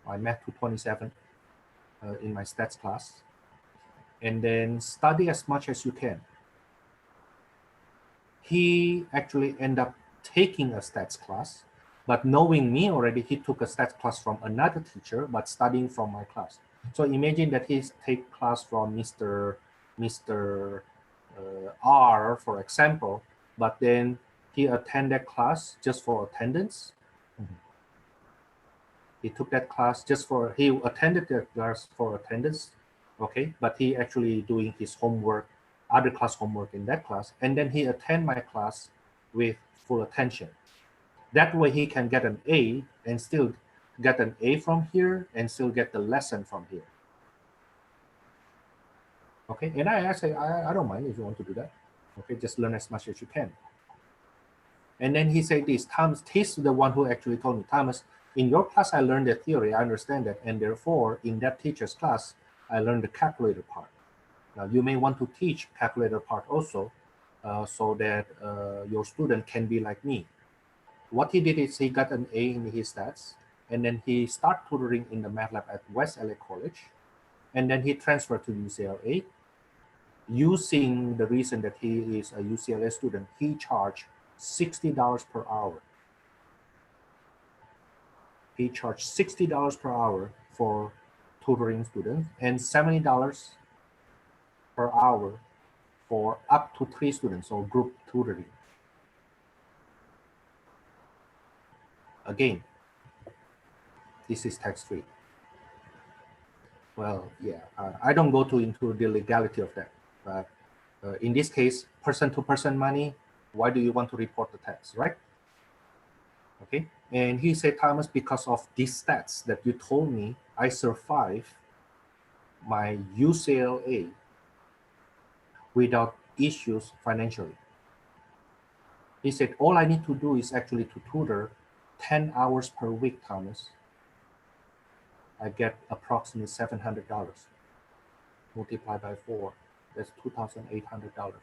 I met 227 in my stats class, and then study as much as you can. He actually ended up taking a stats class, but knowing me already, he took a stats class from another teacher, but studying from my class. So imagine that he take class from Mr. R, for example, but then he attended class just for attendance. He took that class he attended that class for attendance, okay? But he actually doing his homework, other class homework in that class, and then he attend my class with full attention. That way he can get an A and still get an A from here and still get the lesson from here. Okay, and I say, I don't mind if you want to do that. Okay, just learn as much as you can. And then he said this, Thomas, he's the one who actually told me, Thomas, in your class, I learned the theory, I understand that, and therefore, in that teacher's class, I learned the calculator part. Now, you may want to teach calculator part also, so that your student can be like me. What he did is he got an A in his stats, and then he started tutoring in the math lab at West LA College, and then he transferred to UCLA. Using the reason that he is a UCLA student, he charged $60 per hour. He charged $60 per hour for tutoring students and $70 per hour for up to 3 students or group tutoring. Again, this is tax-free. Well, yeah, I don't go into the legality of that, but in this case, person-to-person money, why do you want to report the tax, right? Okay, and he said, Thomas, because of these stats that you told me, I survived my UCLA without issues financially. He said, all I need to do is actually to tutor 10 hours per week, Thomas. I get approximately $700. Multiplied by 4, that's $2,800.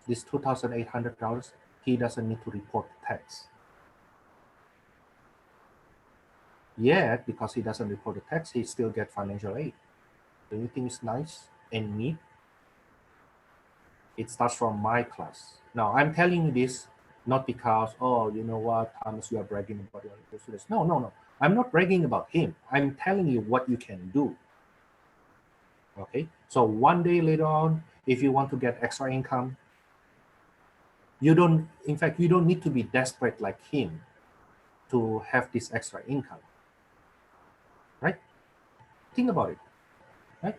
This $2,800, he doesn't need to report tax. Yet, because he doesn't report the tax, he still gets financial aid. Do you think it's nice and neat? It starts from my class. Now, I'm telling you this not because, oh, you know what, Thomas, you are bragging about your students. No, no, no. I'm not bragging about him. I'm telling you what you can do. Okay? So one day later on, if you want to get extra income, you don't need to be desperate like him to have this extra income. Right? Think about it. Right?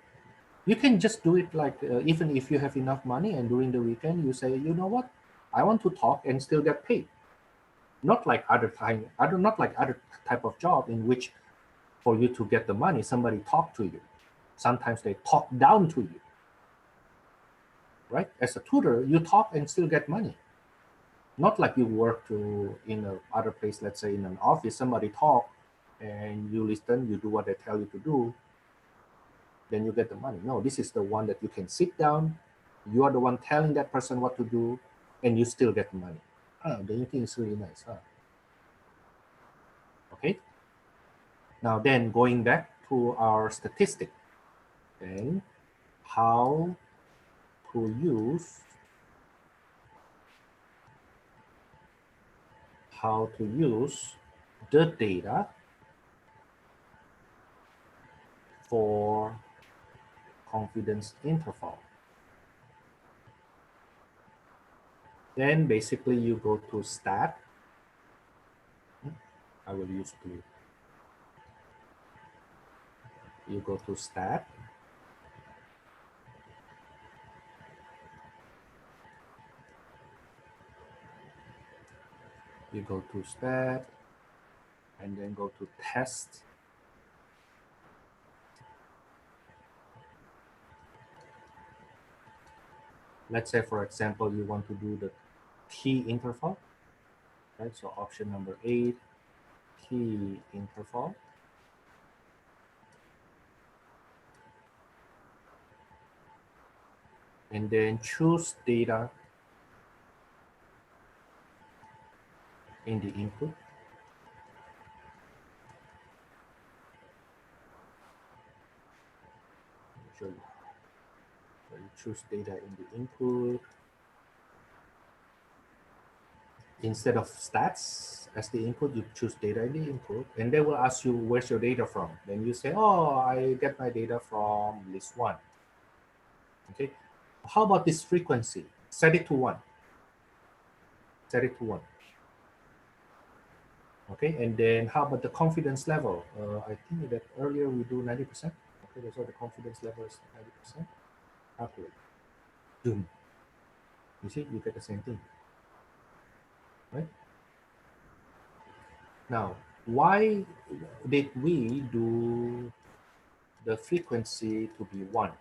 You can just do it like, even if you have enough money and during the weekend, you say, you know what, I want to talk and still get paid. Not like other type of job in which for you to get the money, somebody talk to you. Sometimes they talk down to you. Right? As a tutor, you talk and still get money. Not like you work in other place, let's say in an office, somebody talk and you listen, you do what they tell you to do, then you get the money. No, this is the one that you can sit down, you are the one telling that person what to do, and you still get the money. Don't you think it's really nice? Okay. Now then, going back to our statistic, then how to use the data for confidence interval. Then basically you go to stat. I will use blue. You go to stat. You go to stat and then go to test. Let's say, for example, you want to do the t interval, right? So option number 8, t interval. And then choose data in the input. Let me show you. So you choose data in the input. Instead of stats as the input, you choose data in the input, and they will ask you, where's your data from? Then you say, oh, I get my data from list 1. Okay. How about this frequency? Set it to 1. Set it to 1. Okay, and then how about the confidence level? I think that earlier we do 90%. Okay, so the confidence level is 90%. Calculate. Boom. You see, you get the same thing, right? Now, why did we do the frequency to be 1?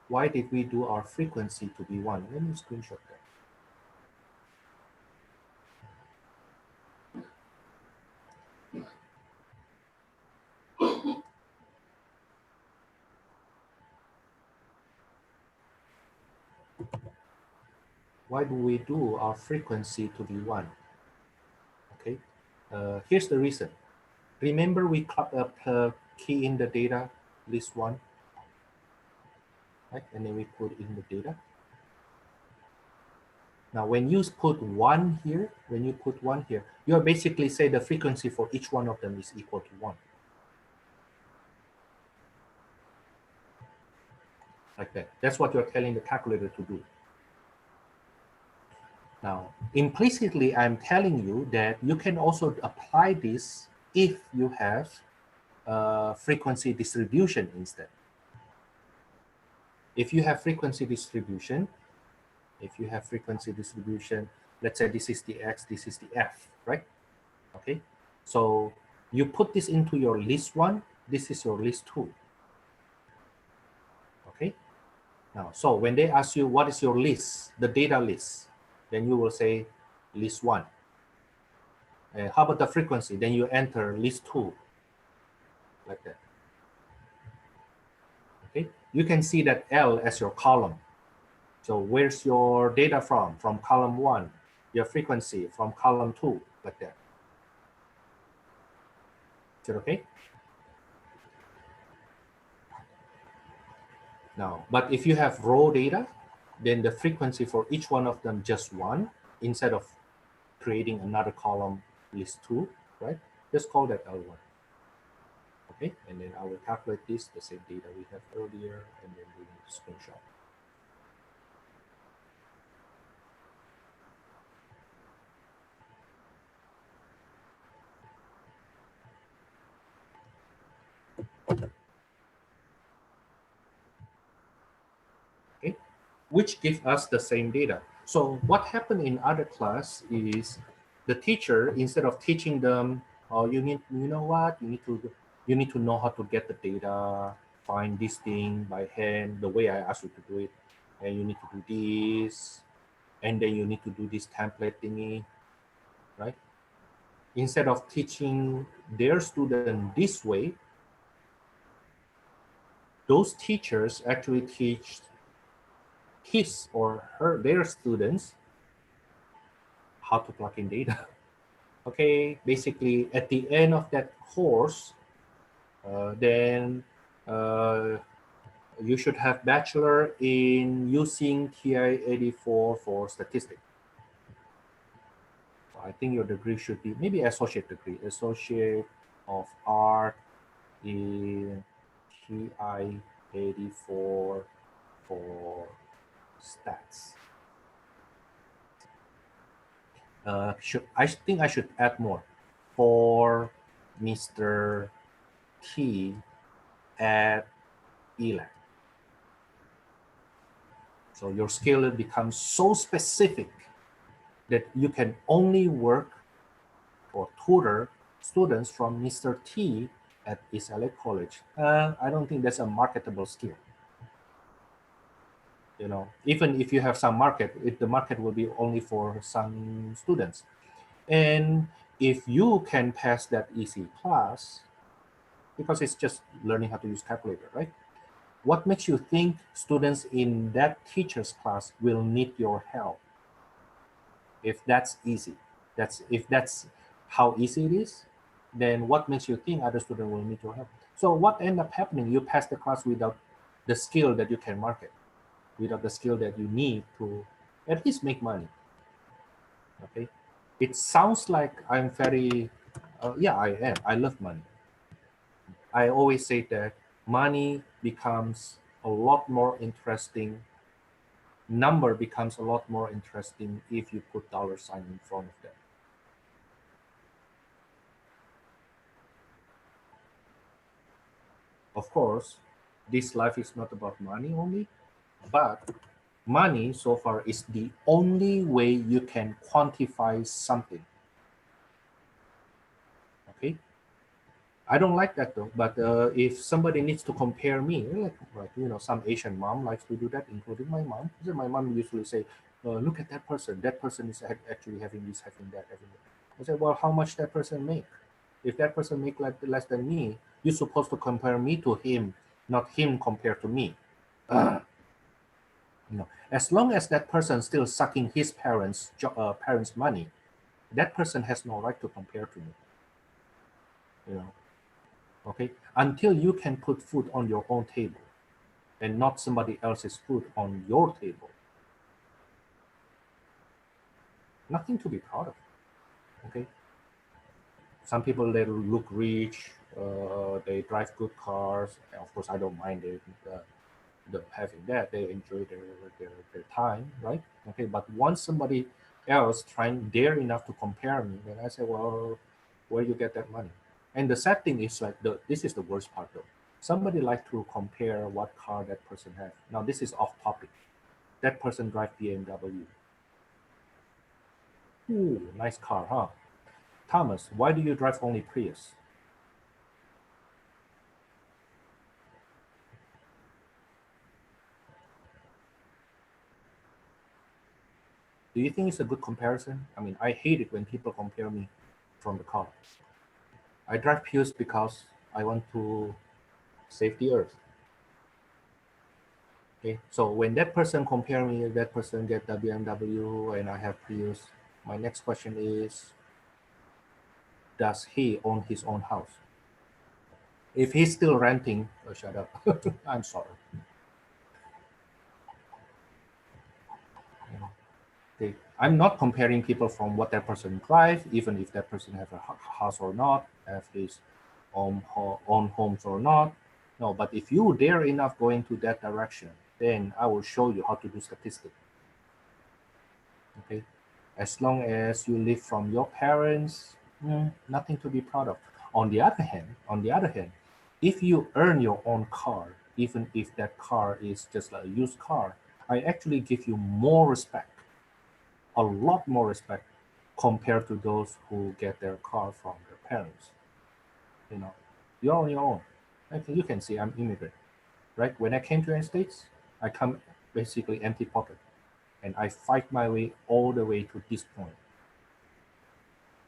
Why did we do our frequency to be 1? Let me screenshot that. Why do we do our frequency to be 1? Okay, here's the reason. Remember we key in the data list 1, right? And then we put in the data. Now, when you put 1 here, you're basically say the frequency for each one of them is equal to 1. Like that. That's what you're telling the calculator to do. Now, implicitly, I'm telling you that you can also apply this if you have frequency distribution instead. If you have frequency distribution, let's say this is the X, this is the F, right? Okay, so you put this into your list 1, this is your list 2. Okay, now, so when they ask you what is your list, the data list, then you will say list 1. How about the frequency? Then you enter list 2, like that. Okay, you can see that L as your column. So where's your data from? From column 1. Your frequency from column 2, like that. Is it okay? Now, but if you have raw data, then the frequency for each one of them just 1, instead of creating another column list 2, right? Just call that L1. Okay, and then I will calculate this, the same data we have earlier, and then we need to screenshot. Okay, which give us the same data. So what happened in other class is the teacher, instead of teaching them, oh, you know what, you need to know how to get the data, find this thing by hand, the way I asked you to do it, and you need to do this, and then you need to do this template thingy, right? Instead of teaching their student this way, those teachers actually teach his or their students how to plug in data. Okay, basically at the end of that course, then you should have bachelor in using TI-84 for statistics. So I think your degree should be maybe associate degree, associate of art in TI-84 for stats. I think I should add more for Mr. T at ELAC. So your skill becomes so specific that you can only work or tutor students from Mr. T at East LA College. I don't think that's a marketable skill. You know, even if you have some market, the market will be only for some students. And if you can pass that easy class, because it's just learning how to use calculator, right? What makes you think students in that teacher's class will need your help? If that's easy, if that's how easy it is, then what makes you think other students will need your help? So what end up happening? You pass the class without the skill that you can market, without the skill that you need to at least make money. Okay, it sounds like I'm very, yeah, I am. I love money. I always say that money becomes a lot more interesting. Number becomes a lot more interesting if you put dollar sign in front of them. Of course, this life is not about money only, but money so far is the only way you can quantify something. Okay, I don't like that though. But if somebody needs to compare me, like some Asian mom likes to do that, including my mom. So my mom usually say, "Look at that person. That person is actually having this, having that, having that." I say, "Well, how much that person make? If that person make like less than me, you're supposed to compare me to him, not him compared to me." As long as that person still sucking his parents' money, that person has no right to compare to me. Okay, until you can put food on your own table and not somebody else's food on your table, nothing to be proud of. Okay, some people, they look rich, they drive good cars. Of course, I don't mind it. Having that, they enjoy their time, right? Okay, but once somebody else dare enough to compare me, then I say, well, where you get that money? And the sad thing is, like, this is the worst part though. Somebody like to compare what car that person has. Now this is off topic. That person drive BMW. Ooh, nice car, huh? Thomas, why do you drive only Prius? Do you think it's a good comparison? I mean, I hate it when people compare me from the car. I drive Prius because I want to save the earth. Okay, so when that person compare me, that person get the BMW and I have Prius, my next question is, does he own his own house? If he's still renting, oh, shut up. I'm sorry. Okay. I'm not comparing people from what that person drives, even if that person have a house or not, have his own homes or not. No, but if you dare enough going to that direction, then I will show you how to do statistics. Okay, as long as you live from your parents, nothing to be proud of. On the other hand, if you earn your own car, even if that car is just like a used car, I actually give you more respect, a lot more respect, compared to those who get their car from their parents. You know, you're on your own. Like, you can see I'm immigrant, right? When I came to the United States, I come basically empty pocket, and I fight my way all the way to this point.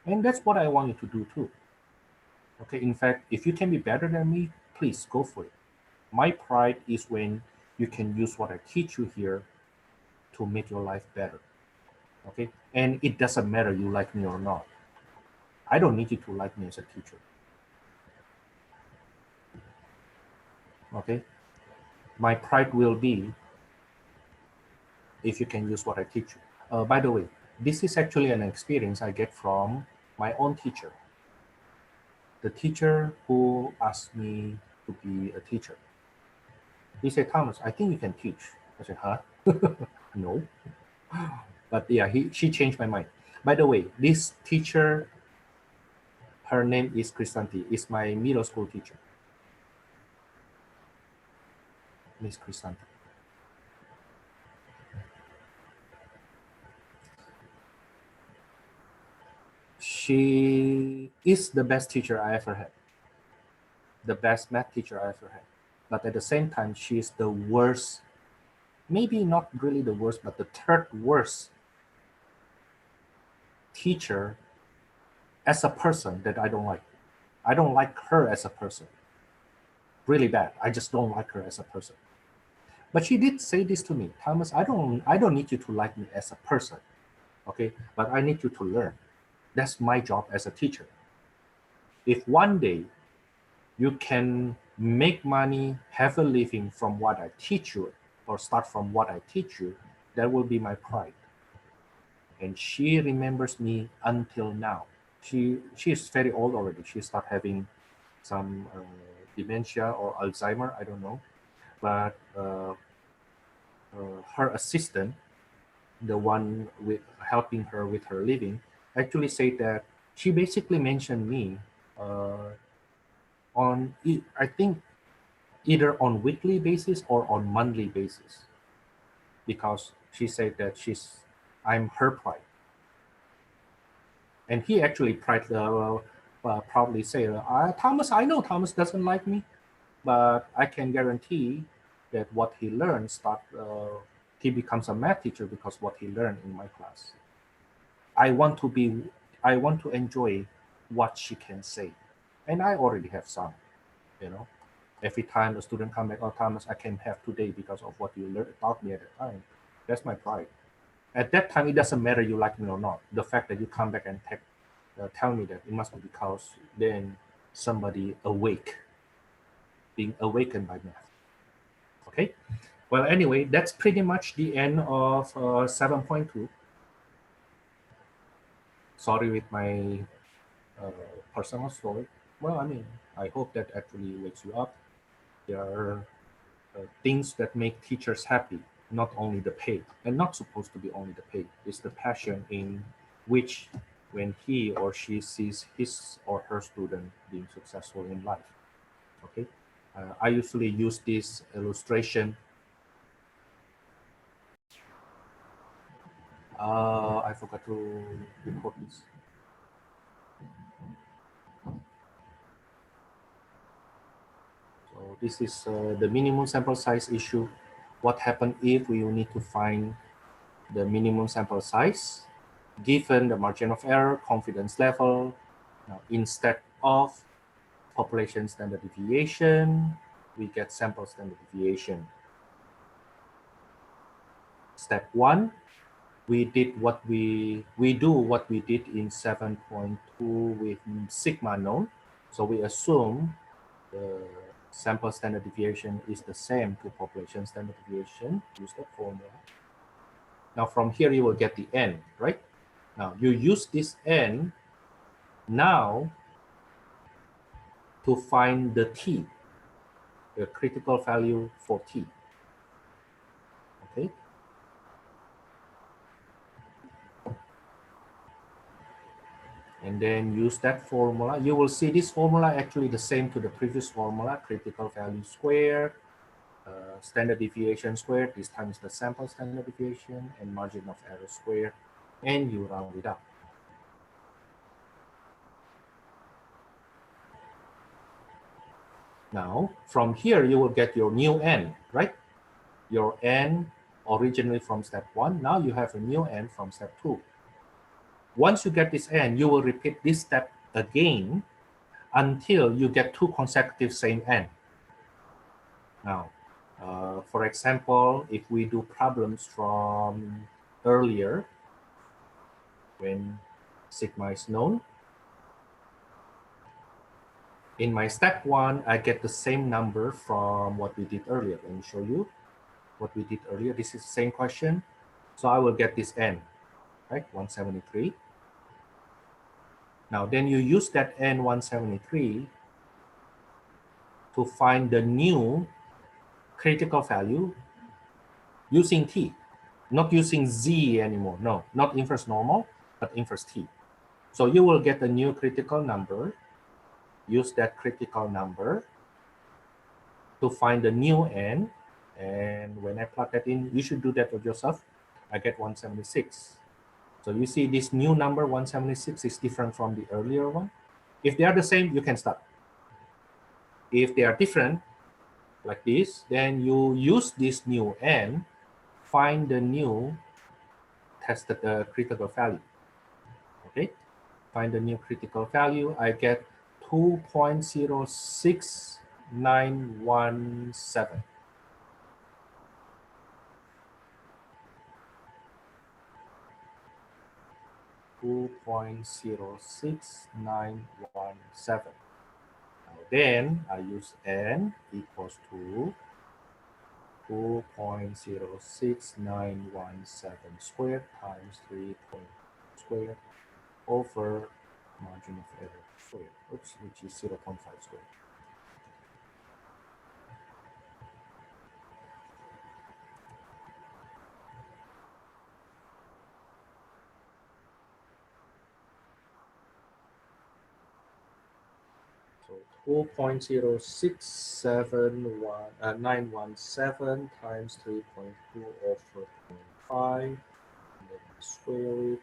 And that's what I want you to do too. Okay, in fact, if you can be better than me, please go for it. My pride is when you can use what I teach you here to make your life better. Okay, and it doesn't matter you like me or not. I don't need you to like me as a teacher. Okay, my pride will be if you can use what I teach you. By the way, this is actually an experience I get from my own teacher, the teacher who asked me to be a teacher. He said, Thomas, I think you can teach. I said, huh? No. But yeah, she changed my mind. By the way, this teacher, her name is Crisanti, is my middle school teacher, Miss Crisanti. She is the best teacher I ever had, the best math teacher I ever had. But at the same time, she is the worst, maybe not really the worst, but the third worst teacher as a person that I don't like. I don't like her as a person. Really bad. I just don't like her as a person. But she did say this to me, Thomas, I don't need you to like me as a person. Okay? But I need you to learn. That's my job as a teacher. If one day you can make money, have a living from what I teach you, or start from what I teach you, that will be my pride. And she remembers me until now. She is very old already. She start having some dementia or Alzheimer, I don't know. But her assistant, the one with helping her with her living, actually said that she basically mentioned me uh, I think either on weekly basis or on monthly basis, because she said that I'm her pride. And he actually proudly said, Thomas, I know Thomas doesn't like me, but I can guarantee that what he learns, he becomes a math teacher because what he learned in my class. I want to enjoy what she can say. And I already have some, you know. Every time a student come back, oh, Thomas, I can have today because of what you taught me at the time. That's my pride. At that time, it doesn't matter you like me or not. The fact that you come back and tell me that, it must be because then somebody being awakened by math. Okay. Well, anyway, that's pretty much the end of 7.2. Sorry with my personal story. Well, I mean, I hope that actually wakes you up. There are things that make teachers happy, not only the pay, and not supposed to be only the pay. It's the passion in which when he or she sees his or her student being successful in life. Okay, I usually use this illustration. I forgot to record this. So this is the minimum sample size issue. What happens if we need to find the minimum sample size given the margin of error, confidence level, instead of population standard deviation, we get sample standard deviation. Step 1, we do what we did in 7.2 with sigma known. So we assume the sample standard deviation is the same to population standard deviation. Use that formula. Now from here you will get the n, right? Now you use this n now to find the t, the critical value for t. Okay. And then use that formula. You will see this formula actually the same to the previous formula, critical value squared, standard deviation squared. This time is the sample standard deviation and margin of error squared, and you round it up. Now, from here, you will get your new n, right? Your n originally from step 1. Now you have a new n from step 2. Once you get this n, you will repeat this step again until you get 2 consecutive same n. Now, for example, if we do problems from earlier, when sigma is known, in my step 1, I get the same number from what we did earlier. Let me show you what we did earlier. This is the same question. So I will get this n, right? 173. Now, then you use that n 173 to find the new critical value using t, not using z anymore. No, not inverse normal, but inverse t. So you will get a new critical number. Use that critical number to find the new n. And when I plug that in, you should do that with yourself. I get 176. So you see this new number 176 is different from the earlier one. If they are the same, you can stop. If they are different, like this, then you use this new n, find the new tested critical value. Okay, find the new critical value. I get 2.06917. 2.06917. Then I use n equals to 2.06917 squared times 3 squared over margin of error squared, which is 0.5 squared. So 2.0671 times 3.2 over 0.5. Let me square it.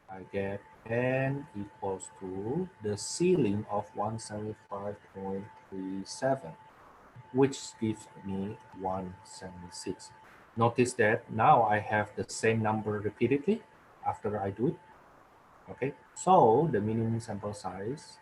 I get n equals to the ceiling of 175.37, which gives me 176. Notice that now I have the same number repeatedly after I do it. Okay, so the minimum sample size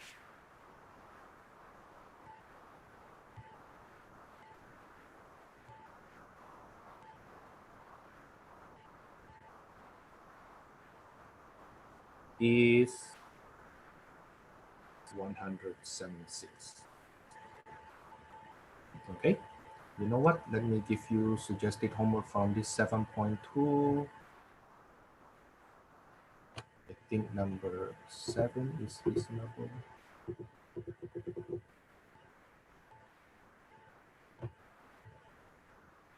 is 176. Okay, you know what? Let me give you suggested homework from this 7.2. I think number 7 is reasonable.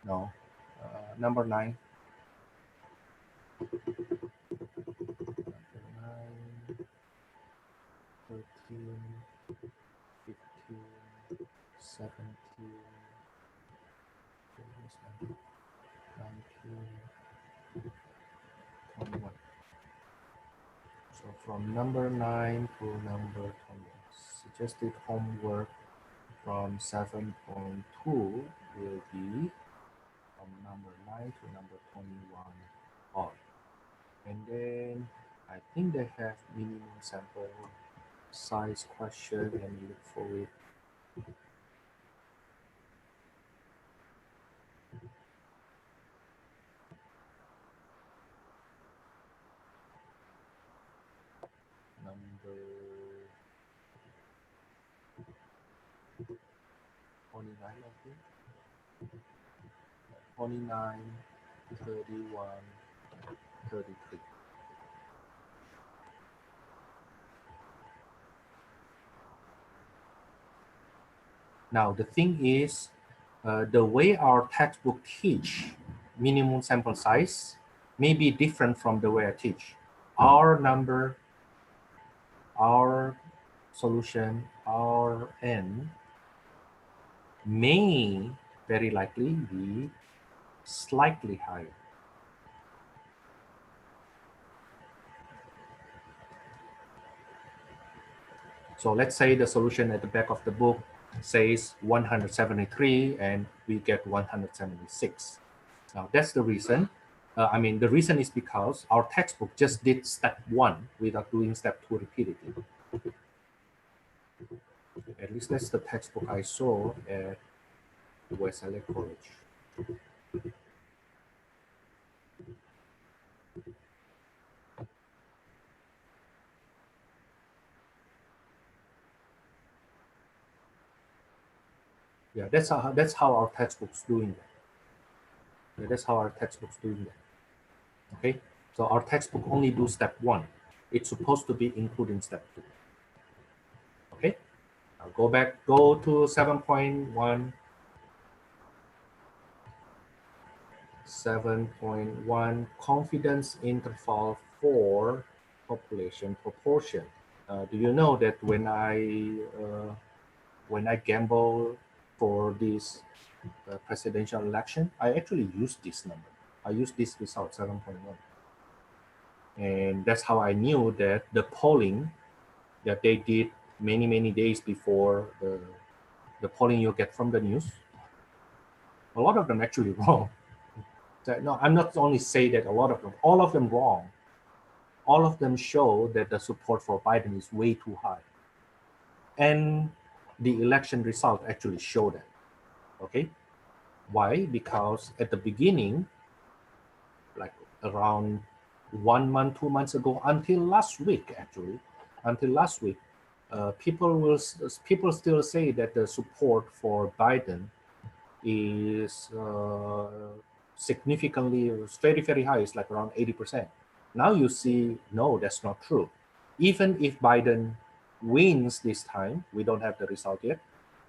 No, number 9. Number 9, 13, 15, 17, 19, 21. So from number 9 to number 21. Suggested homework from 7.2 will be from number 9 to number 21 on. And then I think they have minimum sample size question. Let me look for it. Number 29, I think. 29, 31, 33. Now the thing is, the way our textbook teach minimum sample size may be different from the way I teach. Our number, our solution, our n may very likely be slightly higher. So let's say the solution at the back of the book says 173 and we get 176. Now that's the reason. The reason is because our textbook just did step 1 without doing step 2 repeatedly. At least that's the textbook I saw at West LA College. Yeah, that's how our textbook's doing that. Yeah, that's how our textbook's doing that. Okay, so our textbook only do step 1. It's supposed to be including step 2. Okay, now go to 7.1. 7.1 confidence interval for population proportion. Do you know that when I gamble for this presidential election, I actually use this number. I use this result 7.1, and that's how I knew that the polling that they did many days before the polling you get from the news, a lot of them actually wrong. No, I'm not only say that a lot of them, all of them wrong. All of them show that the support for Biden is way too high. And the election result actually show that. Okay. Why? Because at the beginning, like around 1 month, 2 months ago, until last week, people still say that the support for Biden is significantly very high. It's like around 80%. Now you see, no, that's not true. Even if Biden wins this time, we don't have the result yet,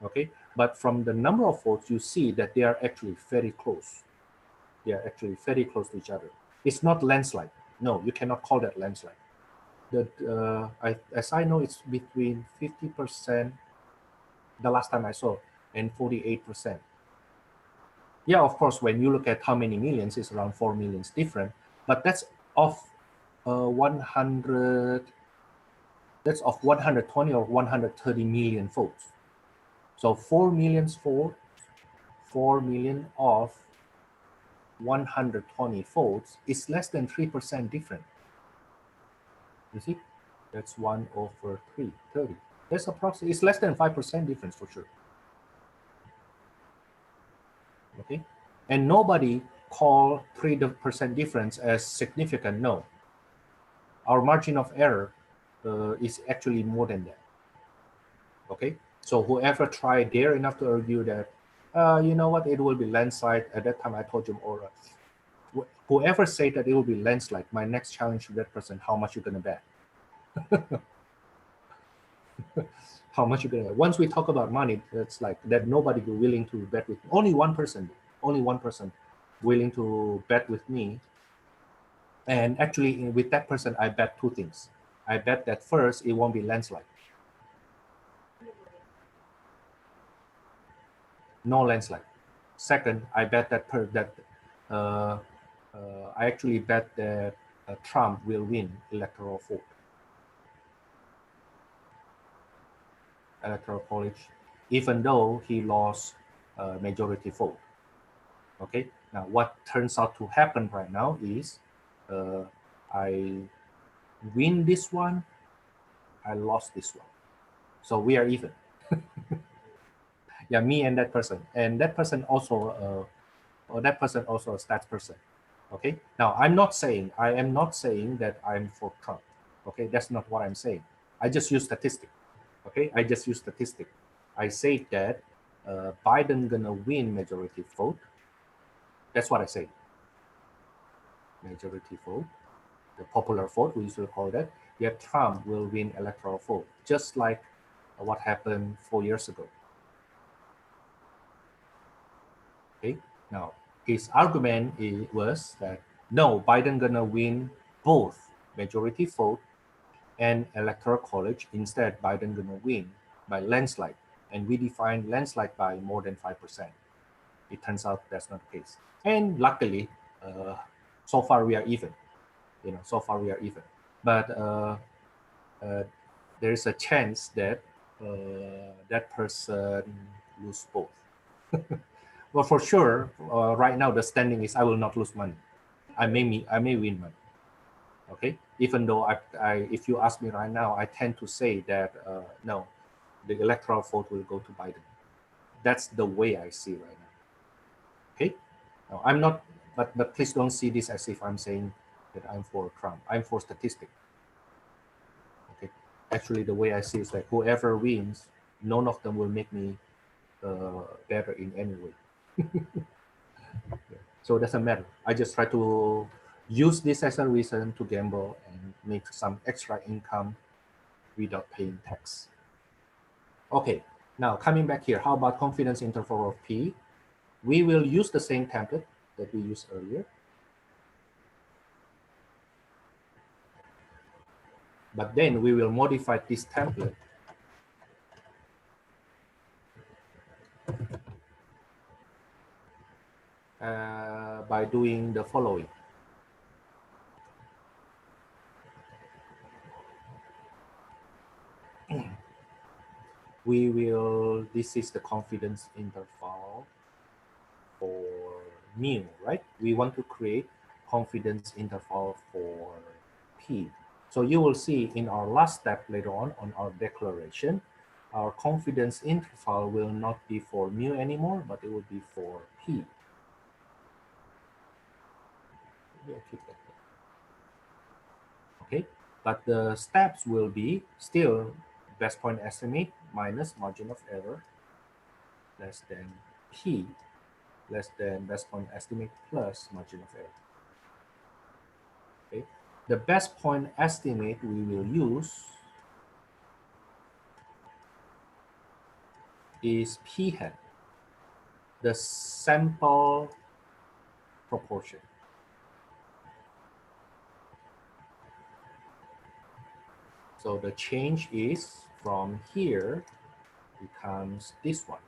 okay? But from the number of votes, you see that they are actually very close. They are actually very close to each other. It's not landslide. No, you cannot call that landslide. As I know, it's between 50%. the last time I saw, and 48%. Yeah, of course, when you look at how many millions, it's around 4 millions different, but that's of 100, that's of 120 or 130 million folds. So 4 million folds, 4 million of 120 folds is less than 3% different. You see, that's 1 over 3, 30. That's approximately, it's less than 5% difference for sure. Okay, and nobody call 3% difference as significant. No, our margin of error is actually more than that. Okay, so whoever tried dare enough to argue that, you know what, it will be landslide. At that time, I told you, or whoever said that it will be landslide, my next challenge to that person, how much you gonna bet? How much you gonna bet? Once we talk about money, it's like that nobody will willing to bet with me. Only one person willing to bet with me. And actually, with that person, I bet two things. I bet that first, it won't be landslide. No landslide. Second, I bet that I actually bet that Trump will win electoral college, even though he lost majority vote. Okay. Now, what turns out to happen right now is I win this one, I lost this one, so we are even. Yeah, me and that person also a stats person. Okay, now I am not saying that I'm for Trump. Okay, that's not what I'm saying. I just use statistic. Okay, I just use statistic. I say that Biden gonna win majority vote. That's what I say. Majority vote, the popular vote, we usually call that. Yet Trump will win electoral vote, just like what happened 4 years ago. Okay, now his argument was that no, Biden gonna win both majority vote and electoral college. Instead, Biden gonna win by landslide, and we define landslide by more than 5%. It turns out that's not the case, and luckily, so far we are even. So far we are even, but there is a chance that that person lose both. Well, for sure, right now the standing is I will not lose money. I may win money. Okay, even though if you ask me right now, I tend to say that no, the electoral vote will go to Biden. That's the way I see right now. Okay, now I'm not, but please don't see this as if I'm saying that I'm for Trump. I'm for statistic. Okay, actually the way I see is like whoever wins, none of them will make me better in any way. So it doesn't matter. I just try to use this as a reason to gamble and make some extra income without paying tax. Okay, now coming back here, how about confidence interval of P? We will use the same template that we used earlier. But then we will modify this template by doing the following. This is the confidence interval for mu, right? We want to create confidence interval for P. So you will see in our last step later on our declaration, our confidence interval will not be for mu anymore, but it will be for P. Okay, but the steps will be still best point estimate minus margin of error less than P less than best point estimate plus margin of error. Okay, the best point estimate we will use is P hat, the sample proportion. So the change is from here becomes this one.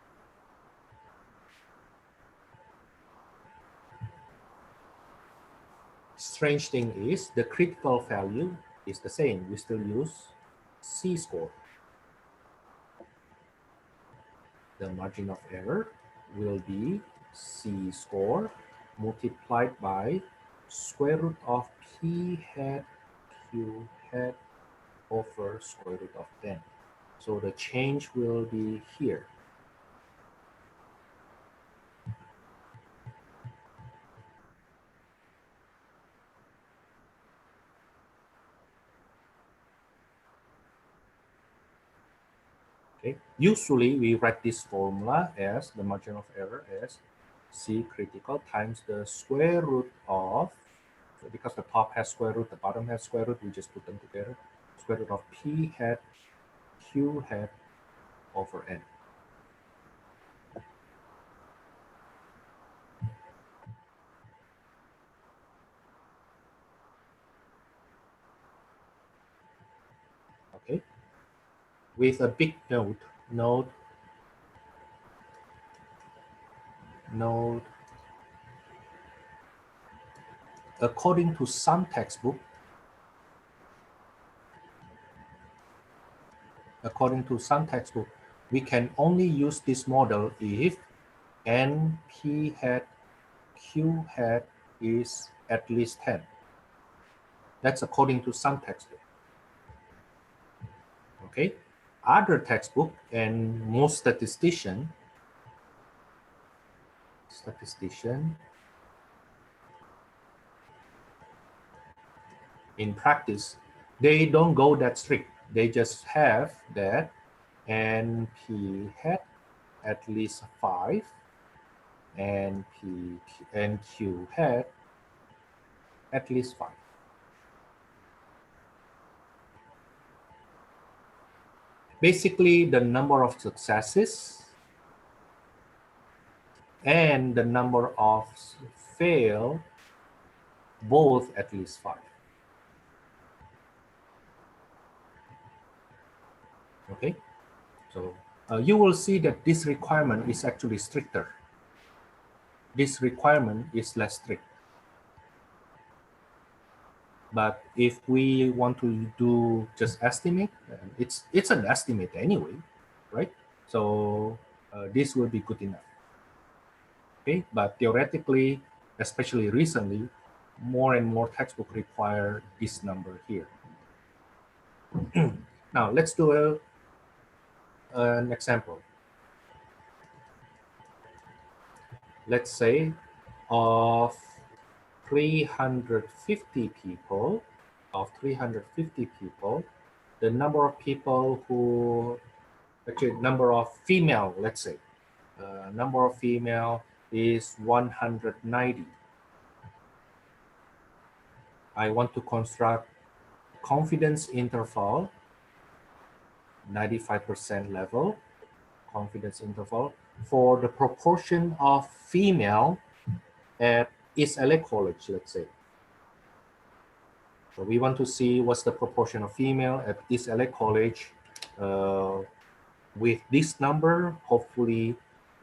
Strange thing is the critical value is the same. We still use C-score. The margin of error will be C-score multiplied by square root of P hat Q hat over square root of 10. So the change will be here. Okay. Usually we write this formula as the margin of error as C critical times the square root of, so because the top has square root, the bottom has square root, we just put them together. Square root of P hat Q hat over N. Okay. With a big note, according to some textbook, we can only use this model if NP hat Q hat is at least 10. That's according to some textbook. Okay. Other textbook and most statistician in practice, they don't go that strict. They just have that NP hat at least 5 and Q hat at least 5. Basically, the number of successes and the number of fail both at least 5. Okay, so you will see that this requirement is actually stricter. This requirement is less strict. But if we want to do just estimate, it's an estimate anyway, right? So this will be good enough. Okay, but theoretically, especially recently, more and more textbooks require this number here. Now let's do an example. Let's say of 350 people, the number of people who, actually number of female, let's say, number of female is 190. I want to construct confidence interval, 95% level, confidence interval for the proportion of female at East LA College, let's say. So we want to see what's the proportion of female at East LA College. With this number, hopefully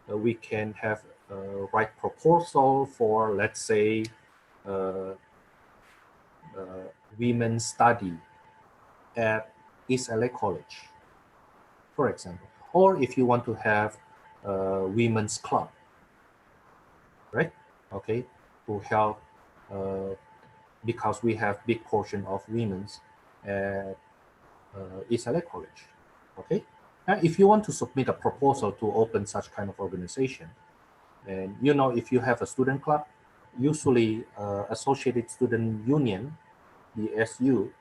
we can have a right proposal for, let's say, women's study at East LA College, for example. Or if you want to have a women's club, right? Okay, to help, because we have big portion of women's at East LA College, okay? Now, if you want to submit a proposal to open such kind of organization, and you know, if you have a student club, usually Associated Student Union, the SU,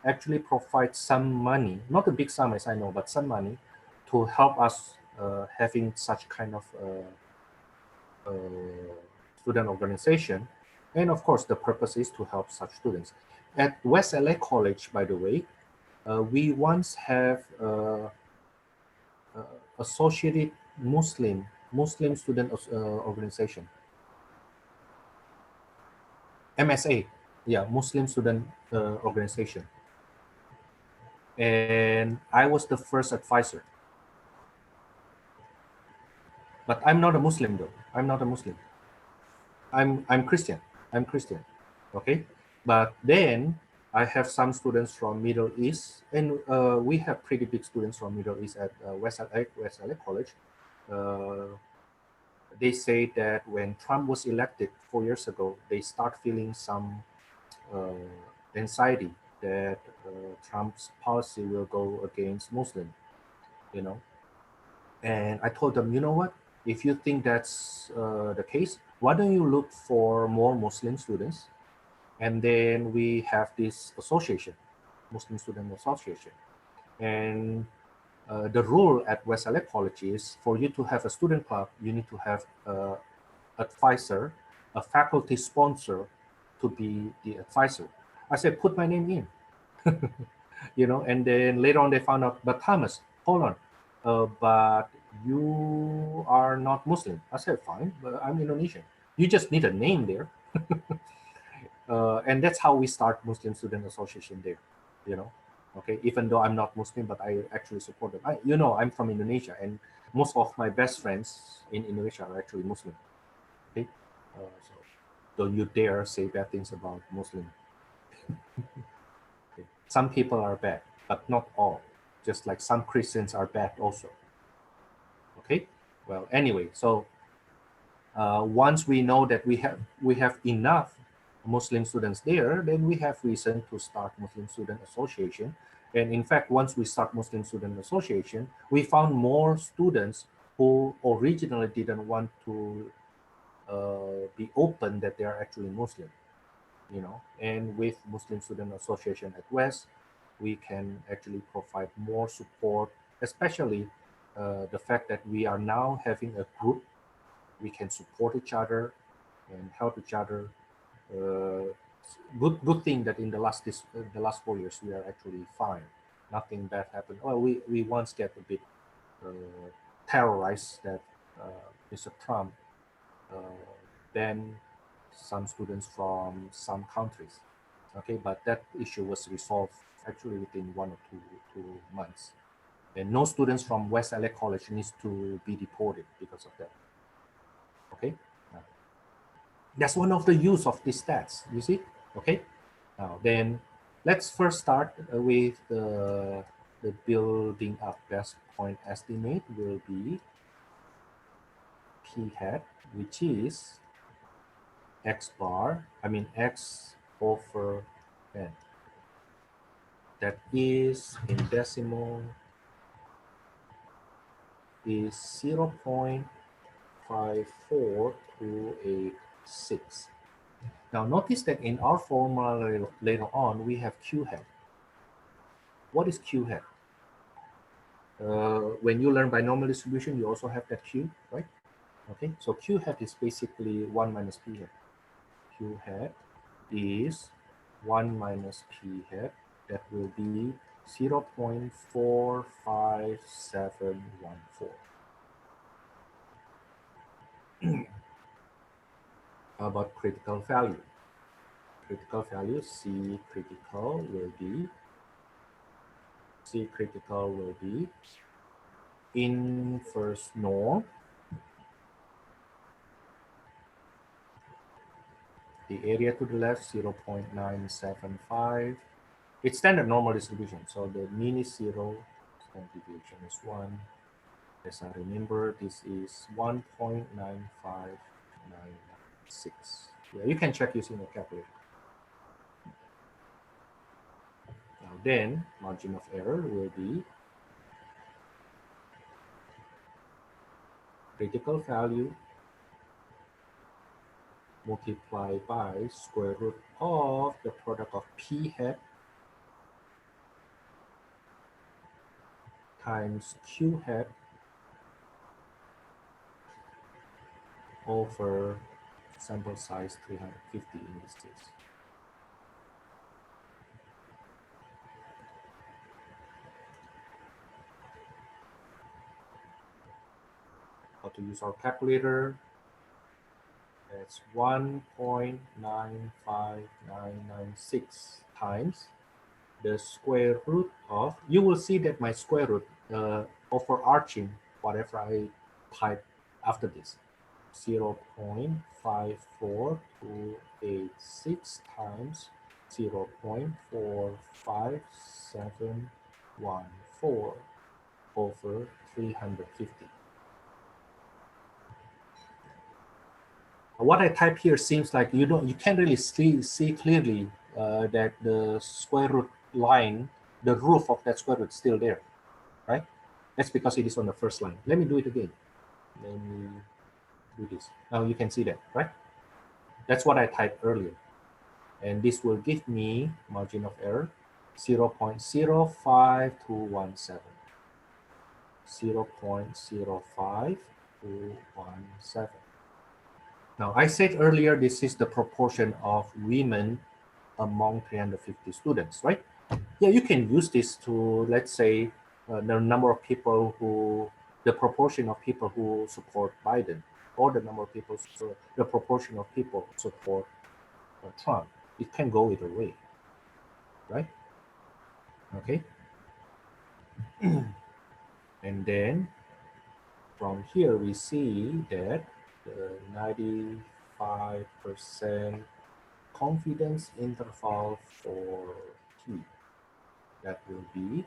actually provides some money, not a big sum as I know, but some money to help us having such kind of student organization. And of course, the purpose is to help such students. At West LA College, by the way, we once have Associated Muslim Student Organization, MSA, yeah, Muslim Student Organization. And I was the first advisor. But I'm not a Muslim though. I'm not a Muslim. I'm Christian. I'm Christian. Okay. But then I have some students from Middle East, and we have pretty big students from Middle East at West LA College. Uh, they say that when Trump was elected 4 years ago, they start feeling some uh, anxiety that Trump's policy will go against Muslim, you know. And I told them, you know what? If you think that's the case, why don't you look for more Muslim students? And then we have this association, Muslim Student Association. And the rule at West LA College is for you to have a student club, you need to have an advisor, a faculty sponsor to be the advisor. I said, put my name in. And then later on they found out, but Thomas, hold on, but you are not Muslim. I said, fine, but I'm Indonesian. You just need a name there. And that's how we start Muslim Student Association there, you know. Okay, even though I'm not Muslim, but I actually support them. I'm from Indonesia, and most of my best friends in Indonesia are actually Muslim. Okay, so don't you dare say bad things about Muslim. Okay. Some people are bad, but not all. Just like some Christians are bad also. Okay. Well, anyway, so once we know that we have enough Muslim students there, then we have reason to start Muslim Student Association. And in fact, once we start Muslim Student Association, we found more students who originally didn't want to be open that they are actually Muslim. And with Muslim Student Association at West, we can actually provide more support, especially the fact that we are now having a group. We can support each other and help each other. Good thing that in the last 4 years we are actually fine. Nothing bad happened. Well, we once get a bit uh, terrorized that Mr. Trump uh, banned some students from some countries. Okay, but that issue was resolved actually within 1 or 2 months. And no students from West LA College needs to be deported because of that. Okay, that's one of the use of these stats. You see, okay. Now then, let's first start with the building up. Best point estimate will be p hat, which is x bar. I mean x over n. That is in decimal is 0.54286. Now notice that in our formula later on, we have Q hat. What is Q hat? When you learn binomial distribution, you also have that Q, right? Okay, so Q hat is basically 1 minus P hat. Q hat is 1 minus P hat. That will be 0.45714. How about critical value? Critical value, C critical will be inverse norm. The area to the left, 0.975. It's standard normal distribution, so the mean is 0, standard deviation is 1. As I remember, this is 1.95996. Yeah, you can check using a calculator. Now then, margin of error will be critical value multiplied by square root of the product of P hat times Q hat over sample size 350 in this case. How to use our calculator? That's 1.95996 times the square root of, you will see that my square root overarching whatever I type after this. 0.54286 times 0.45714 over 350. What I type here seems like you can't really see clearly that the square root line, the roof of that square root is still there, right? That's because it is on the first line. Let me do it again. Let me do this. Now you can see that, right? That's what I typed earlier. And this will give me margin of error 0.05217. 0.05217. Now, I said earlier, this is the proportion of women among 350 students, right? Yeah, you can use this to, let's say, the number of people who, the proportion of people who support Biden, or the number of people, the proportion of people who support Trump. It can go either way, right? Okay. And then from here, we see that the 95% confidence interval for T, that will be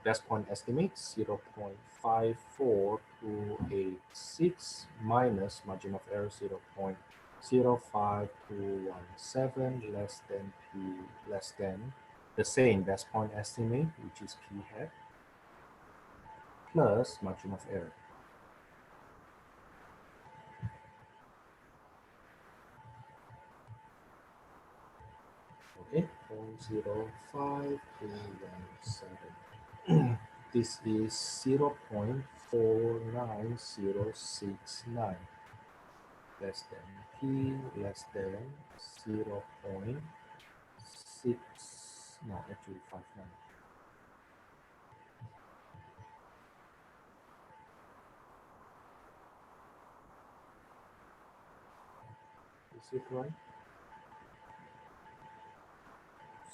best point estimate 0.54286 minus margin of error 0.05217 less than P less than the same best point estimate, which is P hat, plus margin of error. Okay, 0.05217. This is 0.49069 less than P less than 0.6, no, actually 59. Is it right?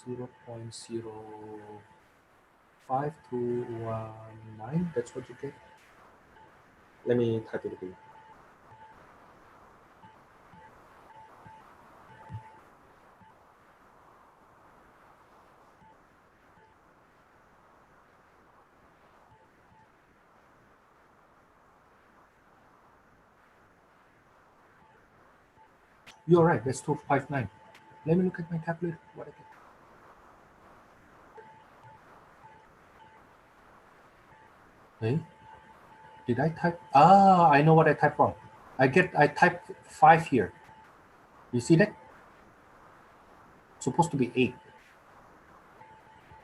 0.05219, that's what you get. Let me type it again. You're right, that's 259. Let me look at my calculator, what I get. Hey, did I type? Ah, I know what I typed wrong. I typed 5 here. You see that? Supposed to be 8.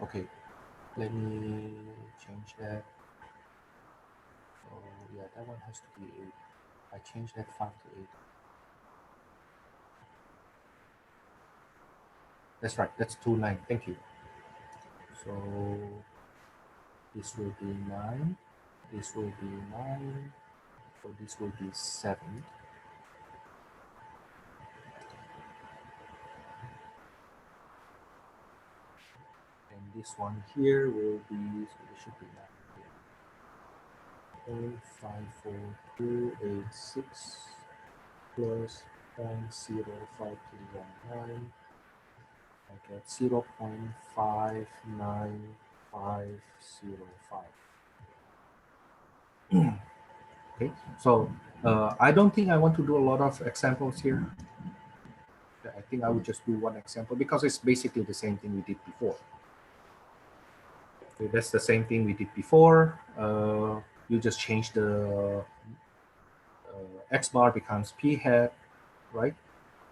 Okay, let me change that. Oh, yeah, that one has to be 8. I changed that 5 to 8. That's right, that's 29. Thank you. So this will be 9. This will be 9. So this will be 7. And this one here will be, so this should be 9. 0.54286 plus 0.05219. I get 0.59505. Okay, so I don't think I want to do a lot of examples here. I think I would just do one example because it's basically the same thing we did before. Okay, that's the same thing we did before. You just change the X bar becomes P hat, right?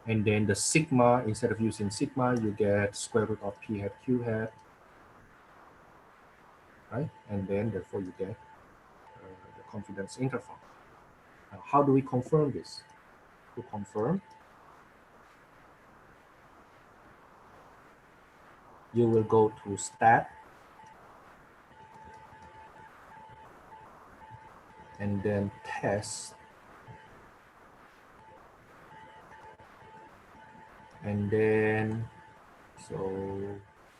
And then the sigma, instead of using sigma, you get square root of P hat Q hat, right? And then therefore you get the confidence interval. Now, how do we confirm this? To confirm, you will go to stat and then test, and then so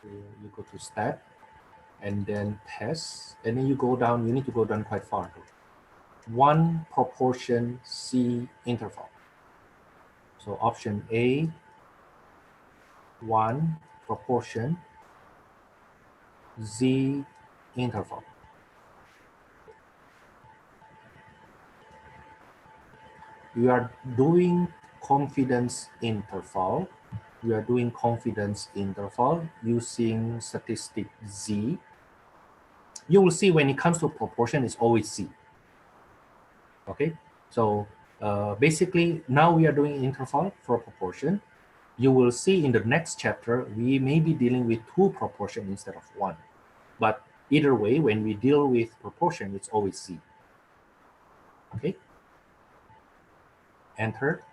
you go to stat and then test, and then you go down, you need to go down quite far. 1 proportion C interval. So option A, 1 proportion Z interval. You are doing confidence interval. You are doing confidence interval using statistic Z. You will see when it comes to proportion, it's always Z. Okay, so basically now we are doing interval for proportion. You will see in the next chapter, we may be dealing with 2 proportion instead of 1. But either way, when we deal with proportion, it's always Z. Okay, enter.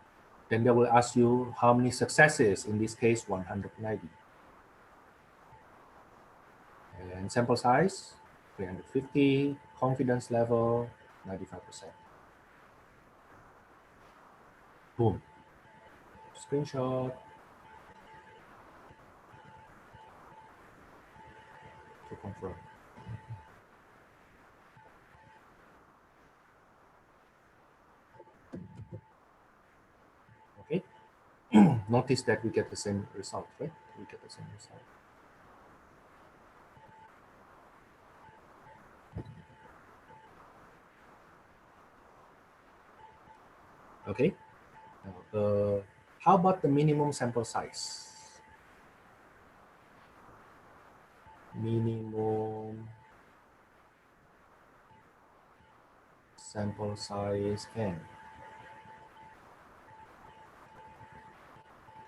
Then they will ask you how many successes, in this case 190. And sample size 350, confidence level 95%. Boom. Screenshot to confirm. Okay. Notice that we get the same result, right? We get the same result. Okay. Now, how about the minimum sample size? Minimum sample size n.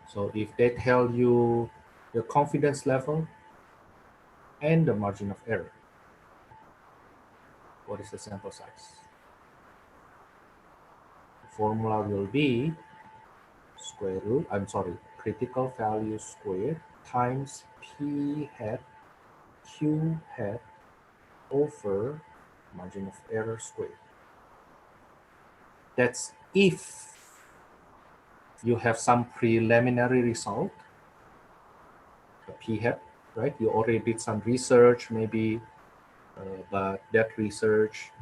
So if they tell you the confidence level and the margin of error, what is the sample size? The formula will be square root, critical value squared times p hat q hat over margin of error squared. That's if you have some preliminary result, a p hat, right? You already did some research maybe, but that research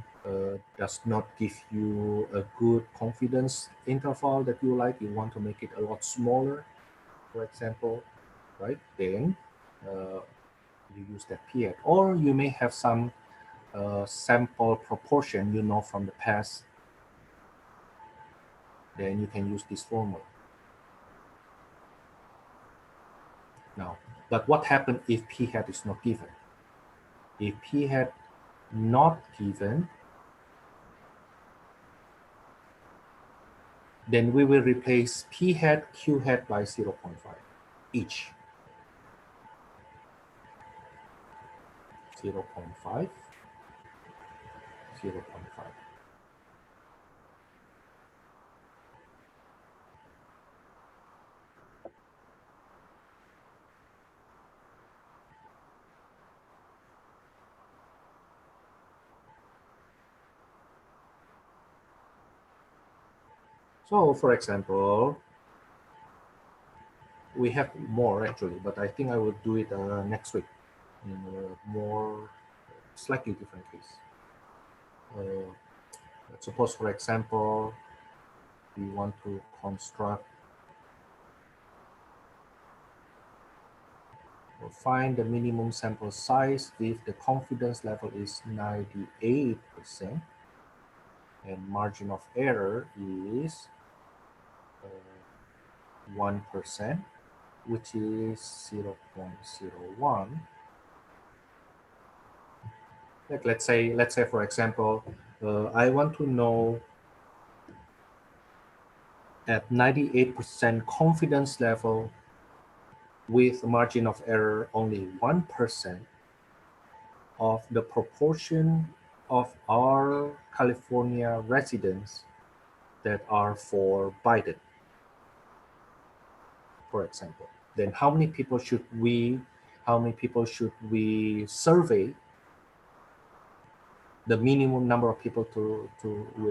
does not give you a good confidence interval that you like. You want to make it a lot smaller, for example, right? Then you use that p hat, or you may have some sample proportion you know from the past. Then you can use this formula. Now, but what happens if p hat is not given? If p hat not given, then we will replace p hat q hat by 0.5 each. 0.5, 0.5. So for example, we have more actually, but I think I will do it next week in a more slightly different case. Let's suppose, for example, we want to construct or find the minimum sample size if the confidence level is 98% and margin of error is 1%, which is 0.01. Like let's say for example, I want to know at 98% confidence level with margin of error only 1% of the proportion of our California residents that are for Biden, for example. Then how many people should we survey, the minimum number of people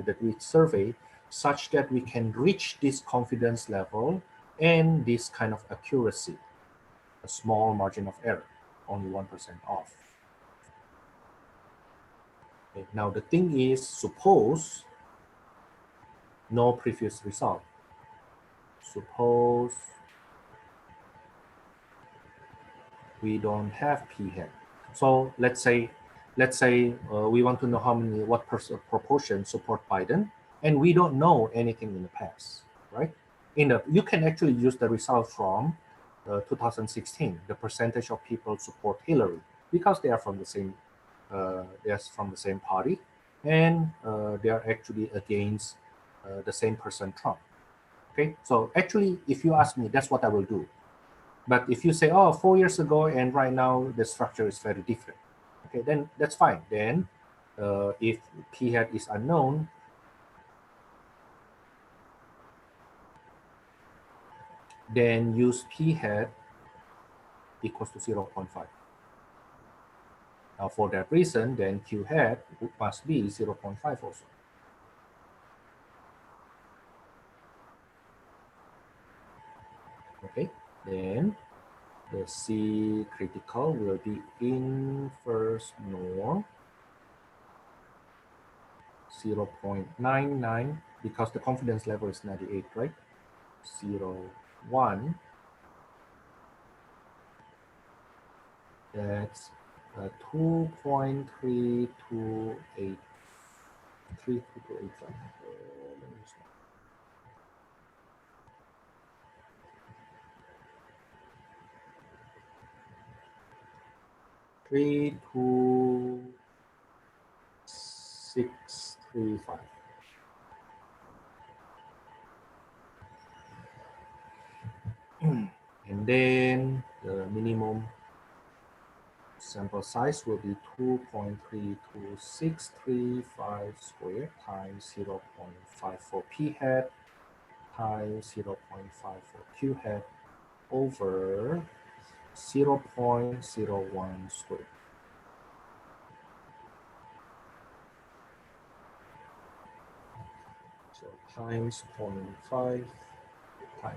that we survey, such that we can reach this confidence level and this kind of accuracy, a small margin of error, only 1% off. Okay. Now the thing is, suppose no previous result. Suppose we don't have p hat. So let's say we want to know what proportion support Biden, and we don't know anything in the past, right? You can actually use the result from 2016, the percentage of people support Hillary because they are from the same party, and they are actually against the same person, Trump. Okay, so actually, if you ask me, that's what I will do. But if you say, oh, 4 years ago and right now the structure is very different, okay, then that's fine. Then if p hat is unknown, then use p hat equals to 0.5. Now for that reason, then q hat must be 0.5 also. Okay, then the C critical will be inverse norm 0.99 because the confidence level is 98, right? 0.1, that's 2.3283. 32635. And then the minimum sample size will be 2.32635 squared times 0.5 for p hat times 0.5 for q hat over 0.01 squared. So times 0.5 times 1.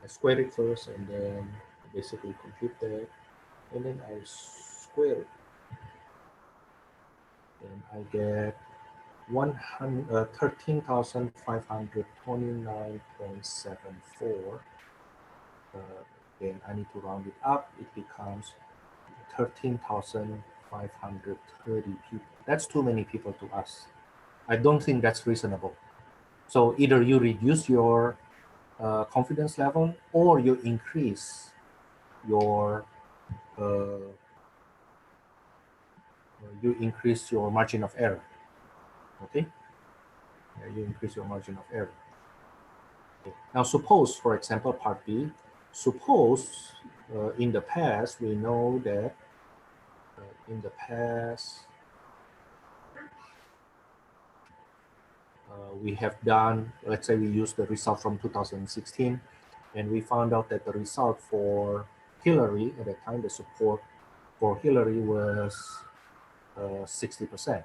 I square it first and then basically compute that, and then I square it. And I get 13,529.74. Then I need to round it up. It becomes 13,530 people. That's too many people to us. I don't think that's reasonable. So either you reduce your confidence level or you increase your margin of error. Okay, you increase your margin of error. Okay. Now suppose, for example, part B, suppose in the past we know that in the past we have done, let's say we use the result from 2016, and we found out that the result for Hillary at the time, the support for Hillary was 60%.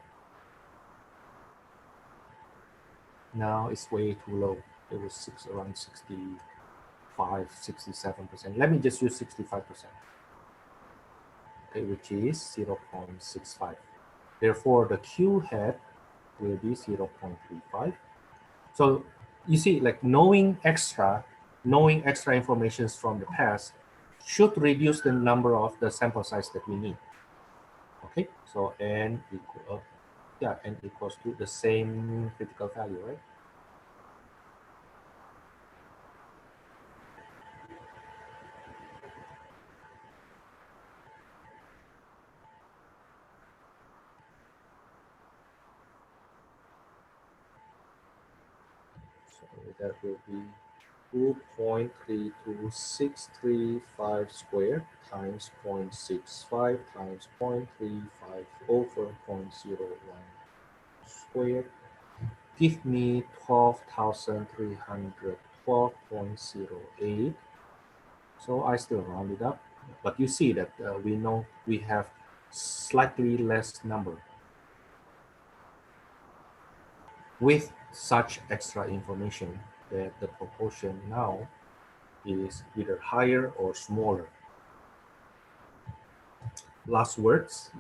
Now it's way too low. It was around 65, 67%. Let me just use 65%, okay, which is 0.65. Therefore, the Q hat will be 0.35. So you see, like knowing extra information from the past should reduce the number of the sample size that we need. Okay, so n equals to the same critical value, right? So that will be 2.32635 squared times 0.65 times 0.35 over 0.01 squared. Give me 12,312.08. So I still round it up, but you see that we know we have slightly less number. With such extra information, that the proportion now is either higher or smaller. Last words.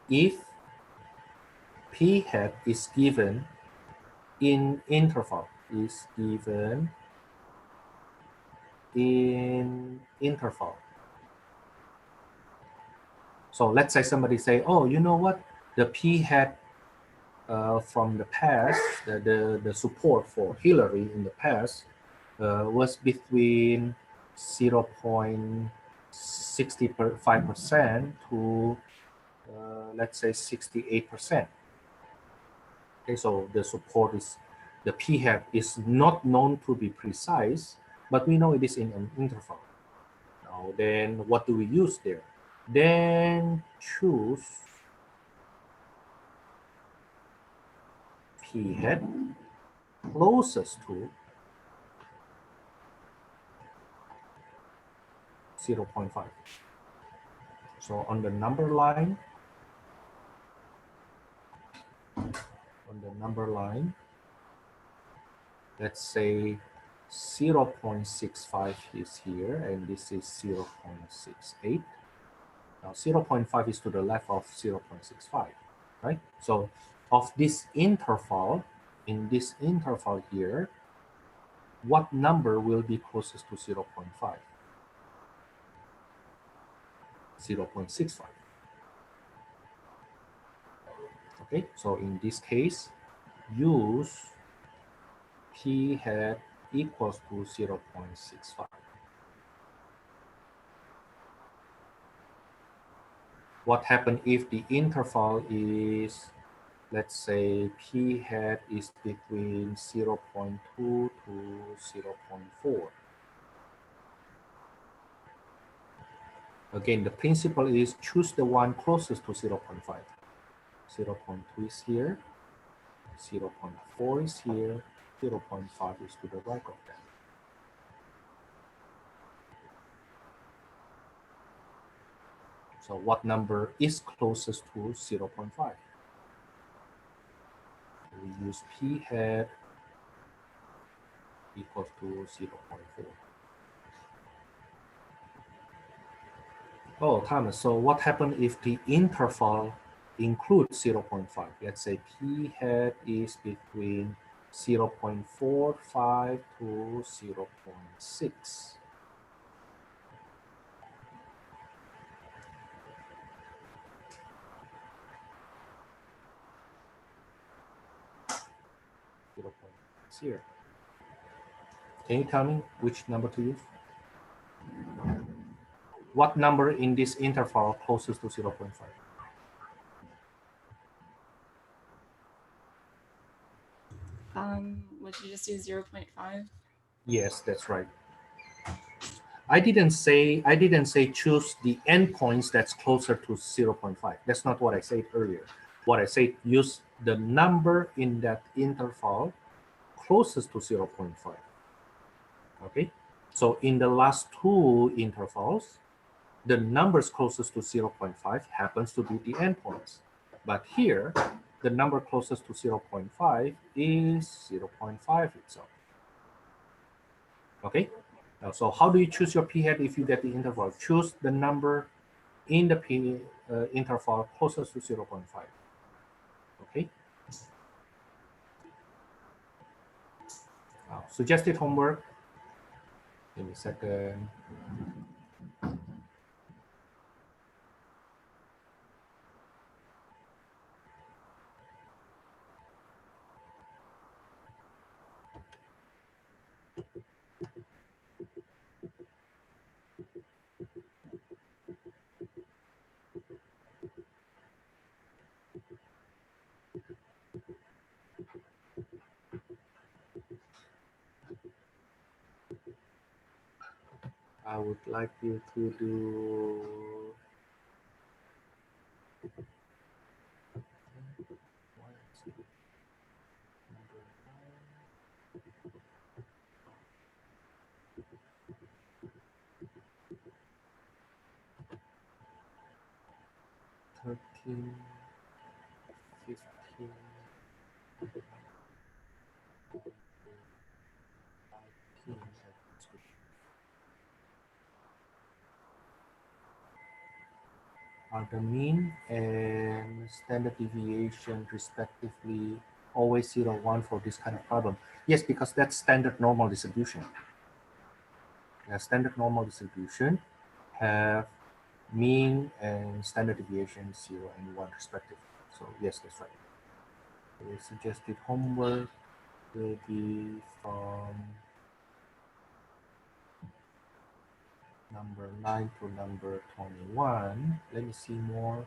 if p hat is given in interval, So let's say somebody say, oh, you know what, the p hat from the past, the support for Hillary in the past was between 0.65% to let's say 68%. Okay, so the support is, the p hat is not known to be precise, but we know it is in an interval. Now then what do we use there? Then choose p hat closest to 0.5. So on the number line, let's say 0.65 is here, and this is 0.68. Now 0.5 is to the left of 0.65, right? So of this interval, in this interval here, what number will be closest to 0.5? 0.65. Okay, so in this case, use p hat equals to 0.65. What happens if the interval is, let's say, p hat is between 0.2 to 0.4? Again, the principle is choose the one closest to 0.5. 0.2 is here, 0.4 is here, 0.5 is to the right of that. So what number is closest to 0.5? We use p hat equals to 0.4. Oh, Thomas, so what happens if the interval includes 0.5? Let's say p hat is between 0.45 to 0.6. Here. Can you tell me which number to use? What number in this interval closest to 0.5? Would you just use 0.5? Yes, that's right. I didn't say choose the endpoints that's closer to 0.5. That's not what I said earlier. What I said, use the number in that interval closest to 0.5. Okay, so in the last two intervals, the numbers closest to 0.5 happens to be the endpoints. But here, the number closest to 0.5 is 0.5 itself. Okay, now, so how do you choose your p hat if you get the interval? Choose the number in the p interval closest to 0.5. Okay. Now, suggested homework. Give me a second. I would like you to do number 13, 15, 19. are the mean and standard deviation respectively always 0, 1 for this kind of problem? Yes, because that's standard normal distribution. Standard normal distribution have mean and standard deviation 0 and 1 respectively. So yes, that's right. The suggested homework will be from number 9 to number 21. Let me see more.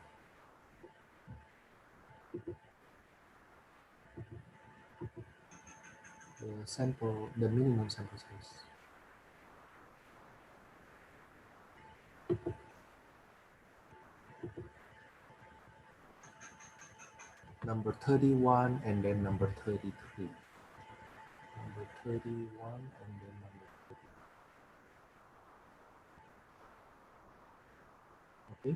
The minimum sample size. Number 31 and then number 33. Number 31 and then number 30. Okay.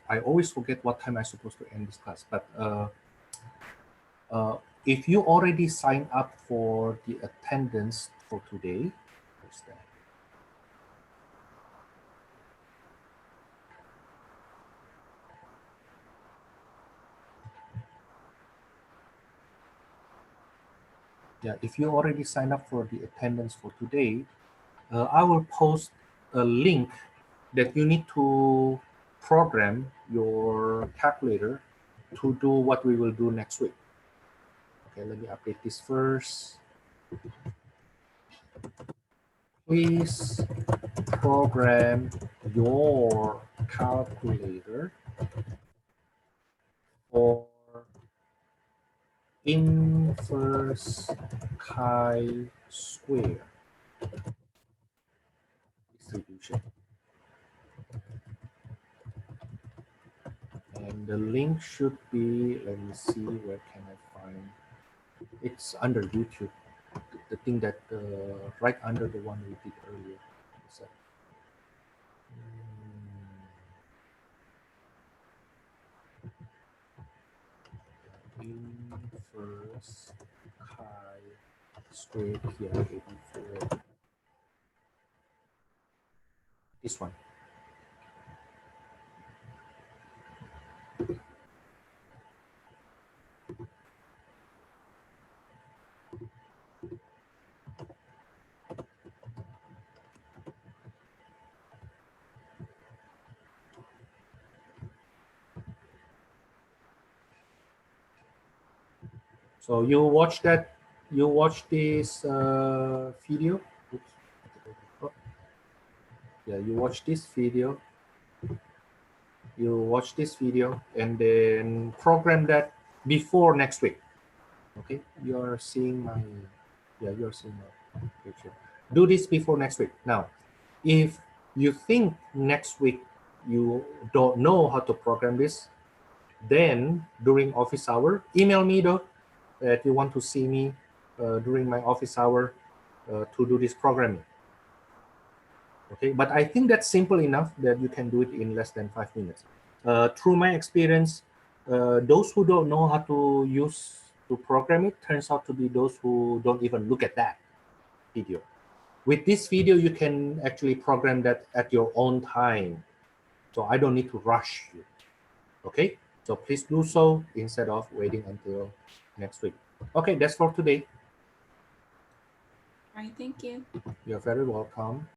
I always forget what time I'm supposed to end this class, but if you already signed up for the attendance for today, what's that? Yeah, if you already signed up for the attendance for today, I will post a link that you need to program your calculator to do what we will do next week. Okay, let me update this first. Please program your calculator for inverse chi-square distribution. And the link should be, let me see, where can I find? It's under YouTube. The thing that right under the one we did earlier. So, inverse chi-square here, 84. This one. So you watch that, you watch this video. Oops. Oh. Yeah, you watch this video. You watch this video and then program that before next week. Okay, you're seeing my, yeah, you're seeing my picture. Do this before next week. Now, if you think next week you don't know how to program this, then during office hour, email me though, that you want to see me during my office hour to do this programming. Okay, but I think that's simple enough that you can do it in less than 5 minutes. Through my experience, those who don't know how to program it turns out to be those who don't even look at that video. With this video, you can actually program that at your own time. So I don't need to rush you. Okay, so please do so instead of waiting until next week. Okay, that's for today. All right, thank you. You're very welcome.